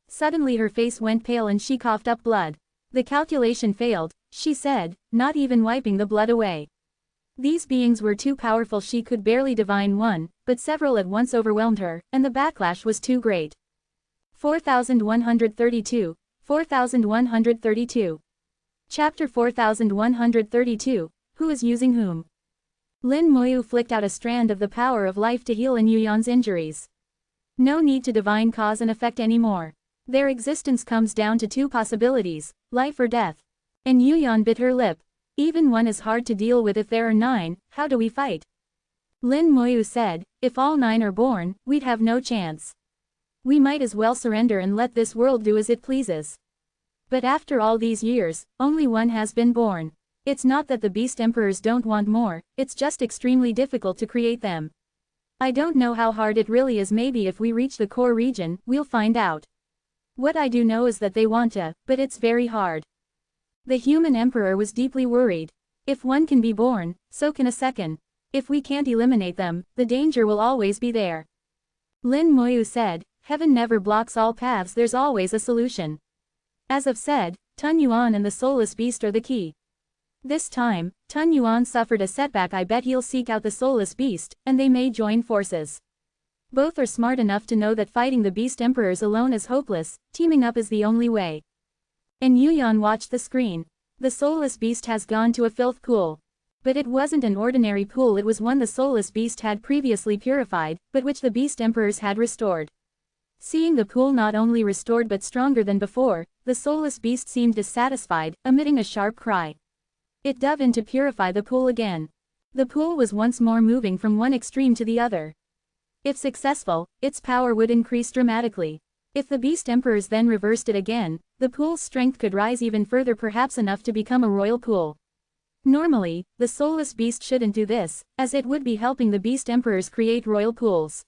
Suddenly her face went pale and she coughed up blood. The calculation failed, she said, not even wiping the blood away. These beings were too powerful, she could barely divine one, but several at once overwhelmed her, and the backlash was too great. 4132, 4132. Chapter 4132, Who is using whom? Lin Moyu flicked out a strand of the power of life to heal in Yuyan's injuries. No need to divine cause and effect anymore. Their existence comes down to 2 possibilities, life or death. And Yuyan bit her lip. Even one is hard to deal with if there are 9, how do we fight? Lin Moyu said, if all 9 are born, we'd have no chance. We might as well surrender and let this world do as it pleases. But after all these years, only one has been born. It's not that the Beast Emperors don't want more, it's just extremely difficult to create them. I don't know how hard it really is, maybe if we reach the core region, we'll find out. What I do know is that they want to, but it's very hard. The human emperor was deeply worried. If one can be born, so can a second. If we can't eliminate them, the danger will always be there. Lin Moyu said, heaven never blocks all paths, there's always a solution. As I've said, Tun Yuan and the soulless beast are the key. This time, Tun Yuan suffered a setback, I bet he'll seek out the soulless beast, and they may join forces. Both are smart enough to know that fighting the Beast Emperors alone is hopeless, teaming up is the only way. And Yuyan watched the screen. The soulless beast has gone to a filth pool. But it wasn't an ordinary pool, it was one the soulless beast had previously purified, but which the Beast Emperors had restored. Seeing the pool not only restored but stronger than before, the soulless beast seemed dissatisfied, emitting a sharp cry. It dove in to purify the pool again. The pool was once more moving from one extreme to the other. If successful, its power would increase dramatically. If the Beast Emperors then reversed it again, the pool's strength could rise even further, perhaps enough to become a royal pool. Normally, the soulless beast shouldn't do this, as it would be helping the Beast Emperors create royal pools.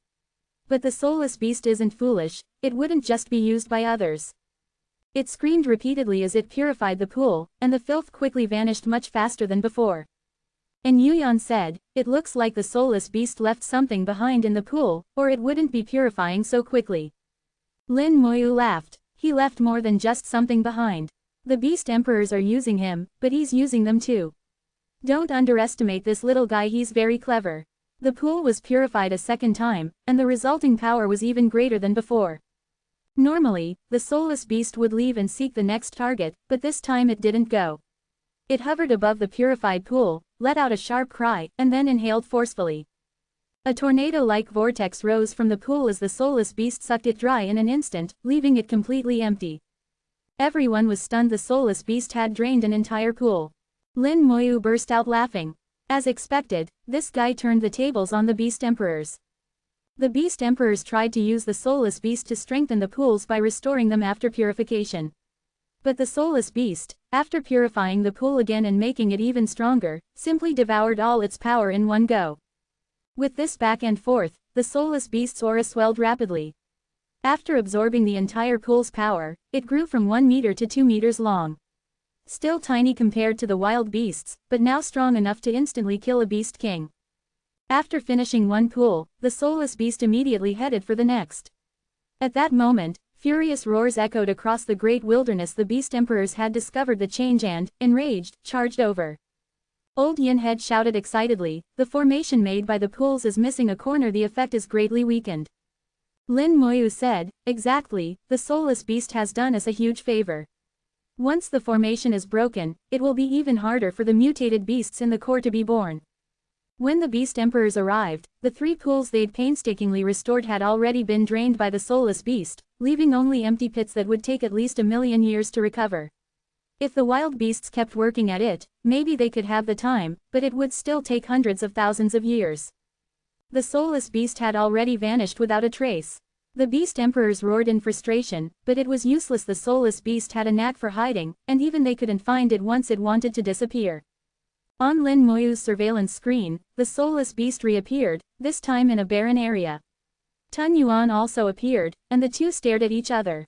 But the soulless beast isn't foolish, it wouldn't just be used by others. It screamed repeatedly as it purified the pool, and the filth quickly vanished much faster than before. And Yuyan said, it looks like the soulless beast left something behind in the pool, or it wouldn't be purifying so quickly. Lin Moyu laughed. He left more than just something behind. The Beast Emperors are using him, but he's using them too. Don't underestimate this little guy, he's very clever. The pool was purified a second time, and the resulting power was even greater than before. Normally, the soulless beast would leave and seek the next target, but this time it didn't go. It hovered above the purified pool, let out a sharp cry, and then inhaled forcefully. A tornado-like vortex rose from the pool as the soulless beast sucked it dry in an instant, leaving it completely empty. Everyone was stunned, the soulless beast had drained an entire pool. Lin Moyu burst out laughing. As expected, this guy turned the tables on the Beast Emperors. The Beast Emperors tried to use the soulless beast to strengthen the pools by restoring them after purification. But the soulless beast, after purifying the pool again and making it even stronger, simply devoured all its power in one go. With this back and forth, the soulless beast's aura swelled rapidly. After absorbing the entire pool's power, it grew from 1 meter to 2 meters long. Still tiny compared to the wild beasts, but now strong enough to instantly kill a beast king. After finishing one pool, the soulless beast immediately headed for the next. At that moment, furious roars echoed across the great wilderness. The Beast Emperors had discovered the change and, enraged, charged over. Old Yinhead shouted excitedly, the formation made by the pools is missing a corner, the effect is greatly weakened. Lin Moyu said, exactly, the soulless beast has done us a huge favor. Once the formation is broken, it will be even harder for the mutated beasts in the core to be born. When the Beast Emperors arrived, the 3 pools they'd painstakingly restored had already been drained by the soulless beast, leaving only empty pits that would take at least 1,000,000 years to recover. If the wild beasts kept working at it, maybe they could have the time, but it would still take hundreds of thousands of years. The soulless beast had already vanished without a trace. The Beast Emperors roared in frustration, but it was useless. The soulless beast had a knack for hiding, and even they couldn't find it once it wanted to disappear. On Lin Moyu's surveillance screen, the soulless beast reappeared, this time in a barren area. Tun Yuan also appeared, and the two stared at each other.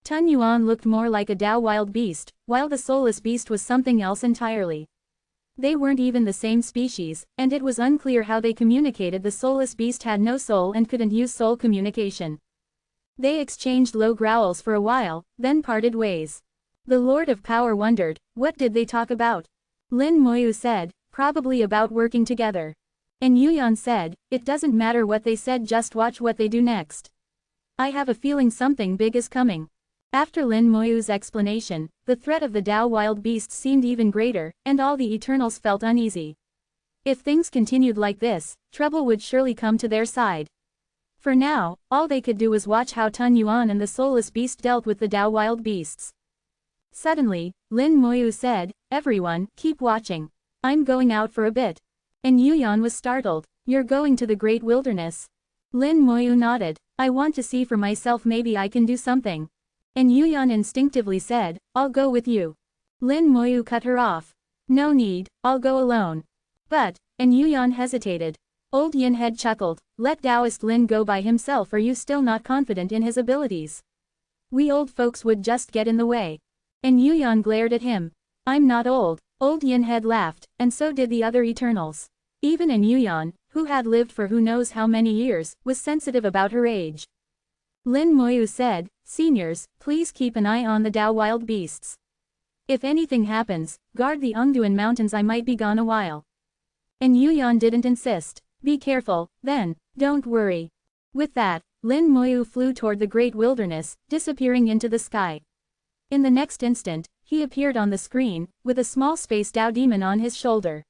Tun Yuan looked more like a Dao wild beast, while the soulless beast was something else entirely. They weren't even the same species, and it was unclear how they communicated. The soulless beast had no soul and couldn't use soul communication. They exchanged low growls for a while, then parted ways. The Lord of Power wondered, what did they talk about? Lin Moyu said, probably about working together. And Yuyan said, it doesn't matter what they said, just watch what they do next. I have a feeling something big is coming. After Lin Moyu's explanation, the threat of the Dao wild beasts seemed even greater, and all the Eternals felt uneasy. If things continued like this, trouble would surely come to their side. For now, all they could do was watch how Tun Yuan and the soulless beast dealt with the Dao wild beasts. Suddenly, Lin Moyu said, everyone, keep watching. I'm going out for a bit. And Yuyan was startled. You're going to the great wilderness? Lin Moyu nodded. I want to see for myself, maybe I can do something. And Yuyan instinctively said, I'll go with you. Lin Moyu cut her off. No need, I'll go alone. But, and Yuyan hesitated. Old Yin Head chuckled, let Taoist Lin go by himself. Are you still not confident in his abilities? We old folks would just get in the way. And Yuyan glared at him. I'm not old. Old Yin Head laughed, and so did the other Eternals. Even Yuyan, who had lived for who knows how many years, was sensitive about her age. Lin Moyu said, seniors, please keep an eye on the Dao wild beasts. If anything happens, guard the Ungduan mountains. I might be gone a while. And Yuyan didn't insist. Be careful, then, don't worry. With that, Lin Moyu flew toward the great wilderness, disappearing into the sky. In the next instant, he appeared on the screen, with a small space Dao demon on his shoulder.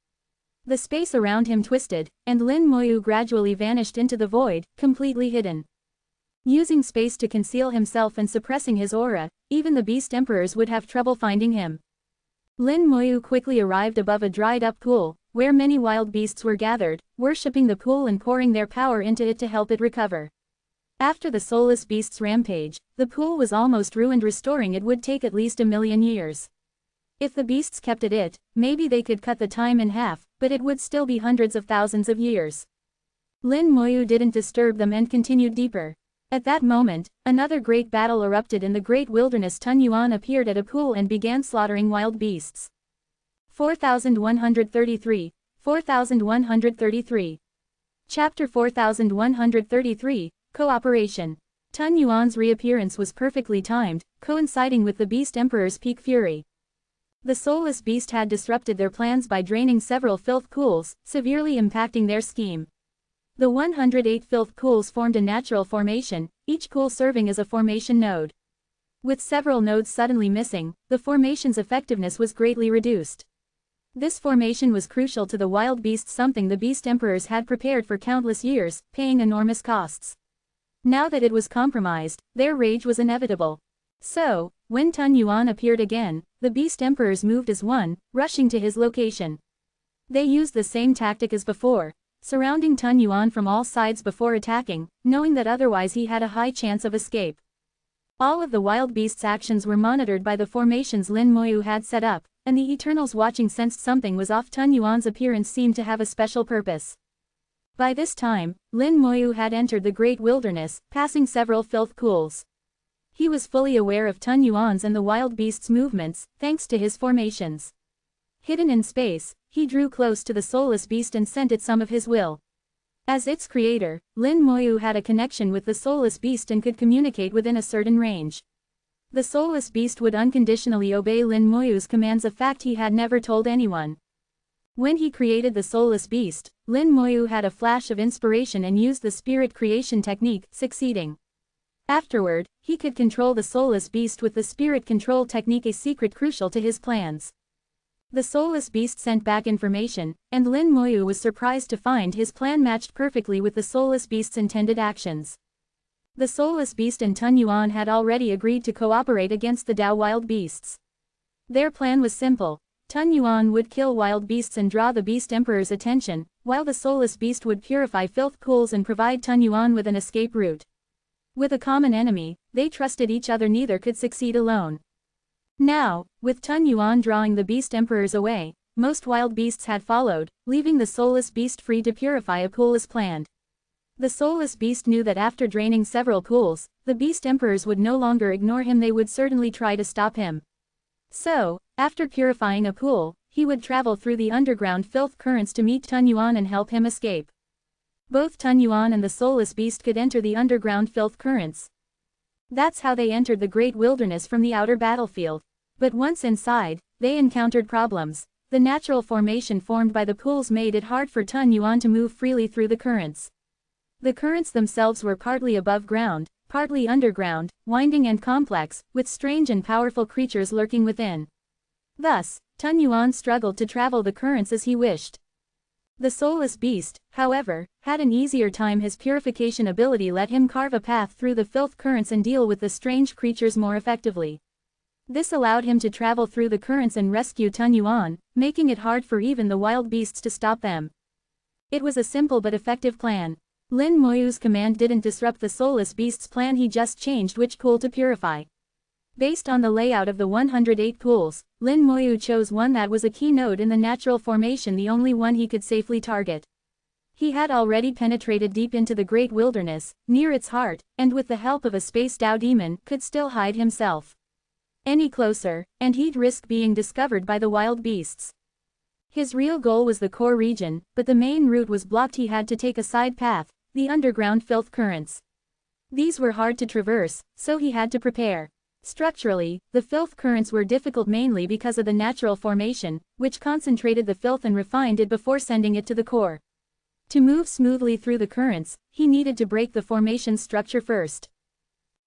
The space around him twisted, and Lin Moyu gradually vanished into the void, completely hidden. Using space to conceal himself and suppressing his aura, even the beast emperors would have trouble finding him. Lin Moyu quickly arrived above a dried-up pool, where many wild beasts were gathered, worshipping the pool and pouring their power into it to help it recover. After the soulless beast's rampage, the pool was almost ruined. Restoring it would take at least 1,000,000 years. If the beasts kept at it, maybe they could cut the time in half, but it would still be hundreds of thousands of years. Lin Moyu didn't disturb them and continued deeper. At that moment, another great battle erupted in the great wilderness. Tun Yuan appeared at a pool and began slaughtering wild beasts. 4133, 4133. Chapter 4133, Cooperation. Tun Yuan's reappearance was perfectly timed, coinciding with the Beast Emperor's peak fury. The soulless beast had disrupted their plans by draining several filth pools, severely impacting their scheme. The 108 filth pools formed a natural formation, each pool serving as a formation node. With several nodes suddenly missing, the formation's effectiveness was greatly reduced. This formation was crucial to the wild beasts, something the beast emperors had prepared for countless years, paying enormous costs. Now that it was compromised, their rage was inevitable. So, when Tun Yuan appeared again, the beast emperors moved as one, rushing to his location. They used the same tactic as before, surrounding Tun Yuan from all sides before attacking, knowing that otherwise he had a high chance of escape. All of the wild beasts' actions were monitored by the formations Lin Moyu had set up, and the Eternals watching sensed something was off. Tun Yuan's appearance seemed to have a special purpose. By this time, Lin Moyu had entered the great wilderness, passing several filth pools. He was fully aware of Tun Yuan's and the wild beasts' movements, thanks to his formations. Hidden in space, he drew close to the soulless beast and sent it some of his will. As its creator, Lin Moyu had a connection with the soulless beast and could communicate within a certain range. The soulless beast would unconditionally obey Lin Moyu's commands, a fact he had never told anyone. When he created the soulless beast, Lin Moyu had a flash of inspiration and used the spirit creation technique, succeeding. Afterward, he could control the soulless beast with the spirit control technique, a secret crucial to his plans. The soulless beast sent back information, and Lin Moyu was surprised to find his plan matched perfectly with the soulless beast's intended actions. The soulless beast and Tun Yuan had already agreed to cooperate against the Dao wild beasts. Their plan was simple. Tun Yuan would kill wild beasts and draw the beast emperor's attention, while the soulless beast would purify filth pools and provide Tun Yuan with an escape route. With a common enemy, they trusted each other. Neither could succeed alone. Now, with Tun Yuan drawing the beast emperors away, most wild beasts had followed, leaving the soulless beast free to purify a pool as planned. The soulless beast knew that after draining several pools, the beast emperors would no longer ignore him, they would certainly try to stop him. So, after purifying a pool, he would travel through the underground filth currents to meet Tun Yuan and help him escape. Both Tun Yuan and the soulless beast could enter the underground filth currents. That's how they entered the great wilderness from the outer battlefield. But once inside, they encountered problems. The natural formation formed by the pools made it hard for Tun Yuan to move freely through the currents. The currents themselves were partly above ground, partly underground, winding and complex, with strange and powerful creatures lurking within. Thus, Tun Yuan struggled to travel the currents as he wished. The soulless beast, however, had an easier time. His purification ability let him carve a path through the filth currents and deal with the strange creatures more effectively. This allowed him to travel through the currents and rescue Tun Yuan, making it hard for even the wild beasts to stop them. It was a simple but effective plan. Lin Moyu's command didn't disrupt the soulless beast's plan, he just changed which pool to purify. Based on the layout of the 108 pools, Lin Moyu chose one that was a key node in the natural formation, the only one he could safely target. He had already penetrated deep into the great wilderness, near its heart, and with the help of a space Dao demon, could still hide himself. Any closer, and he'd risk being discovered by the wild beasts. His real goal was the core region, but the main route was blocked. He had to take a side path, the underground filth currents. These were hard to traverse, so he had to prepare. Structurally, the filth currents were difficult mainly because of the natural formation, which concentrated the filth and refined it before sending it to the core. To move smoothly through the currents, he needed to break the formation's structure first.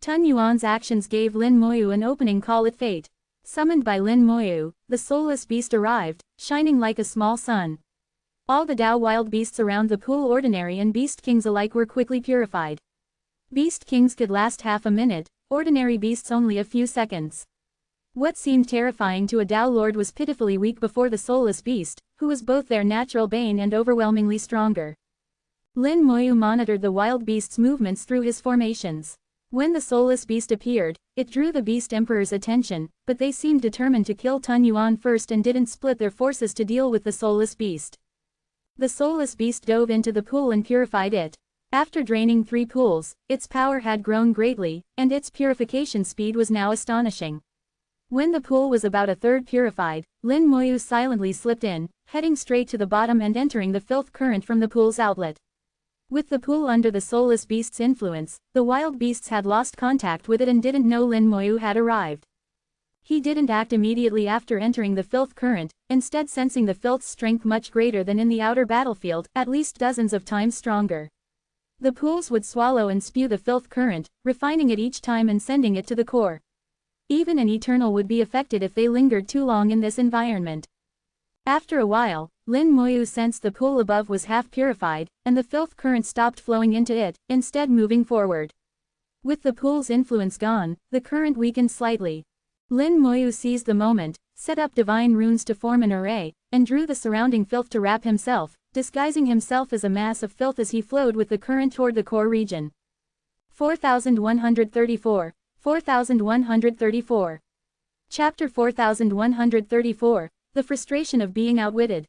Tun Yuan's actions gave Lin Moyu an opening. Call it fate. Summoned by Lin Moyu, the soulless beast arrived, shining like a small sun. All the Dao wild beasts around the pool, ordinary and beast kings alike, were quickly purified. Beast kings could last half a minute, ordinary beasts only a few seconds. What seemed terrifying to a Dao lord was pitifully weak before the soulless beast, who was both their natural bane and overwhelmingly stronger. Lin Moyu monitored the wild beast's movements through his formations. When the soulless beast appeared, it drew the beast emperor's attention, but they seemed determined to kill Tun Yuan first and didn't split their forces to deal with the soulless beast. The soulless beast dove into the pool and purified it. After draining 3 pools, its power had grown greatly, and its purification speed was now astonishing. When the pool was about a third purified, Lin Moyu silently slipped in, heading straight to the bottom and entering the filth current from the pool's outlet. With the pool under the soulless beast's influence, the wild beasts had lost contact with it and didn't know Lin Moyu had arrived. He didn't act immediately after entering the filth current, instead sensing the filth's strength much greater than in the outer battlefield, at least dozens of times stronger. The pools would swallow and spew the filth current, refining it each time and sending it to the core. Even an eternal would be affected if they lingered too long in this environment. After a while, Lin Moyu sensed the pool above was half purified, and the filth current stopped flowing into it, instead moving forward. With the pool's influence gone, the current weakened slightly. Lin Moyu seized the moment, set up divine runes to form an array, and drew the surrounding filth to wrap himself, disguising himself as a mass of filth as he flowed with the current toward the core region. 4134. 4134. Chapter 4134, The Frustration of Being Outwitted.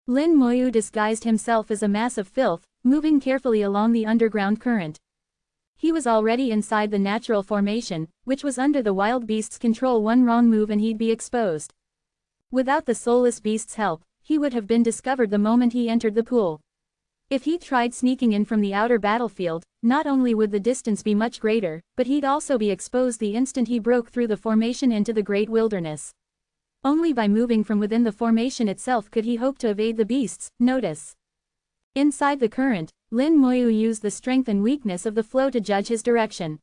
Lin Moyu disguised himself as a mass of filth, moving carefully along the underground current. He was already inside the natural formation, which was under the wild beast's control. One wrong move and he'd be exposed. Without the soulless beast's help, he would have been discovered the moment he entered the pool. If he tried sneaking in from the outer battlefield, not only would the distance be much greater, but he'd also be exposed the instant he broke through the formation into the great wilderness. Only by moving from within the formation itself could he hope to evade the beast's notice. Inside the current, Lin Moyu used the strength and weakness of the flow to judge his direction.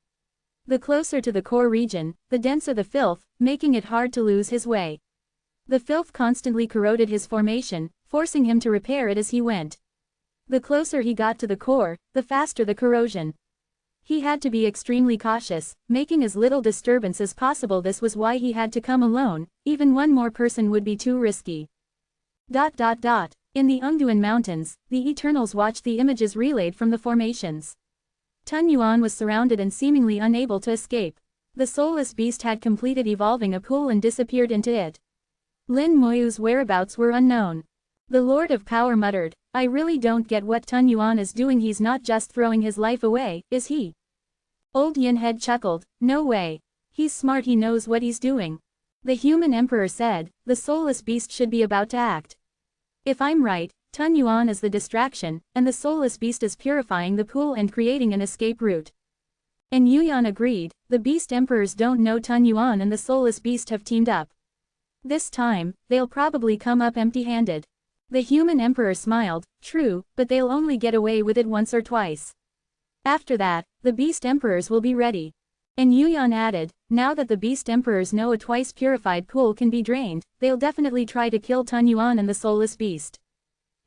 The closer to the core region, the denser the filth, making it hard to lose his way. The filth constantly corroded his formation, forcing him to repair it as he went. The closer he got to the core, the faster the corrosion. He had to be extremely cautious, making as little disturbance as possible. This was why he had to come alone, even one more person would be too risky. In the Ungduan Mountains, the Eternals watched the images relayed from the formations. Tun Yuan was surrounded and seemingly unable to escape. The soulless beast had completed evolving a pool and disappeared into it. Lin Moyu's whereabouts were unknown. The Lord of Power muttered, I really don't get what Tun Yuan is doing. He's not just throwing his life away, is he? Old Yin Head chuckled, no way. He's smart, he knows what he's doing. The human emperor said, the soulless beast should be about to act. If I'm right, Tun Yuan is the distraction, and the soulless beast is purifying the pool and creating an escape route. And Yuyan agreed, the beast emperors don't know Tun Yuan and the soulless beast have teamed up. This time, they'll probably come up empty-handed. The human emperor smiled, true, but they'll only get away with it once or twice. After that, the beast emperors will be ready. And Yuyan added, now that the beast emperors know a twice purified pool can be drained, they'll definitely try to kill Tun Yuan and the soulless beast.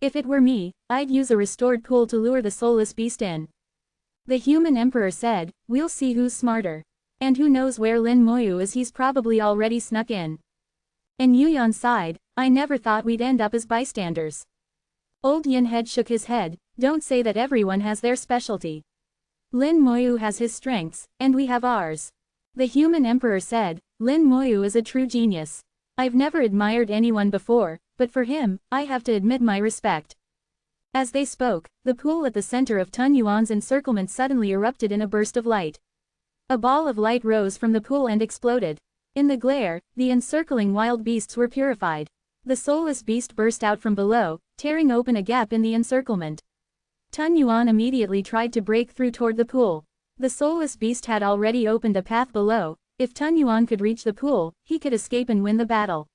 If it were me, I'd use a restored pool to lure the soulless beast in. The human emperor said, we'll see who's smarter. And who knows where Lin Moyu is, he's probably already snuck in. And Yuyan sighed, I never thought we'd end up as bystanders. Old Yin Head shook his head, don't say that, everyone has their specialty. Lin Moyu has his strengths, and we have ours. The human emperor said, Lin Moyu is a true genius. I've never admired anyone before, but for him, I have to admit my respect. As they spoke, the pool at the center of Tun Yuan's encirclement suddenly erupted in a burst of light. A ball of light rose from the pool and exploded. In the glare, the encircling wild beasts were purified. The soulless beast burst out from below, tearing open a gap in the encirclement. Tun Yuan immediately tried to break through toward the pool. The soulless beast had already opened a path below. If Tun Yuan could reach the pool, he could escape and win the battle.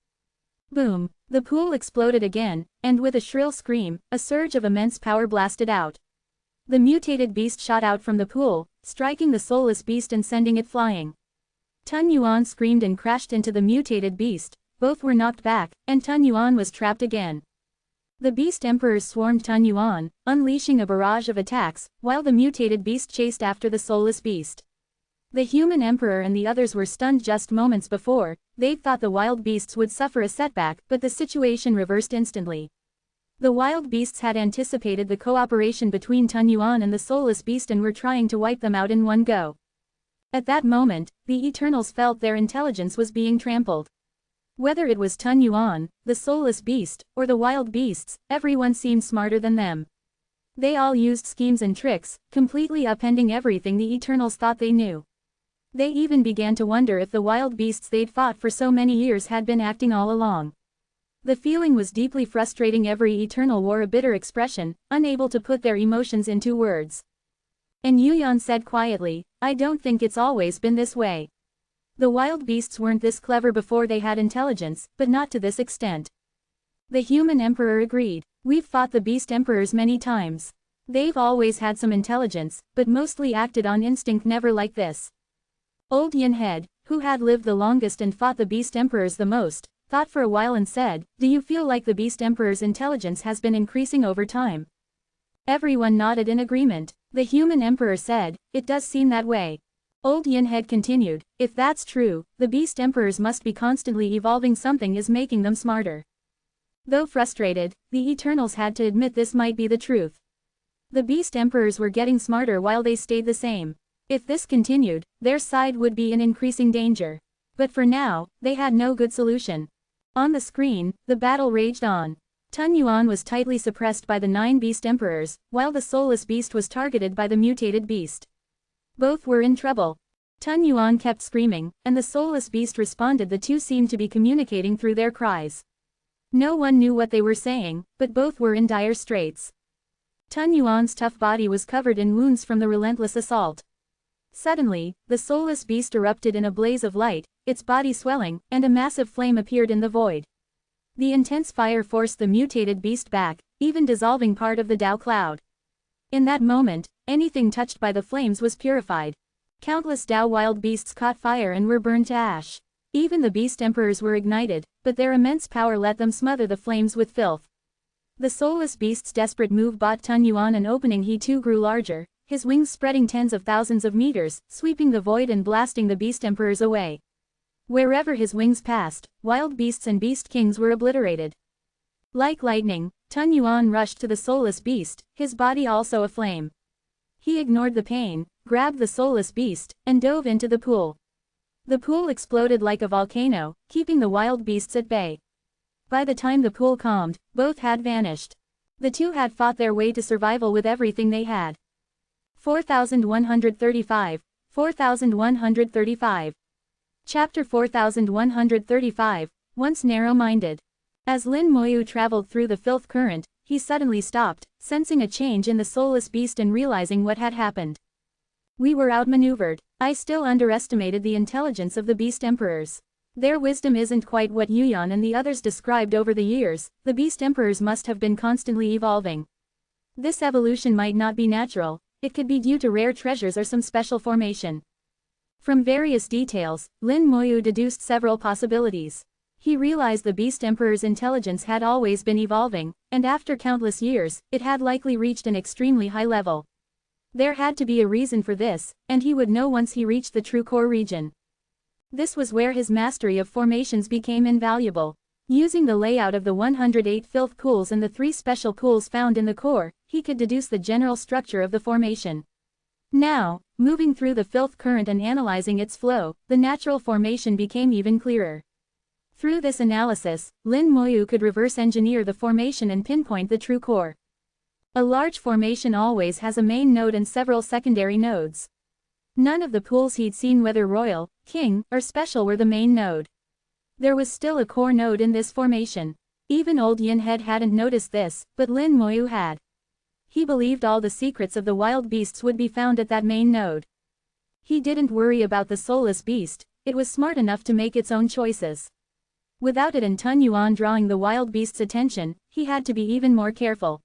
Boom! The pool exploded again, and with a shrill scream, a surge of immense power blasted out. The mutated beast shot out from the pool, striking the soulless beast and sending it flying. Tun Yuan screamed and crashed into the mutated beast, both were knocked back, and Tun Yuan was trapped again. The beast emperors swarmed Tun Yuan, unleashing a barrage of attacks, while the mutated beast chased after the soulless beast. The human emperor and the others were stunned. Just moments before, they'd thought the wild beasts would suffer a setback, but the situation reversed instantly. The wild beasts had anticipated the cooperation between Tun Yuan and the soulless beast and were trying to wipe them out in one go. At that moment, the Eternals felt their intelligence was being trampled. Whether it was Tun Yuan, the soulless beast, or the wild beasts, everyone seemed smarter than them. They all used schemes and tricks, completely upending everything the Eternals thought they knew. They even began to wonder if the wild beasts they'd fought for so many years had been acting all along. The feeling was deeply frustrating. Every Eternal wore a bitter expression, unable to put their emotions into words. And Yuyan said quietly, I don't think it's always been this way. The wild beasts weren't this clever before. They had intelligence, but not to this extent. The human emperor agreed. We've fought the beast emperors many times. They've always had some intelligence, but mostly acted on instinct, never like this. Old Yin Head, who had lived the longest and fought the beast emperors the most, thought for a while and said, do you feel like the beast emperor's intelligence has been increasing over time? Everyone nodded in agreement. The human emperor said, it does seem that way. Old Yin Head continued, if that's true, the beast emperors must be constantly evolving. Something is making them smarter. Though frustrated, the Eternals had to admit this might be the truth. The beast emperors were getting smarter while they stayed the same. If this continued, their side would be in increasing danger. But for now, they had no good solution. On the screen, the battle raged on. Tun Yuan was tightly suppressed by the 9 beast emperors, while the soulless beast was targeted by the mutated beast. Both were in trouble. Tun Yuan kept screaming, and the soulless beast responded. The two seemed to be communicating through their cries. No one knew what they were saying, but both were in dire straits. Tun Yuan's tough body was covered in wounds from the relentless assault. Suddenly, the soulless beast erupted in a blaze of light, its body swelling, and a massive flame appeared in the void. The intense fire forced the mutated beast back, even dissolving part of the Tao cloud. In that moment, anything touched by the flames was purified. Countless Tao wild beasts caught fire and were burned to ash. Even the beast emperors were ignited, but their immense power let them smother the flames with filth. The soulless beast's desperate move bought Tun Yuan an opening. He too grew larger, his wings spreading tens of thousands of meters, sweeping the void and blasting the beast emperors away. Wherever his wings passed, wild beasts and beast kings were obliterated. Like lightning, Tun Yuan rushed to the soulless beast, his body also aflame. He ignored the pain, grabbed the soulless beast, and dove into the pool. The pool exploded like a volcano, keeping the wild beasts at bay. By the time the pool calmed, both had vanished. The two had fought their way to survival with everything they had. 4135. 4135. Chapter 4135, Once Narrow-Minded. As Lin Moyu traveled through the filth current, he suddenly stopped, sensing a change in the soulless beast and realizing what had happened. We were outmaneuvered. I still underestimated the intelligence of the beast emperors. Their wisdom isn't quite what Yuyan and the others described over the years. The beast emperors must have been constantly evolving. This evolution might not be natural, it could be due to rare treasures or some special formation. From various details, Lin Moyu deduced several possibilities. He realized the beast emperor's intelligence had always been evolving, and after countless years, it had likely reached an extremely high level. There had to be a reason for this, and he would know once he reached the true core region. This was where his mastery of formations became invaluable. Using the layout of the 108 filth pools and the 3 special pools found in the core, he could deduce the general structure of the formation. Now, moving through the filth current and analyzing its flow, the natural formation became even clearer. Through this analysis, Lin Moyu could reverse engineer the formation and pinpoint the true core. A large formation always has a main node and several secondary nodes. None of the pools he'd seen, whether royal, king, or special, were the main node. There was still a core node in this formation. Even old Yin Head hadn't noticed this, but Lin Moyu had. He believed all the secrets of the wild beasts would be found at that main node. He didn't worry about the soulless beast, it was smart enough to make its own choices. Without it and Tun Yuan drawing the wild beast's attention, he had to be even more careful.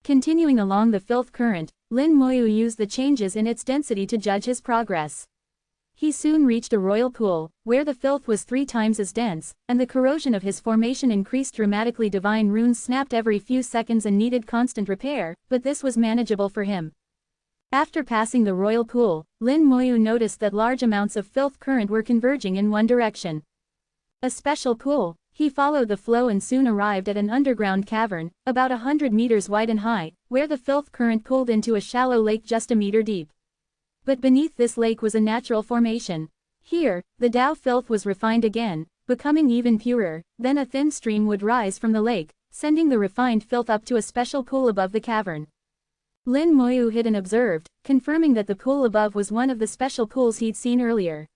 Continuing along the filth current, Lin Moyu used the changes in its density to judge his progress. He soon reached a royal pool, where the filth was 3 times as dense, and the corrosion of his formation increased dramatically. Divine runes snapped every few seconds and needed constant repair, but this was manageable for him. After passing the royal pool, Lin Moyu noticed that large amounts of filth current were converging in one direction. A special pool. He followed the flow and soon arrived at an underground cavern, about 100 meters wide and high, where the filth current pulled into a shallow lake just a meter deep. But beneath this lake was a natural formation. Here, the Tao filth was refined again, becoming even purer, then a thin stream would rise from the lake, sending the refined filth up to a special pool above the cavern. Lin Moyu hid and observed, confirming that the pool above was one of the special pools he'd seen earlier.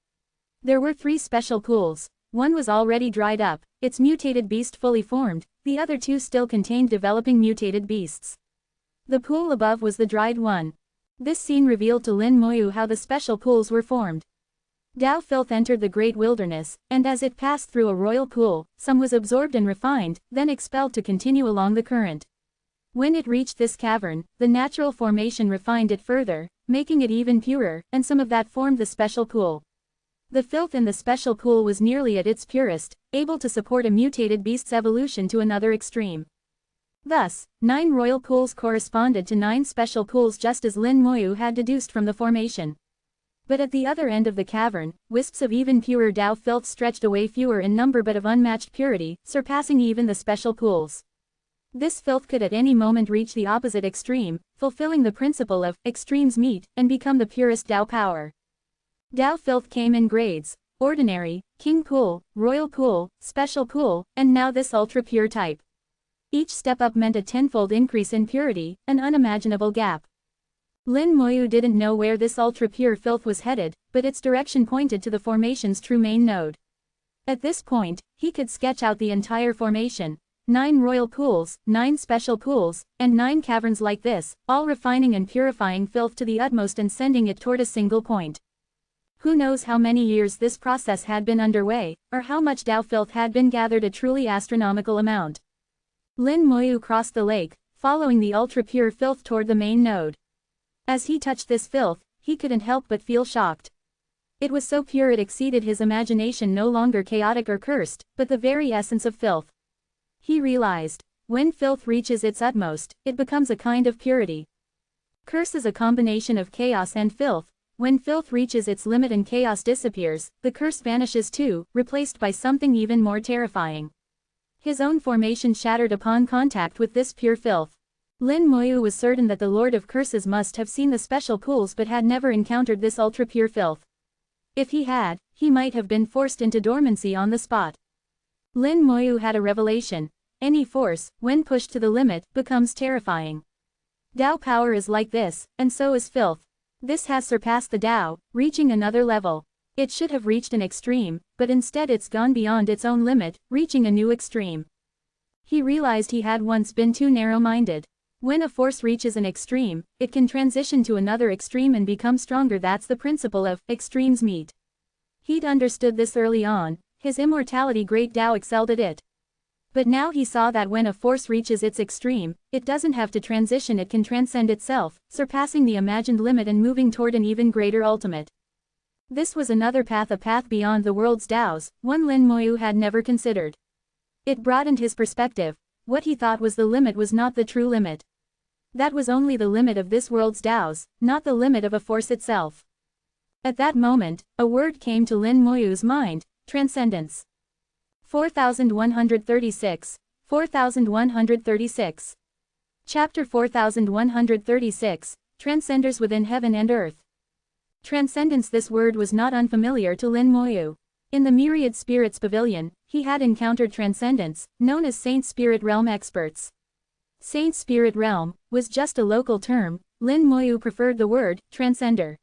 There were 3 special pools. One was already dried up, its mutated beast fully formed, the other 2 still contained developing mutated beasts. The pool above was the dried one. This scene revealed to Lin Moyu how the special pools were formed. Tao filth entered the great wilderness, and as it passed through a royal pool, some was absorbed and refined, then expelled to continue along the current. When it reached this cavern, the natural formation refined it further, making it even purer, and some of that formed the special pool. The filth in the special pool was nearly at its purest, able to support a mutated beast's evolution to another extreme. Thus, 9 royal pools corresponded to 9 special pools, just as Lin Moyu had deduced from the formation. But at the other end of the cavern, wisps of even purer Tao filth stretched away, fewer in number but of unmatched purity, surpassing even the special pools. This filth could at any moment reach the opposite extreme, fulfilling the principle of extremes meet, and become the purest Tao power. Tao filth came in grades: ordinary, king pool, royal pool, special pool, and now this ultra-pure type. Each step up meant a tenfold increase in purity, an unimaginable gap. Lin Moyu didn't know where this ultra-pure filth was headed, but its direction pointed to the formation's true main node. At this point, he could sketch out the entire formation: 9 royal pools, 9 special pools, and 9 caverns like this, all refining and purifying filth to the utmost and sending it toward a single point. Who knows how many years this process had been underway, or how much Tao filth had been gathered, a truly astronomical amount. Lin Moyu crossed the lake, following the ultra-pure filth toward the main node. As he touched this filth, he couldn't help but feel shocked. It was so pure it exceeded his imagination, no longer chaotic or cursed, but the very essence of filth. He realized, when filth reaches its utmost, it becomes a kind of purity. Curse is a combination of chaos and filth. When filth reaches its limit and chaos disappears, the curse vanishes too, replaced by something even more terrifying. His own formation shattered upon contact with this pure filth. Lin Moyu was certain that the Lord of Curses must have seen the special pools but had never encountered this ultra-pure filth. If he had, he might have been forced into dormancy on the spot. Lin Moyu had a revelation. Any force, when pushed to the limit, becomes terrifying. Tao power is like this, and so is filth. This has surpassed the Tao, reaching another level. It should have reached an extreme, but instead it's gone beyond its own limit, reaching a new extreme. He realized he had once been too narrow-minded. When a force reaches an extreme, it can transition to another extreme and become stronger. That's the principle of extremes meet. He'd understood this early on. His immortality great Tao excelled at it. But now he saw that when a force reaches its extreme, it doesn't have to transition, it can transcend itself, surpassing the imagined limit and moving toward an even greater ultimate. This was another path, a path beyond the world's Taos, one Lin Moyu had never considered. It broadened his perspective. What he thought was the limit was not the true limit. That was only the limit of this world's Taos, not the limit of a force itself. At that moment, a word came to Lin Moyu's mind: transcendence. 4136. 4136. Chapter 4136, Transcenders within heaven and earth. Transcendence. This word was not unfamiliar to Lin Moyu. In the myriad spirits pavilion, he had encountered transcendence, known as Saint Spirit Realm experts. Saint Spirit Realm was just a local term. Lin Moyu preferred the word transcender.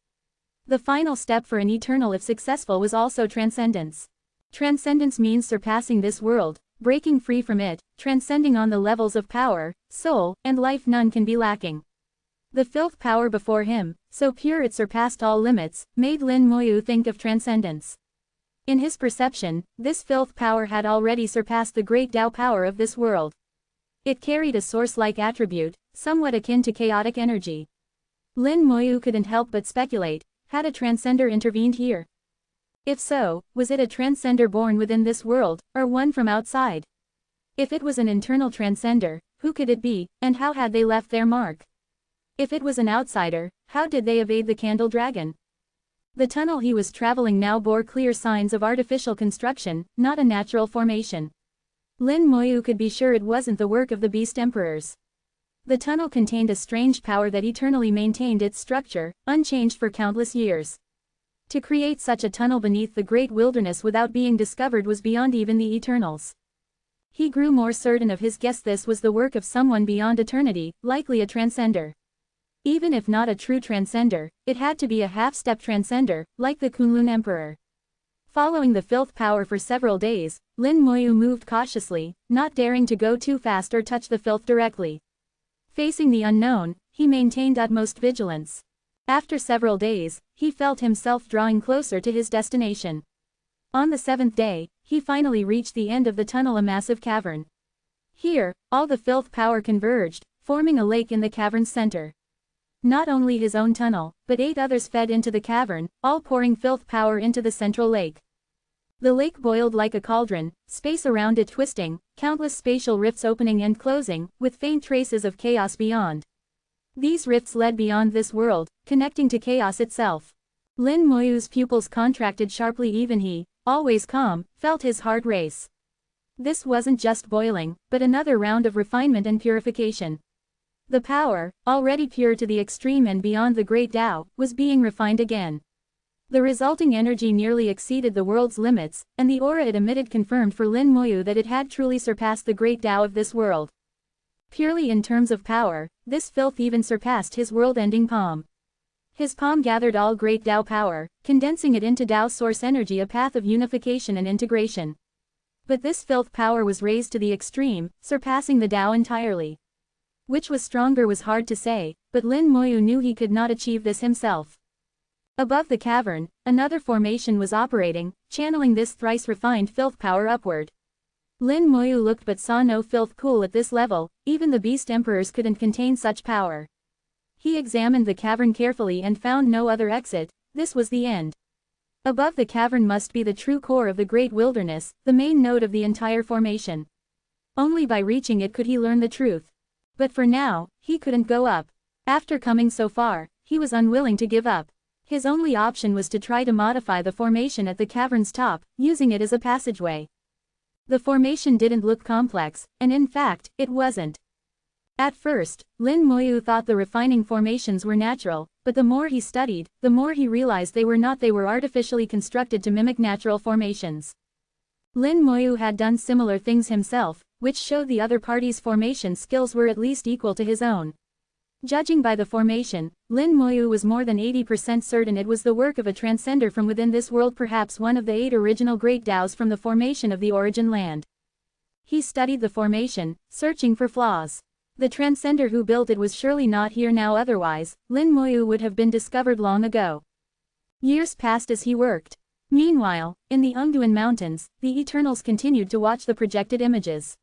The final step for an eternal if successful was also transcendence. Transcendence means surpassing this world, breaking free from it, transcending on the levels of power, soul, and life none can be lacking. The filth power before him, so pure it surpassed all limits, made Lin Moyu think of transcendence. In his perception, this filth power had already surpassed the great Tao power of this world. It carried a source-like attribute, somewhat akin to chaotic energy. Lin Moyu couldn't help but speculate, had a transcender intervened here? If so, was it a transcender born within this world, or one from outside? If it was an internal transcender, who could it be, and how had they left their mark? If it was an outsider, how did they evade the candle dragon? The tunnel he was traveling now bore clear signs of artificial construction, not a natural formation. Lin Moyu could be sure it wasn't the work of the Beast Emperors. The tunnel contained a strange power that eternally maintained its structure, unchanged for countless years. To create such a tunnel beneath the great wilderness without being discovered was beyond even the Eternals. He grew more certain of his guess. This was the work of someone beyond eternity, likely a transcender. Even if not a true transcender, it had to be a half-step transcender, like the Kunlun Emperor. Following the filth power for several days, Lin Moyu moved cautiously, not daring to go too fast or touch the filth directly. Facing the unknown, he maintained utmost vigilance. After several days, he felt himself drawing closer to his destination. On the 7th day, he finally reached the end of the tunnel, a massive cavern. Here, all the filth power converged, forming a lake in the cavern's center. Not only his own tunnel, but 8 others fed into the cavern, all pouring filth power into the central lake. The lake boiled like a cauldron, space around it twisting, countless spatial rifts opening and closing, with faint traces of chaos beyond. These rifts led beyond this world, connecting to chaos itself. Lin Moyu's pupils contracted sharply. Even he, always calm, felt his heart race. This wasn't just boiling, but another round of refinement and purification. The power, already pure to the extreme and beyond the great Tao, was being refined again. The resulting energy nearly exceeded the world's limits, and the aura it emitted confirmed for Lin Moyu that it had truly surpassed the great Tao of this world. Purely in terms of power, this filth even surpassed his world-ending palm. His palm gathered all great Tao power, condensing it into Tao source energy, a path of unification and integration. But this filth power was raised to the extreme, surpassing the Tao entirely. Which was stronger was hard to say, but Lin Moyu knew he could not achieve this himself. Above the cavern, another formation was operating, channeling this thrice refined filth power upward. Lin Moyu looked but saw no filth pool at this level. Even the Beast Emperors couldn't contain such power. He examined the cavern carefully and found no other exit. This was the end. Above the cavern must be the true core of the great wilderness, the main node of the entire formation. Only by reaching it could he learn the truth. But for now, he couldn't go up. After coming so far, he was unwilling to give up. His only option was to try to modify the formation at the cavern's top, using it as a passageway. The formation didn't look complex, and in fact, it wasn't. At first, Lin Moyu thought the refining formations were natural, but the more he studied, the more he realized they were not. They were artificially constructed to mimic natural formations. Lin Moyu had done similar things himself, which showed the other party's formation skills were at least equal to his own. Judging by the formation, Lin Moyu was more than 80% certain it was the work of a transcender from within this world, perhaps one of the 8 original great Taos from the formation of the origin land. He studied the formation, searching for flaws. The transcender who built it was surely not here now, otherwise, Lin Moyu would have been discovered long ago. Years passed as he worked. Meanwhile, in the Ungduan Mountains, the Eternals continued to watch the projected images.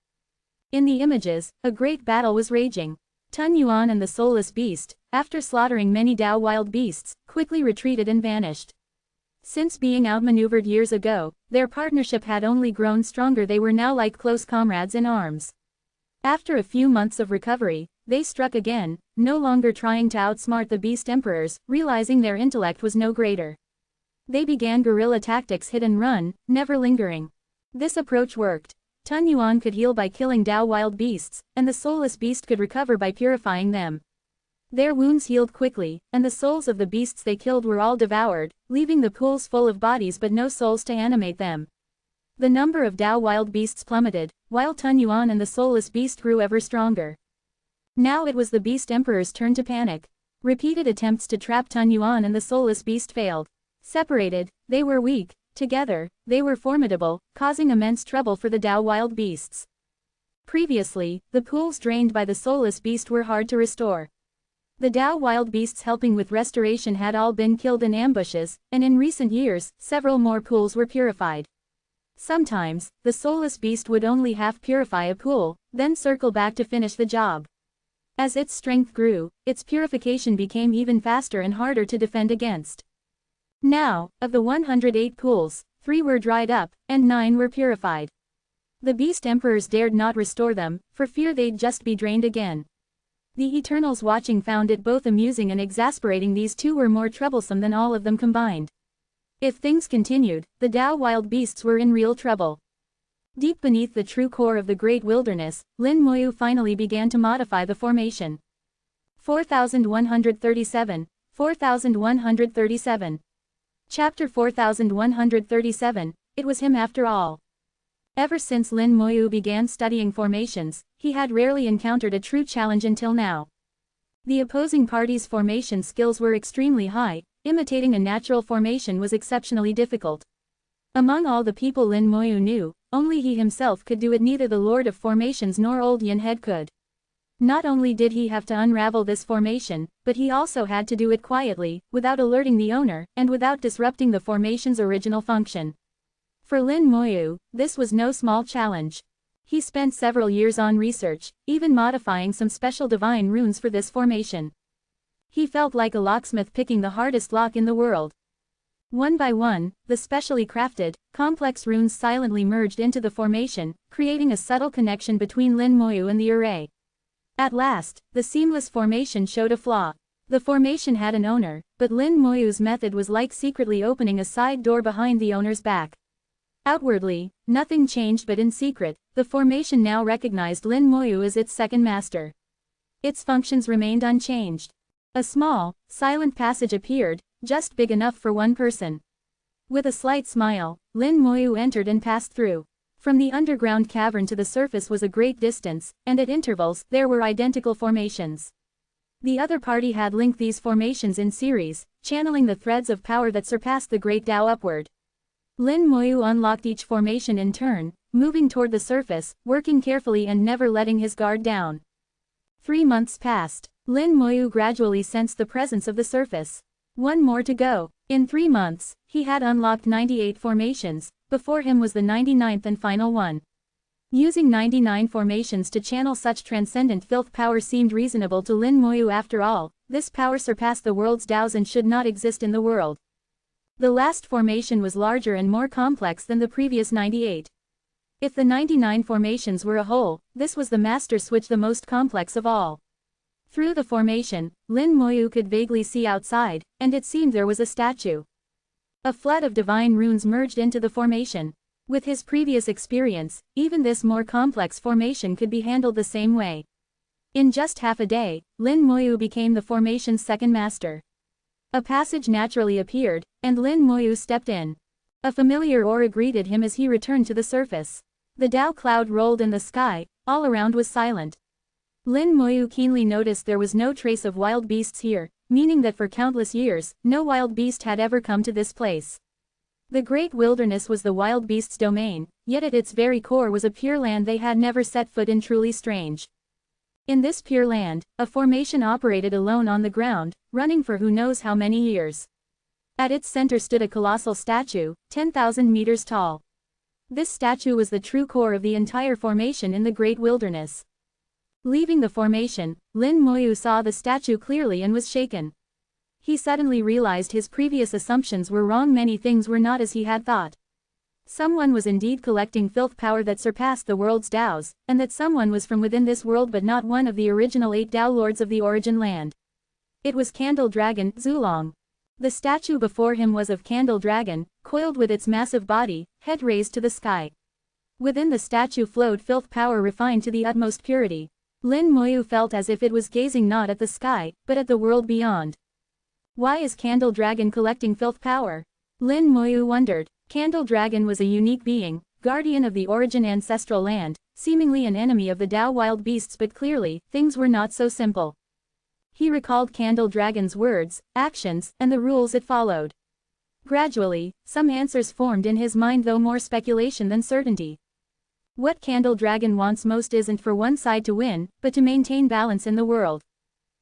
In the images, a great battle was raging. Tun Yuan and the soulless beast, after slaughtering many Tao wild beasts, quickly retreated and vanished. Since being outmaneuvered years ago, their partnership had only grown stronger. They were now like close comrades in arms. After a few months of recovery, they struck again, no longer trying to outsmart the beast emperors, realizing their intellect was no greater. They began guerrilla tactics, hit and run, never lingering. This approach worked. Tun Yuan could heal by killing Tao wild beasts, and the soulless beast could recover by purifying them. Their wounds healed quickly, and the souls of the beasts they killed were all devoured, leaving the pools full of bodies but no souls to animate them. The number of Tao wild beasts plummeted, while Tun Yuan and the soulless beast grew ever stronger. Now it was the beast emperor's turn to panic. Repeated attempts to trap Tun Yuan and the soulless beast failed. Separated, they were weak. Together, they were formidable, causing immense trouble for the Tao wild beasts. Previously, the pools drained by the soulless beast were hard to restore. The Tao wild beasts helping with restoration had all been killed in ambushes, and in recent years, several more pools were purified. Sometimes, the soulless beast would only half purify a pool, then circle back to finish the job. As its strength grew, its purification became even faster and harder to defend against. Now, of the 108 pools, 3 were dried up, and 9 were purified. The beast emperors dared not restore them, for fear they'd just be drained again. The Eternals watching found it both amusing and exasperating. These 2 were more troublesome than all of them combined. If things continued, the Tao wild beasts were in real trouble. Deep beneath the true core of the great wilderness, Lin Moyu finally began to modify the formation. 4137, 4137. Chapter 4137, it was him after all. Ever since Lin Moyu began studying formations, he had rarely encountered a true challenge until now. The opposing party's formation skills were extremely high, imitating a natural formation was exceptionally difficult. Among all the people Lin Moyu knew, only he himself could do it. Neither the Lord of Formations nor Old Yin Head could. Not only did he have to unravel this formation, but he also had to do it quietly, without alerting the owner, and without disrupting the formation's original function. For Lin Moyu, this was no small challenge. He spent several years on research, even modifying some special divine runes for this formation. He felt like a locksmith picking the hardest lock in the world. One by one, the specially crafted, complex runes silently merged into the formation, creating a subtle connection between Lin Moyu and the array. At last, the seamless formation showed a flaw. The formation had an owner, but Lin Moyu's method was like secretly opening a side door behind the owner's back. Outwardly, nothing changed, but in secret, the formation now recognized Lin Moyu as its second master. Its functions remained unchanged. A small, silent passage appeared, just big enough for one person. With a slight smile, Lin Moyu entered and passed through. From the underground cavern to the surface was a great distance, and at intervals, there were identical formations. The other party had linked these formations in series, channeling the threads of power that surpassed the great Tao upward. Lin Moyu unlocked each formation in turn, moving toward the surface, working carefully and never letting his guard down. 3 months passed. Lin Moyu gradually sensed the presence of the surface. One more to go. In 3 months, he had unlocked 98 formations, before him was the 99th and final one. Using 99 formations to channel such transcendent filth power seemed reasonable to Lin Moyu. After all, this power surpassed the world's Taos and should not exist in the world. The last formation was larger and more complex than the previous 98. If the 99 formations were a whole, this was the master switch, the most complex of all. Through the formation, Lin Moyu could vaguely see outside, and it seemed there was a statue. A flood of divine runes merged into the formation. With his previous experience, even this more complex formation could be handled the same way. In just half a day, Lin Moyu became the formation's second master. A passage naturally appeared, and Lin Moyu stepped in. A familiar aura greeted him as he returned to the surface. The Tao cloud rolled in the sky, all around was silent. Lin Moyu keenly noticed there was no trace of wild beasts here, meaning that for countless years, no wild beast had ever come to this place. The great wilderness was the wild beast's domain, yet at its very core was a pure land they had never set foot in. Truly strange. In this pure land, a formation operated alone on the ground, running for who knows how many years. At its center stood a colossal statue, 10,000 meters tall. This statue was the true core of the entire formation in the great wilderness. Leaving the formation, Lin Moyu saw the statue clearly and was shaken. He suddenly realized his previous assumptions were wrong. Many things were not as he had thought. Someone was indeed collecting filth power that surpassed the world's Taos, and that someone was from within this world but not one of the original 8 Tao lords of the origin land. It was Candle Dragon, Zulong. The statue before him was of Candle Dragon, coiled with its massive body, head raised to the sky. Within the statue flowed filth power refined to the utmost purity. Lin Moyu felt as if it was gazing not at the sky, but at the world beyond. Why is Candle Dragon collecting filth power? Lin Moyu wondered. Candle Dragon was a unique being, guardian of the origin ancestral land, seemingly an enemy of the Tao wild beasts, but clearly, things were not so simple. He recalled Candle Dragon's words, actions, and the rules it followed. Gradually, some answers formed in his mind, though more speculation than certainty. What Candle Dragon wants most isn't for one side to win, but to maintain balance in the world.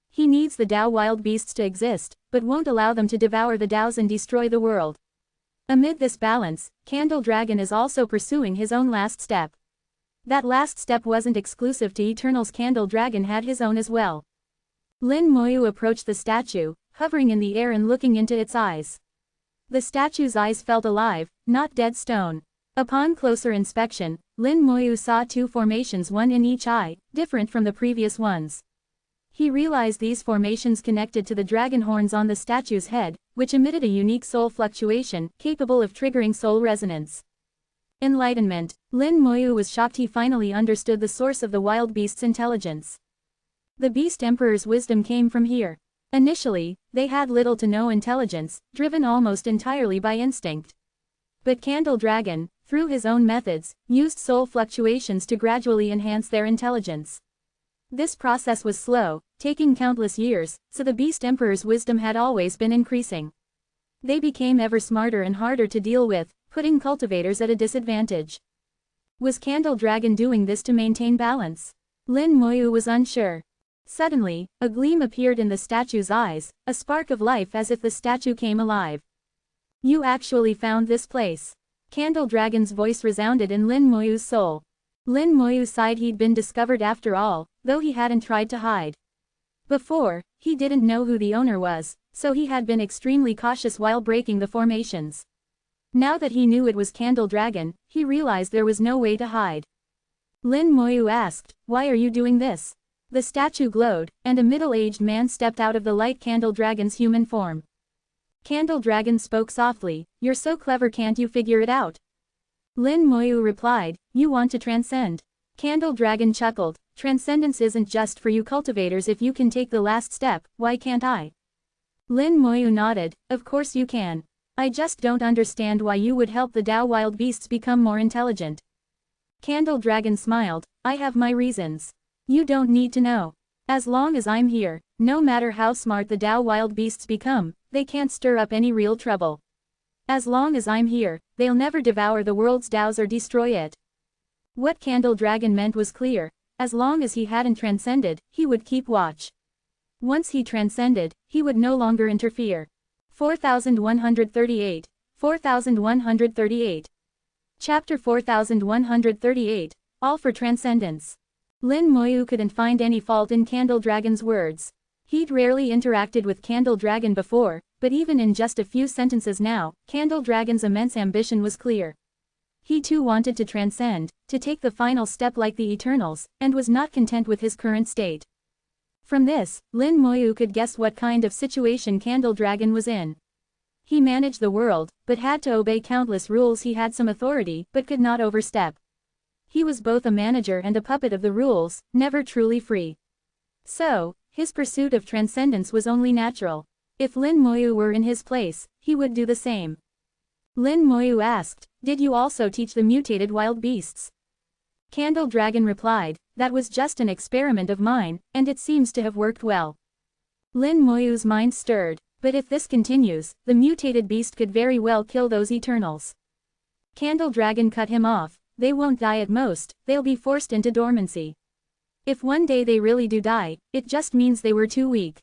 He needs the Tao wild beasts to exist, but won't allow them to devour the Taos and destroy the world. Amid this balance, Candle Dragon is also pursuing his own last step. That last step wasn't exclusive to Eternals. Candle Dragon had his own as well. Lin Moyu approached the statue, hovering in the air and looking into its eyes. The statue's eyes felt alive, not dead stone. Upon closer inspection, Lin Moyu saw 2 formations, one in each eye, different from the previous ones. He realized these formations connected to the dragon horns on the statue's head, which emitted a unique soul fluctuation, capable of triggering soul resonance. Enlightenment. Lin Moyu was shocked. He finally understood the source of the wild beast's intelligence. The Beast Emperor's wisdom came from here. Initially, they had little to no intelligence, driven almost entirely by instinct. But Candle Dragon, through his own methods, used soul fluctuations to gradually enhance their intelligence. This process was slow, taking countless years, so the Beast Emperor's wisdom had always been increasing. They became ever smarter and harder to deal with, putting cultivators at a disadvantage. Was Candle Dragon doing this to maintain balance? Lin Moyu was unsure. Suddenly, a gleam appeared in the statue's eyes, a spark of life as if the statue came alive. You actually found this place. Candle Dragon's voice resounded in Lin Moyu's soul. Lin Moyu sighed. He'd been discovered after all, though he hadn't tried to hide. Before, he didn't know who the owner was, so he had been extremely cautious while breaking the formations. Now that he knew it was Candle Dragon, he realized there was no way to hide. Lin Moyu asked, "Why are you doing this?" The statue glowed, and a middle-aged man stepped out of the light. Candle Dragon's human form. Candle Dragon spoke softly, "You're so clever, can't you figure it out?" Lin Moyu replied, "You want to transcend." Candle Dragon chuckled, "Transcendence isn't just for you cultivators. If you can take the last step, why can't I?" Lin Moyu nodded, "Of course you can. I just don't understand why you would help the Tao wild beasts become more intelligent." Candle Dragon smiled, "I have my reasons. You don't need to know. As long as I'm here, no matter how smart the Tao wild beasts become, they can't stir up any real trouble. As long as I'm here, they'll never devour the world's Taos or destroy it." What Candle Dragon meant was clear. As long as he hadn't transcended, he would keep watch. Once he transcended, he would no longer interfere. 4138. 4138. Chapter 4138, All for Transcendence. Lin Moyu couldn't find any fault in Candle Dragon's words. He'd rarely interacted with Candle Dragon before, but even in just a few sentences now, Candle Dragon's immense ambition was clear. He too wanted to transcend, to take the final step like the Eternals, and was not content with his current state. From this, Lin Moyu could guess what kind of situation Candle Dragon was in. He managed the world, but had to obey countless rules. He had some authority, but could not overstep. He was both a manager and a puppet of the rules, never truly free. So, his pursuit of transcendence was only natural. If Lin Moyu were in his place, he would do the same. Lin Moyu asked, did you also teach the mutated wild beasts? Candle Dragon replied, that was just an experiment of mine, and it seems to have worked well. Lin Moyu's mind stirred, but if this continues, the mutated beast could very well kill those Eternals. Candle Dragon cut him off, they won't die at most, they'll be forced into dormancy. If one day they really do die, it just means they were too weak.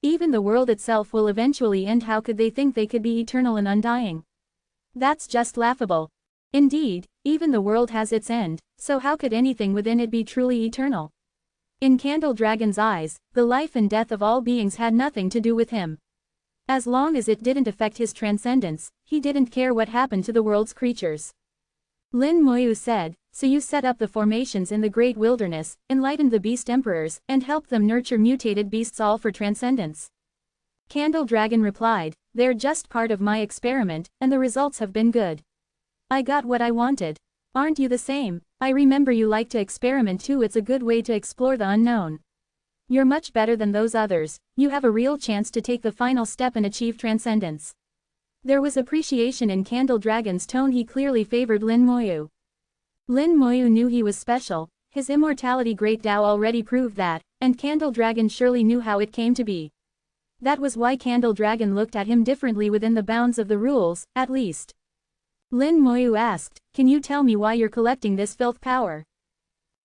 Even the world itself will eventually end. How could they think they could be eternal and undying? That's just laughable. Indeed, even the world has its end, so how could anything within it be truly eternal? In Candle Dragon's eyes, the life and death of all beings had nothing to do with him. As long as it didn't affect his transcendence, he didn't care what happened to the world's creatures. Lin Moyu said, so you set up the formations in the great wilderness, enlightened the beast emperors, and helped them nurture mutated beasts all for transcendence. Candle Dragon replied, they're just part of my experiment, and the results have been good. I got what I wanted. Aren't you the same? I remember you like to experiment too. It's a good way to explore the unknown. You're much better than those others, you have a real chance to take the final step and achieve transcendence. There was appreciation in Candle Dragon's tone. He clearly favored Lin Moyu. Lin Moyu knew he was special, his immortality Great Tao already proved that, and Candle Dragon surely knew how it came to be. That was why Candle Dragon looked at him differently within the bounds of the rules, at least. Lin Moyu asked, can you tell me why you're collecting this filth power?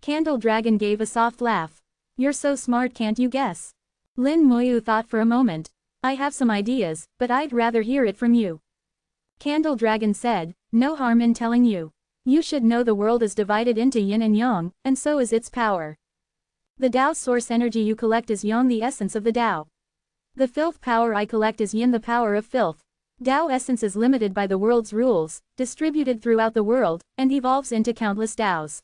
Candle Dragon gave a soft laugh. You're so smart, can't you guess? Lin Moyu thought for a moment. I have some ideas, but I'd rather hear it from you. Candle Dragon said, no harm in telling you. You should know the world is divided into yin and yang, and so is its power. The Tao source energy you collect is yang, the essence of the Tao. The filth power I collect is yin, the power of filth. Tao essence is limited by the world's rules, distributed throughout the world, and evolves into countless Taos.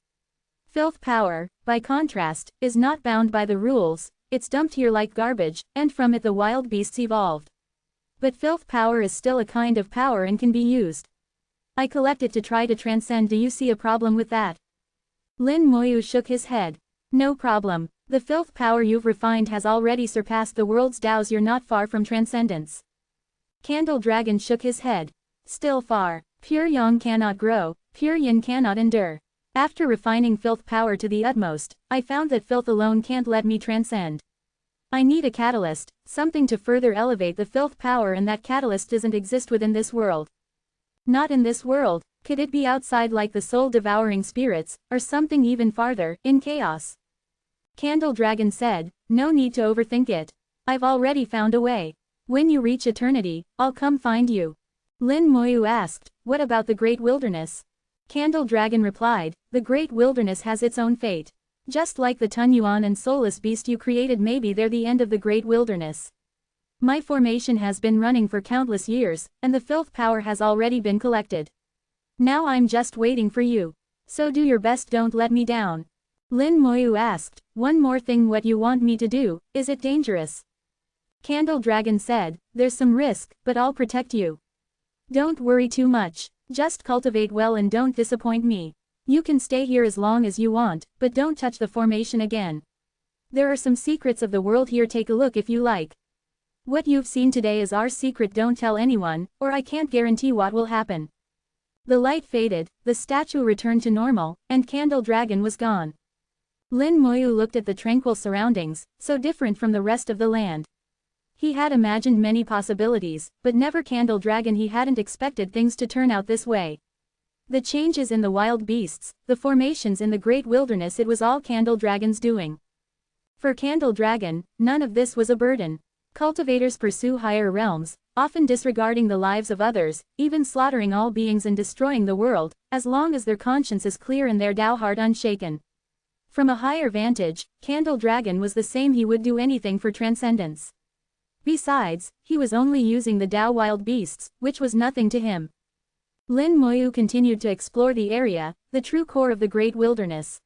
Filth power, by contrast, is not bound by the rules, it's dumped here like garbage, and from it the wild beasts evolved. But filth power is still a kind of power and can be used. I collect it to try to transcend. Do you see a problem with that? Lin Moyu shook his head. No problem. The filth power you've refined has already surpassed the world's Taos. You're not far from transcendence. Candle Dragon shook his head. Still far. Pure yang cannot grow, pure yin cannot endure. After refining filth power to the utmost, I found that filth alone can't let me transcend. I need a catalyst, something to further elevate the filth power, and that catalyst doesn't exist within this world. Not in this world. Could it be outside, like the soul-devouring spirits, or something even farther, in chaos? Candle Dragon said, no need to overthink it. I've already found a way. When you reach eternity, I'll come find you. Lin Moyu asked, what about the great wilderness? Candle Dragon replied, the great wilderness has its own fate. Just like the Tunyuan and soulless beast you created, maybe they're the end of the great wilderness. My formation has been running for countless years, and the filth power has already been collected. Now I'm just waiting for you. So do your best, don't let me down. Lin Moyu asked, one more thing, what you want me to do, is it dangerous? Candle Dragon said, there's some risk, but I'll protect you. Don't worry too much, just cultivate well and don't disappoint me. You can stay here as long as you want, but don't touch the formation again. There are some secrets of the world here, take a look if you like. What you've seen today is our secret, don't tell anyone, or I can't guarantee what will happen. The light faded, the statue returned to normal, and Candle Dragon was gone. Lin Moyu looked at the tranquil surroundings, so different from the rest of the land. He had imagined many possibilities, but never Candle Dragon. He hadn't expected things to turn out this way. The changes in the wild beasts, the formations in the great wilderness, it was all Candle Dragon's doing. For Candle Dragon, none of this was a burden. Cultivators pursue higher realms, often disregarding the lives of others, even slaughtering all beings and destroying the world, as long as their conscience is clear and their Tao heart unshaken. From a higher vantage, Candle Dragon was the same. He would do anything for transcendence. Besides, he was only using the Tao wild beasts, which was nothing to him. Lin Moyu continued to explore the area, the true core of the great wilderness.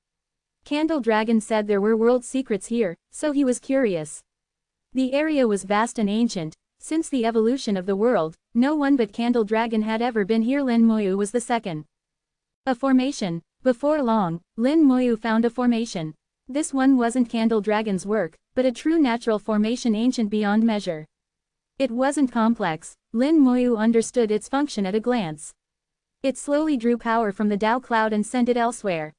Candle Dragon said there were world secrets here, so he was curious. The area was vast and ancient. Since the evolution of the world, no one but Candle Dragon had ever been here. Lin Moyu was the second. A formation. Before long, Lin Moyu found a formation. This one wasn't Candle Dragon's work, but a true natural formation, ancient beyond measure. It wasn't complex, Lin Moyu understood its function at a glance. It slowly drew power from the Tao cloud and sent it elsewhere.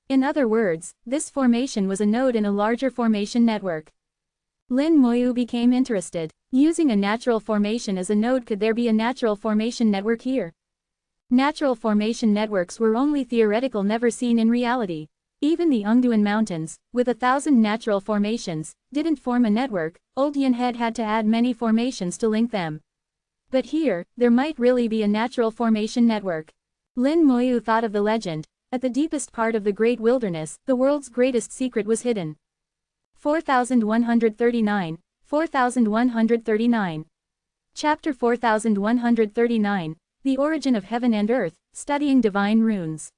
In other words, this formation was a node in a larger formation network. Lin Moyu became interested. Using a natural formation as a node, could there be a natural formation network here? Natural formation networks were only theoretical, never seen in reality. Even the Ungduan Mountains, with 1,000 natural formations, didn't form a network. Old Yanhead had to add many formations to link them. But here, there might really be a natural formation network. Lin Moyu thought of the legend. At the deepest part of the great wilderness, the world's greatest secret was hidden. 4139, 4139. Chapter 4139, The Origin of Heaven and Earth, Studying Divine Runes.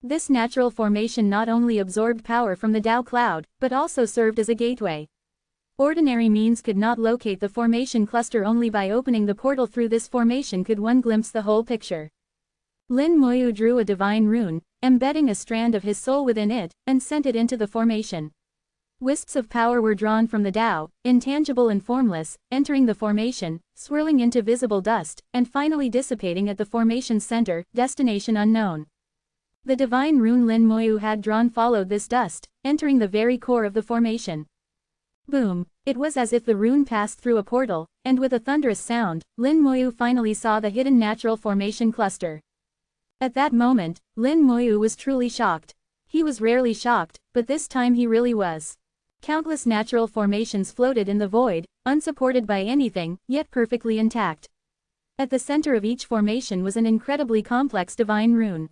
This natural formation not only absorbed power from the Tao cloud, but also served as a gateway. Ordinary means could not locate the formation cluster. Only by opening the portal through this formation could one glimpse the whole picture. Lin Moyu drew a divine rune, embedding a strand of his soul within it, and sent it into the formation. Wisps of power were drawn from the Tao, intangible and formless, entering the formation, swirling into visible dust, and finally dissipating at the formation's center, destination unknown. The divine rune Lin Moyu had drawn followed this dust, entering the very core of the formation. Boom! It was as if the rune passed through a portal, and with a thunderous sound, Lin Moyu finally saw the hidden natural formation cluster. At that moment, Lin Moyu was truly shocked. He was rarely shocked, but this time he really was. Countless natural formations floated in the void, unsupported by anything, yet perfectly intact. At the center of each formation was an incredibly complex divine rune.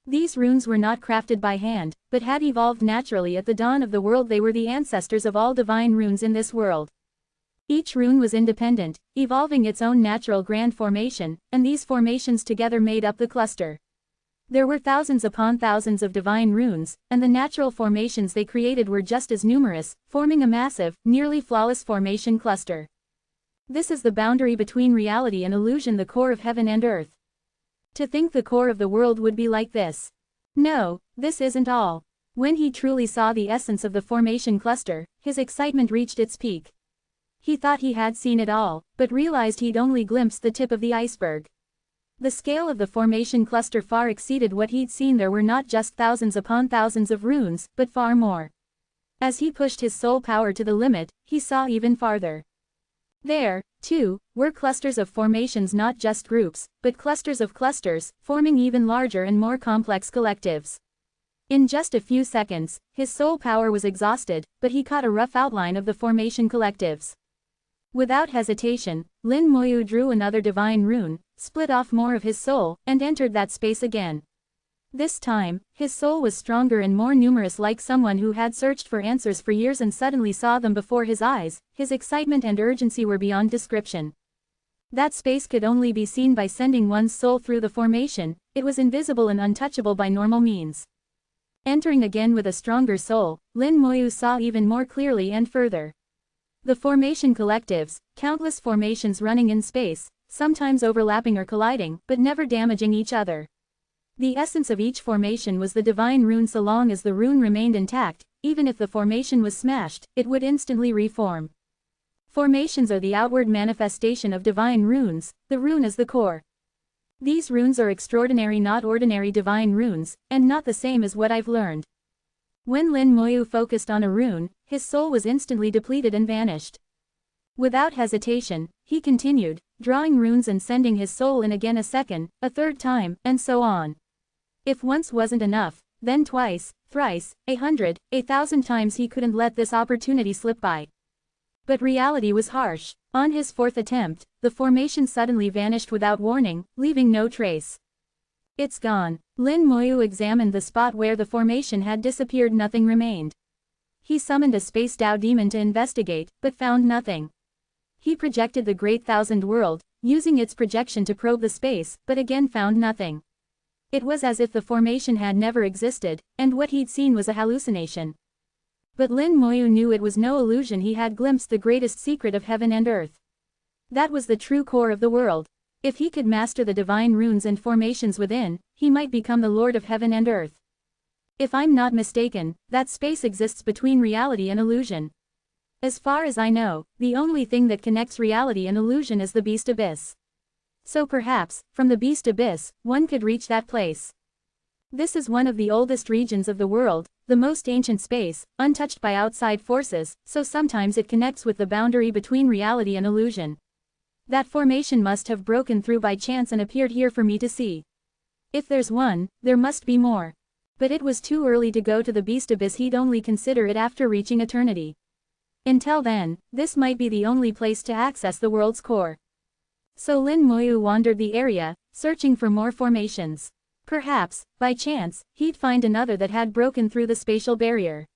These runes were not crafted by hand, but had evolved naturally at the dawn of the world. They were the ancestors of all divine runes in this world. Each rune was independent, evolving its own natural grand formation, and these formations together made up the cluster. There were thousands upon thousands of divine runes, and the natural formations they created were just as numerous, forming a massive, nearly flawless formation cluster. This is the boundary between reality and illusion, the core of heaven and earth. To think the core of the world would be like this. No, this isn't all. When he truly saw the essence of the formation cluster, his excitement reached its peak. He thought he had seen it all, but realized he'd only glimpsed the tip of the iceberg. The scale of the formation cluster far exceeded what he'd seen. There were not just thousands upon thousands of runes, but far more. As he pushed his soul power to the limit, he saw even farther. There, too, were clusters of formations, not just groups, but clusters of clusters, forming even larger and more complex collectives. In just a few seconds, his soul power was exhausted, but he caught a rough outline of the formation collectives. Without hesitation, Lin Moyu drew another divine rune, split off more of his soul, and entered that space again. This time, his soul was stronger and more numerous, like someone who had searched for answers for years and suddenly saw them before his eyes. His excitement and urgency were beyond description. That space could only be seen by sending one's soul through the formation. It was invisible and untouchable by normal means. Entering again with a stronger soul, Lin Moyu saw even more clearly and further. The formation collectives, countless formations running in space, sometimes overlapping or colliding, but never damaging each other. The essence of each formation was the divine rune. So long as the rune remained intact, even if the formation was smashed, it would instantly reform. Formations are the outward manifestation of divine runes. The rune is the core. These runes are extraordinary, not ordinary divine runes, and not the same as what I've learned. When Lin Moyu focused on a rune, his soul was instantly depleted and vanished. Without hesitation, he continued, drawing runes and sending his soul in again, a second, a third time, and so on. If once wasn't enough, then twice, thrice, 100, 1,000 times. He couldn't let this opportunity slip by. But reality was harsh. On his fourth attempt, the formation suddenly vanished without warning, leaving no trace. It's gone. Lin Moyu examined the spot where the formation had disappeared. Nothing remained. He summoned a space Tao demon to investigate, but found nothing. He projected the Great Thousand World, using its projection to probe the space, but again found nothing. It was as if the formation had never existed, and what he'd seen was a hallucination. But Lin Moyu knew it was no illusion. He had glimpsed the greatest secret of heaven and earth. That was the true core of the world. If he could master the divine runes and formations within, he might become the Lord of heaven and earth. If I'm not mistaken, that space exists between reality and illusion. As far as I know, the only thing that connects reality and illusion is the Beast Abyss. So perhaps, from the Beast Abyss, one could reach that place. This is one of the oldest regions of the world, the most ancient space, untouched by outside forces, so sometimes it connects with the boundary between reality and illusion. That formation must have broken through by chance and appeared here for me to see. If there's one, there must be more. But it was too early to go to the Beast Abyss, he'd only consider it after reaching eternity. Until then, this might be the only place to access the world's core. So Lin Moyu wandered the area, searching for more formations. Perhaps, by chance, he'd find another that had broken through the spatial barrier.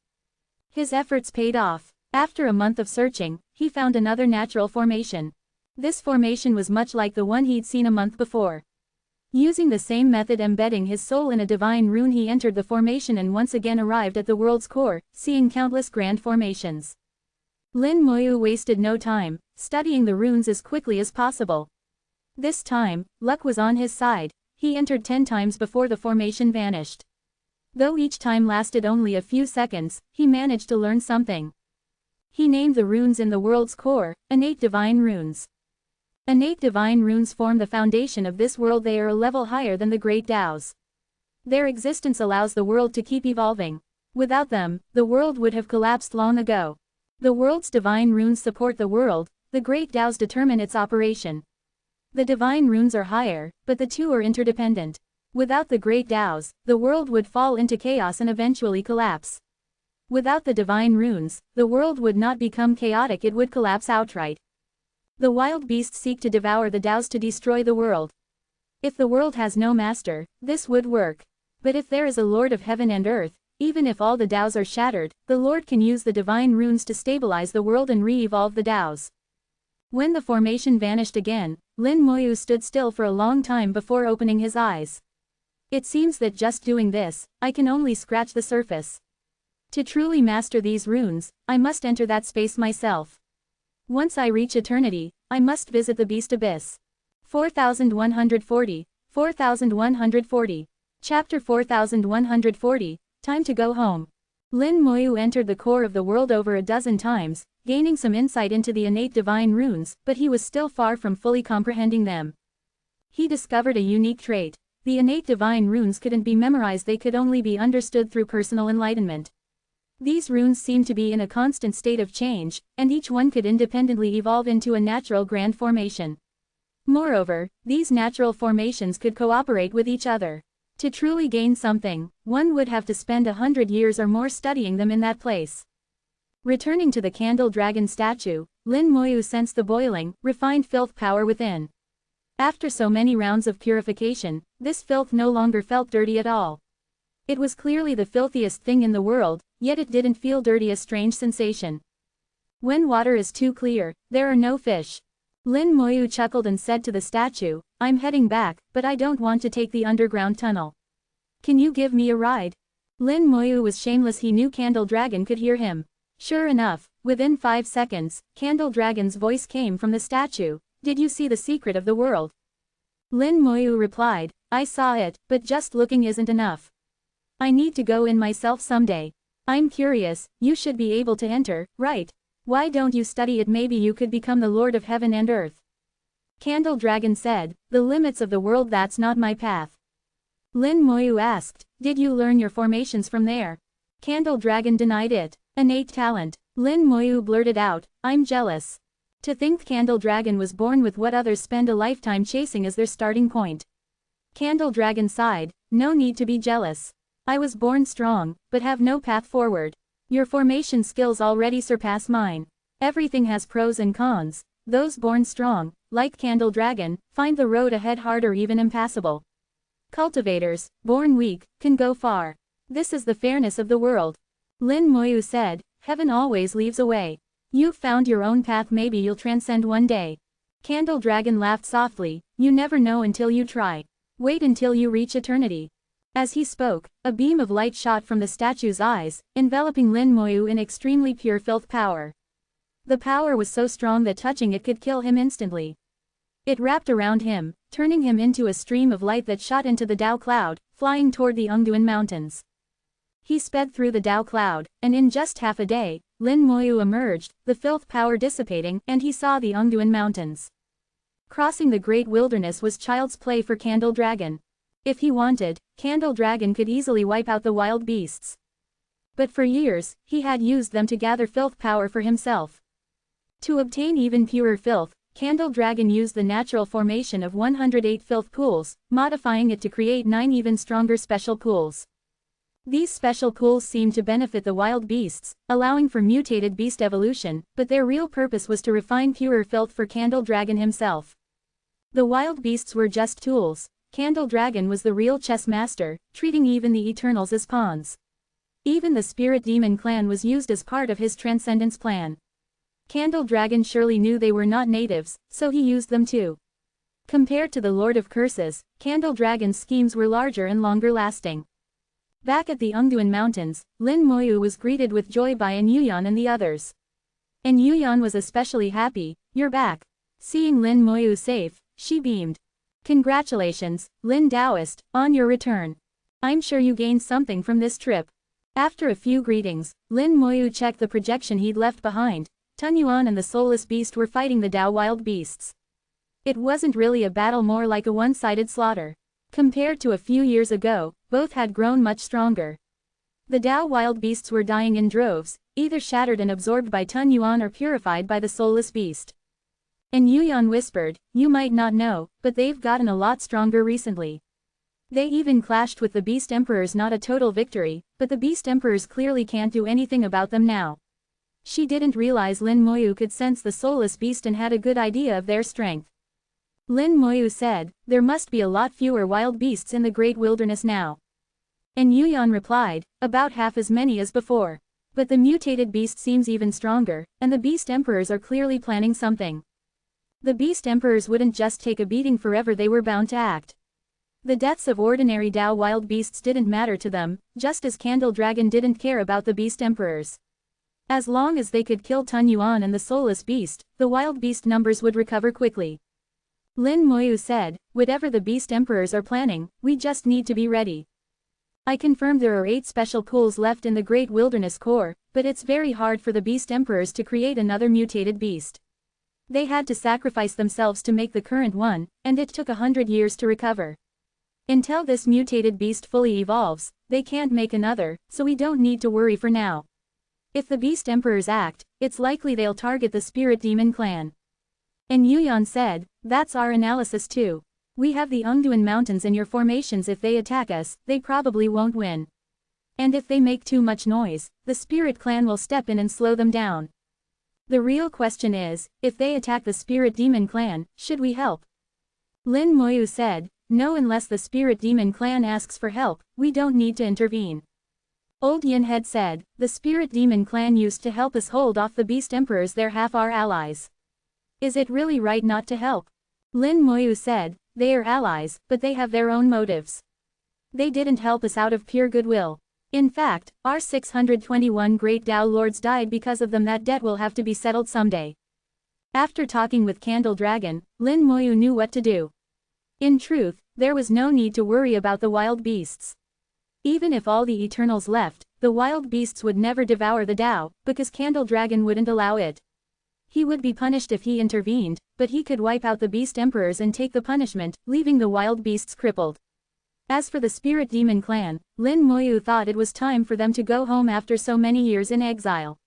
His efforts paid off. After a month of searching, he found another natural formation. This formation was much like the one he'd seen a month before. Using the same method, embedding his soul in a divine rune, he entered the formation and once again arrived at the world's core, seeing countless grand formations. Lin Moyu wasted no time, studying the runes as quickly as possible. This time, luck was on his side. He entered 10 times before the formation vanished. Though each time lasted only a few seconds, he managed to learn something. He named the runes in the world's core, innate divine runes. Innate divine runes form the foundation of this world. They are a level higher than the great Taos. Their existence allows the world to keep evolving. Without them, the world would have collapsed long ago. The world's divine runes support the world, the great Taos determine its operation. The divine runes are higher, but the two are interdependent. Without the great Taos, the world would fall into chaos and eventually collapse. Without the divine runes, the world would not become chaotic, it would collapse outright. The wild beasts seek to devour the Taos to destroy the world. If the world has no master, this would work. But if there is a Lord of heaven and earth, even if all the Taos are shattered, the Lord can use the divine runes to stabilize the world and re-evolve the Taos. When the formation vanished again, Lin Moyu stood still for a long time before opening his eyes. It seems that just doing this, I can only scratch the surface. To truly master these runes, I must enter that space myself. Once I reach eternity, I must visit the Beast Abyss. 4140, 4140. Chapter 4140, Time to go home. Lin Moyu entered the core of the world over a dozen times, gaining some insight into the innate divine runes, but he was still far from fully comprehending them. He discovered a unique trait. The innate divine runes couldn't be memorized, they could only be understood through personal enlightenment. These runes seemed to be in a constant state of change, and each one could independently evolve into a natural grand formation. Moreover, these natural formations could cooperate with each other. To truly gain something, one would have to spend 100 years or more studying them in that place. Returning to the candle dragon statue, Lin Moyu sensed the boiling, refined filth power within. After so many rounds of purification, this filth no longer felt dirty at all. It was clearly the filthiest thing in the world, yet it didn't feel dirty, a strange sensation. When water is too clear, there are no fish. Lin Moyu chuckled and said to the statue, I'm heading back, but I don't want to take the underground tunnel. Can you give me a ride? Lin Moyu was shameless, he knew Candle Dragon could hear him. Sure enough, within 5 seconds, Candle Dragon's voice came from the statue. Did you see the secret of the world? Lin Moyu replied, I saw it, but just looking isn't enough. I need to go in myself someday. I'm curious, you should be able to enter, right? Why don't you study it? Maybe you could become the Lord of Heaven and Earth. Candle Dragon said, the limits of the world, that's not my path. Lin Moyu asked, did you learn your formations from there? Candle Dragon denied it. Innate talent. Lin Moyu blurted out, I'm jealous. To think Candle Dragon was born with what others spend a lifetime chasing as their starting point. Candle Dragon sighed, no need to be jealous. I was born strong, but have no path forward. Your formation skills already surpass mine. Everything has pros and cons. Those born strong, like Candle Dragon, find the road ahead hard or even impassable. Cultivators, born weak, can go far. This is the fairness of the world. Lin Moyu said, heaven always leaves a way. You've found your own path, maybe you'll transcend one day. Candle Dragon laughed softly, you never know until you try. Wait until you reach eternity. As he spoke, a beam of light shot from the statue's eyes, enveloping Lin Moyu in extremely pure filth power. The power was so strong that touching it could kill him instantly. It wrapped around him, turning him into a stream of light that shot into the Tao cloud, flying toward the Ungduan mountains. He sped through the Tao cloud, and in just half a day, Lin Moyu emerged, the filth power dissipating, and he saw the Ongduan Mountains. Crossing the great wilderness was child's play for Candle Dragon. If he wanted, Candle Dragon could easily wipe out the wild beasts. But for years, he had used them to gather filth power for himself. To obtain even purer filth, Candle Dragon used the natural formation of 108 filth pools, modifying it to create 9 even stronger special pools. These special pools seemed to benefit the wild beasts, allowing for mutated beast evolution, but their real purpose was to refine purer filth for Candle Dragon himself. The wild beasts were just tools. Candle Dragon was the real chess master, treating even the Eternals as pawns. Even the Spirit Demon clan was used as part of his transcendence plan. Candle Dragon surely knew they were not natives, so he used them too. Compared to the Lord of Curses, Candle Dragon's schemes were larger and longer lasting. Back at the Ongduan Mountains, Lin Moyu was greeted with joy by An Yuyan and the others. An Yuyan was especially happy. "You're back." Seeing Lin Moyu safe, she beamed. "Congratulations, Lin Taoist, on your return. I'm sure you gained something from this trip." After a few greetings, Lin Moyu checked the projection he'd left behind. Tun Yuan and the soulless beast were fighting the Tao wild beasts. It wasn't really a battle, more like a one-sided slaughter. Compared to a few years ago, both had grown much stronger. The Tao wild beasts were dying in droves, either shattered and absorbed by Tun Yuan or purified by the soulless beast. And Yuyan whispered, "You might not know, but they've gotten a lot stronger recently. They even clashed with the Beast Emperors." Not a total victory, but the Beast Emperors clearly can't do anything about them now. She didn't realize Lin Moyu could sense the soulless beast and had a good idea of their strength. Lin Moyu said, "There must be a lot fewer wild beasts in the great wilderness now." And Yuyan replied, "About half as many as before. But the mutated beast seems even stronger, and the Beast Emperors are clearly planning something." The Beast Emperors wouldn't just take a beating forever, they were bound to act. The deaths of ordinary Tao wild beasts didn't matter to them, just as Candle Dragon didn't care about the Beast Emperors. As long as they could kill Tun Yuan and the soulless beast, the wild beast numbers would recover quickly. Lin Moyu said, "Whatever the Beast Emperors are planning, we just need to be ready. I confirmed there are 8 special pools left in the Great Wilderness core, but it's very hard for the Beast Emperors to create another mutated beast. They had to sacrifice themselves to make the current one, and it took 100 years to recover. Until this mutated beast fully evolves, they can't make another, so we don't need to worry for now. If the Beast Emperors act, it's likely they'll target the Spirit Demon clan." And Yuyan said, "That's our analysis too. We have the Ongduan Mountains in your formations. If they attack us, they probably won't win. And if they make too much noise, the Spirit clan will step in and slow them down. The real question is, if they attack the Spirit Demon clan, should we help?" Lin Moyu said, "No, unless the Spirit Demon clan asks for help, we don't need to intervene." Old Yin had said, "The Spirit Demon clan used to help us hold off the Beast Emperors. They're half our allies. Is it really right not to help?" Lin Moyu said, "They are allies, but they have their own motives. They didn't help us out of pure goodwill. In fact, our 621 great Tao lords died because of them. That debt will have to be settled someday." After talking with Candle Dragon, Lin Moyu knew what to do. In truth, there was no need to worry about the wild beasts. Even if all the Eternals left, the wild beasts would never devour the Tao, because Candle Dragon wouldn't allow it. He would be punished if he intervened, but he could wipe out the Beast Emperors and take the punishment, leaving the wild beasts crippled. As for the Spirit Demon clan, Lin Moyu thought it was time for them to go home after so many years in exile.